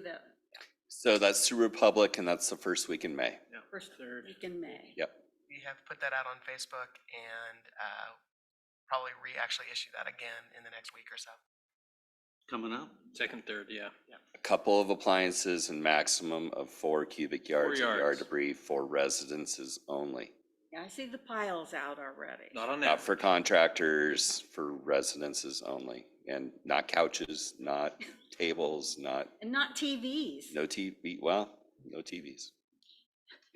So that's through Republic, and that's the first week in May. First week in May. Yep. We have put that out on Facebook and probably actually issue that again in the next week or so. Coming up. Second, third, yeah. A couple of appliances and maximum of 4 cubic yards of yard yards. debris for residences only. Yeah, I see the piles out already. Not on Not that. for contractors, for residences only. And not couches, not tables, And not TVs. no TV, well, no TVs.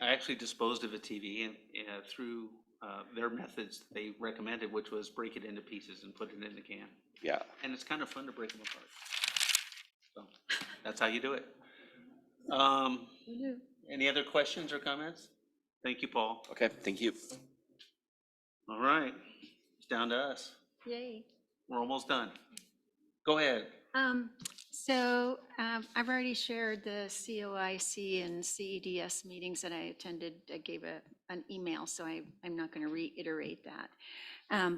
I actually disposed of a TV and through their methods they recommended, which was break it into pieces and put it in the can. Yeah. And it's kind of fun to break them apart. So that's how you do it. Any other questions or comments? Thank you, Paul. Okay, thank you. All right, it's down to us. Yay. We're almost done. Go ahead. I've already shared the COIC and CEDS meetings that I attended. I gave an email, so I'm not going to reiterate that.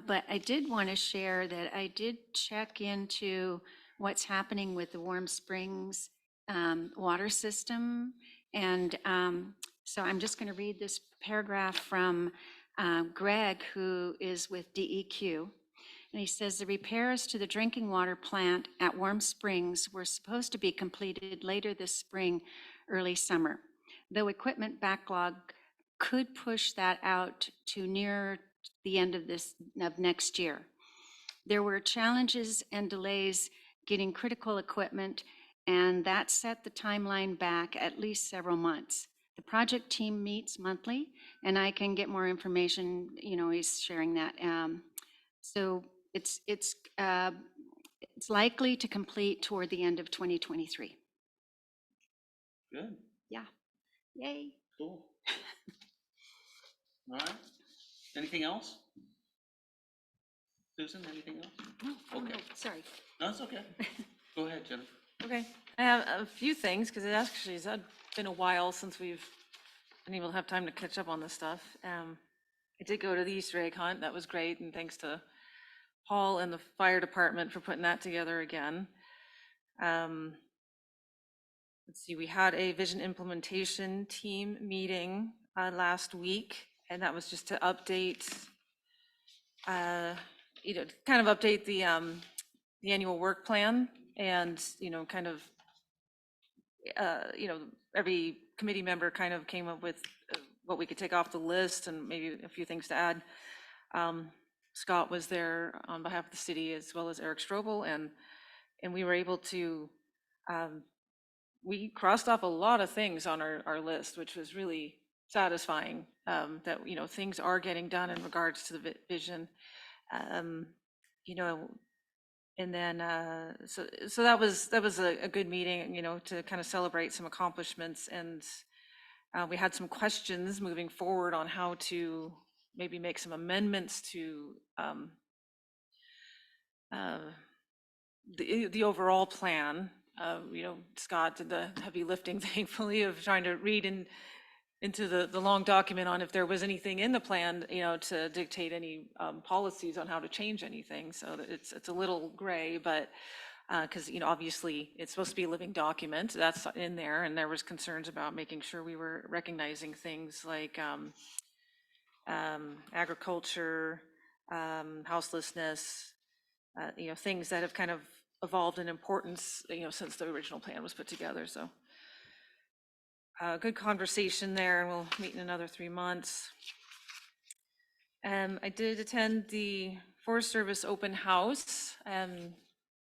But I did want to share that I did check into what's happening with the Warm Springs water system. And so I'm just going to read this paragraph from Greg, who is with DEQ. And he says the repairs to the drinking water plant at Warm Springs were supposed to be completed later this spring, early summer. Though equipment backlog could push that out to near the end of next year. There were challenges and delays getting critical equipment, and that set the timeline back at least several months. The project team meets monthly, and I can get more information, he's sharing that. So it's likely to complete toward the end of 2023. Good, Yeah, yay. cool. All right. Anything else? Susan, anything else? Okay. Sorry. No, it's okay. Go ahead, Jennifer. Okay, I have a few things, because it actually has been a while since we've been able to have time to catch up on this stuff. I did go to the Easter egg hunt, that was great, and thanks to Paul and the fire department for putting that together again. Let's see, we had a vision implementation team meeting last week, and that was just to update, kind of update the annual work plan, and, kind of, every committee member kind of came up with what we could take off the list and maybe a few things to add. Scott was there on behalf of the city, as well as Eric Strobel, and we were able to, we crossed off a lot of things on our list, which was really satisfying, that, things are getting done in regards to the vision. You know, and then, so that was a good meeting, to kind of celebrate some accomplishments. And we had some questions moving forward on how to maybe make some amendments to the overall plan. Scott did the heavy lifting, thankfully, of trying to read into the long document on if there was anything in the plan, to dictate any policies on how to change anything. So that it's a little gray, but because, obviously it's supposed to be a living document, that's in there, and there was concerns about making sure we were recognizing things like agriculture, houselessness, things that have kind of evolved in importance, since the original plan was put together. So good conversation there, and we'll meet in another 3 months. I did attend the Forest Service open house.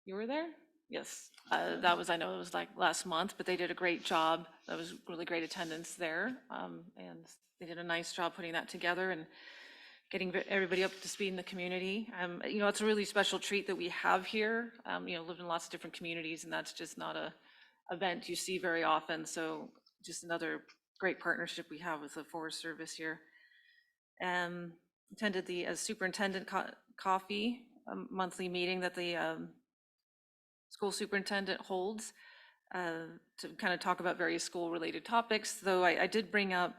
You were there? Yes. That was, I know it was like last month, but they did a great job. That was really great attendance there. And they did a nice job putting that together and getting everybody up to speed in the community. It's a really special treat that we have here. Lived in lots of different communities, and that's just not a event you see very often. So just another great partnership we have with the Forest Service here. Attended the superintendent coffee, monthly meeting that the school superintendent holds to kind of talk about various school-related topics. Though I did bring up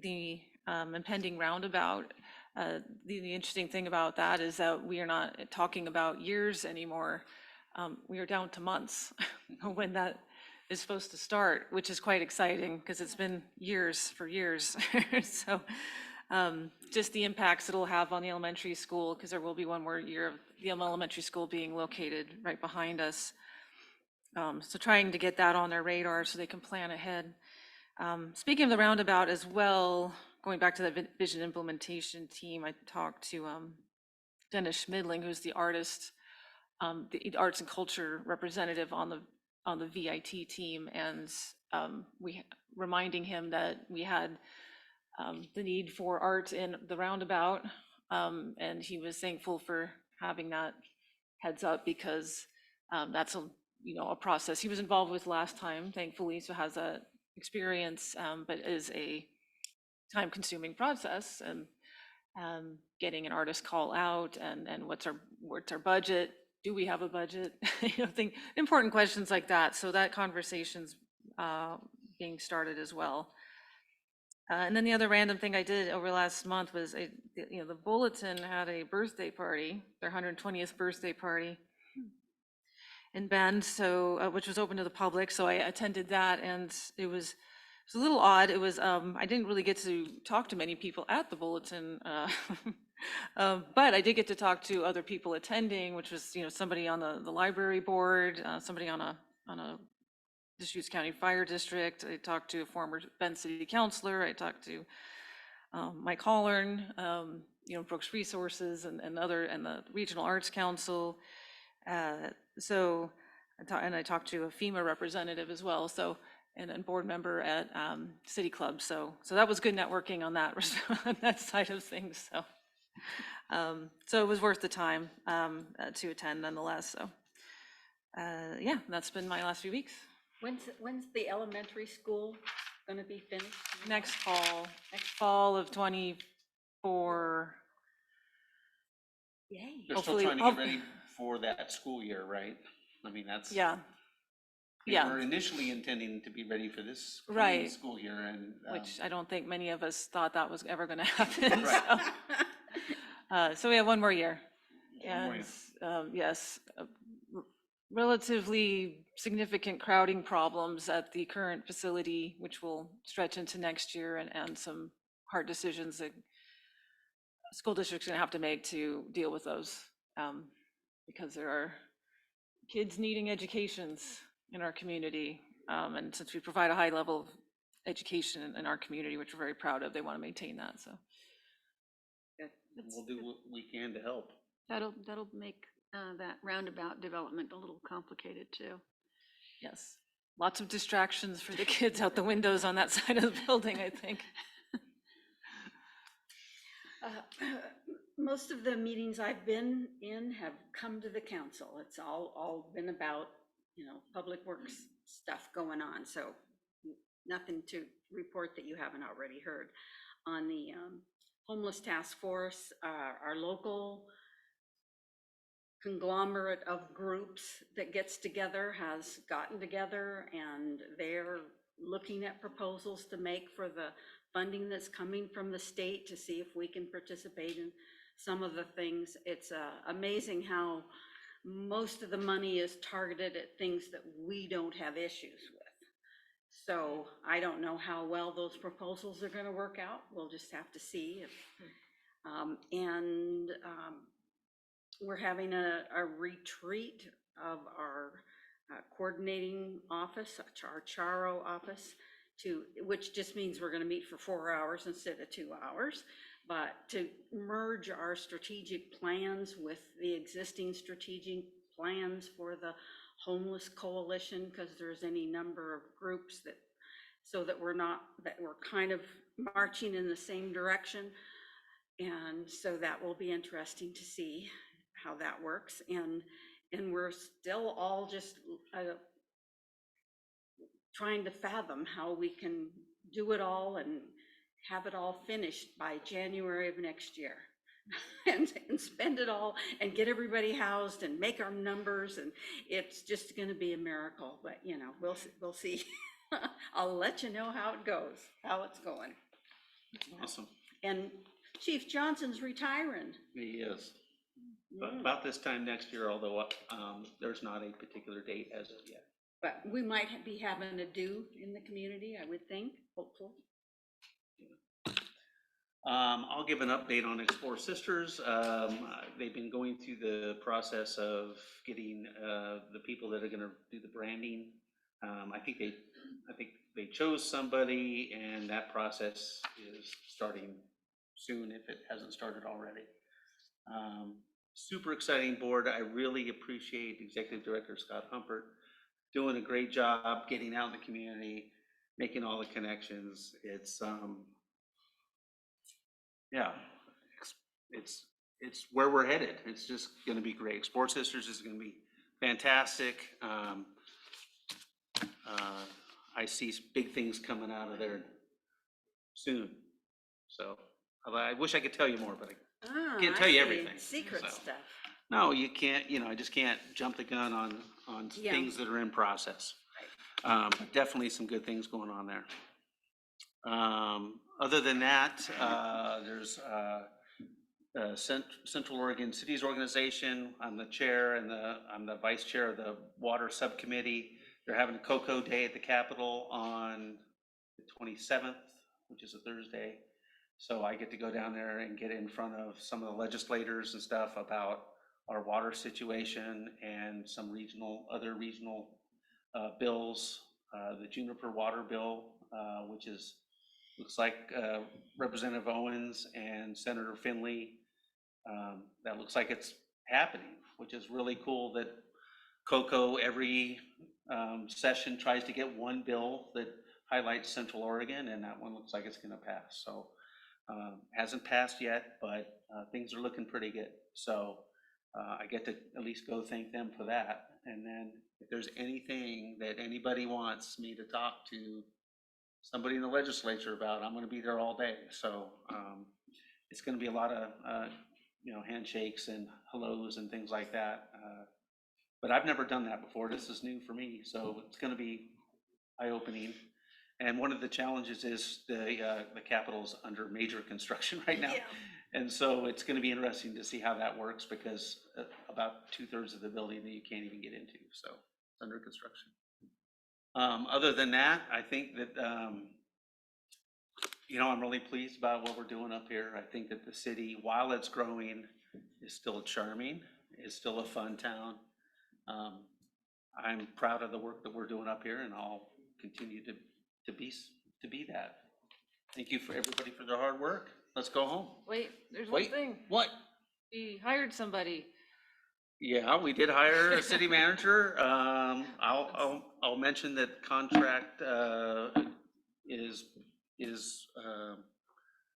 the impending roundabout. The interesting thing about that is that we are not talking about years anymore. We are down to months when that is supposed to start, which is quite exciting because it's been years for years. So just the impacts it'll have on the elementary school, because there will be one more year of the elementary school being located right behind us. So trying to get that on their radar so they can plan ahead. Speaking of the roundabout as well, going back to the vision implementation team, I talked to Dennis Schmidling, who's the arts and culture representative on the VIT team, and we reminding him that we had the need for art in the roundabout, and he was thankful for having that heads up, because that's a process he was involved with last time, thankfully, so has that experience, but is a time-consuming process, and getting an artist call out, and what's our budget? Do we have a budget? Important questions like that. So that conversation's being started as well. And then the other random thing I did over last month was, the Bulletin had a birthday party, their 120th birthday party in Bend, so which was open to the public. So I attended that, and it was a little odd. It was I didn't really get to talk to many people at the Bulletin, but I did get to talk to other people attending, which was somebody on the library board, somebody on a Deschutes County Fire District. I talked to a former Bend City Councilor. I talked to Mike Hollern, Brooks Resources, and the Regional Arts Council. So, and I talked to a FEMA representative as well. So and board member at City Club. So that was good networking on that, on that side of things. So it was worth the time to attend nonetheless. So yeah, that's been my last few weeks. When's the elementary school going to be finished? Next fall of 24. Yay. They're still Hopefully, trying to get ready for that school year, right? I mean, that's. Yeah. They Yeah. were initially intending to be ready for this coming Right. school year, and. Which I don't think many of us thought that was ever going to happen. Right. So we have one more year. One more year. And yes, relatively significant crowding problems at the current facility, which will stretch into next year, and some hard decisions that school districts are going to have to make to deal with those, because there are kids needing educations in our community. And since we provide a high level of education in our community, which we're very proud of, they want to maintain that. So We'll do what we can to help. That'll make that roundabout development a little complicated too. yes, lots of distractions for the kids out the windows on that side of the building, I think. Most of the meetings I've been in have come to the council. It's all been about, public works stuff going on. So nothing to report that you haven't already heard. On the homeless task force, our local conglomerate of groups that gets together has gotten together, and they're looking at proposals to make for the funding that's coming from the state to see if we can participate in some of the things. It's amazing how most of the money is targeted at things that we don't have issues with. So I don't know how well those proposals are going to work out. We'll just have to see. We're having a retreat of our coordinating office, our CHARO office, which just means we're going to meet for 4 hours instead of 2 hours, but to merge our strategic plans with the existing strategic plans for the homeless coalition, because there's any number of groups so that we're kind of marching in the same direction. And so that will be interesting to see how that works. And we're still all just trying to fathom how we can do it all and have it all finished by January of next year. and spend it all and get everybody housed and make our numbers, and it's just going to be a miracle. But we'll see. I'll let you know how it goes, how it's going. Awesome. And Chief Johnson's retiring. He is. But about this time next year, although there's not a particular date as of yet. But we might be having a do in the community, I would think, hopefully. I'll give an update on Explore Sisters. They've been going through the process of getting the people that are going to do the branding. I think they chose somebody, and that process is starting soon if it hasn't started already. Super exciting board. I really appreciate Executive Director Scott Humpert doing a great job getting out in the community, making all the connections. It's it's where we're headed. It's just going to be great. Explore Sisters is going to be fantastic. I see big things coming out of there soon. So I wish I could tell you more, but I can't tell you everything. Secret stuff. No, you can't. I just can't jump the gun on things that are in process. But definitely some good things going on there. Other than that, there's Central Oregon Cities Organization. I'm the chair, and I'm the vice chair of the Water Subcommittee. They're having a Cocoa Day at the Capitol on the 27th, which is a Thursday. So I get to go down there and get in front of some of the legislators and stuff about our water situation and some other regional bills. The Juniper Water Bill, which looks like Representative Owens and Senator Finley. That looks like it's happening, which is really cool that Cocoa every session tries to get one bill that highlights Central Oregon, and that one looks like it's gonna pass. So hasn't passed yet, but things are looking pretty good. So I get to at least go thank them for that. And then if there's anything that anybody wants me to talk to somebody in the legislature about, I'm gonna be there all day. So it's gonna be a lot of handshakes and hellos and things like that. But I've never done that before. This is new for me, so it's gonna be eye-opening. And one of the challenges is the Capitol's under major construction right now. And so it's gonna be interesting to see how that works, because about 2/3 of the building that you can't even get into, so it's under construction. Other than that, I think that, I'm really pleased about what we're doing up here. I think that the city, while it's growing, is still charming, is still a fun town. I'm proud of the work that we're doing up here, and I'll continue to be that. Thank you for everybody for their hard work. Let's go home. Wait, there's one thing. What? We hired somebody. Yeah, we did hire a city manager. I'll mention that contract is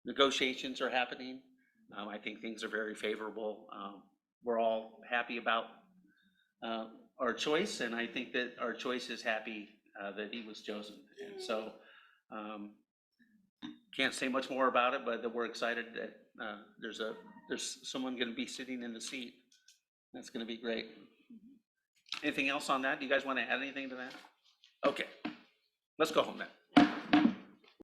negotiations are happening. I think things are very favorable. We're all happy about our choice, and I think that our choice is happy that he was chosen. And so can't say much more about it, but that we're excited that there's someone going to be sitting in the seat. That's going to be great. Anything else on that? Do you guys want to add anything to that? Okay, let's go home then.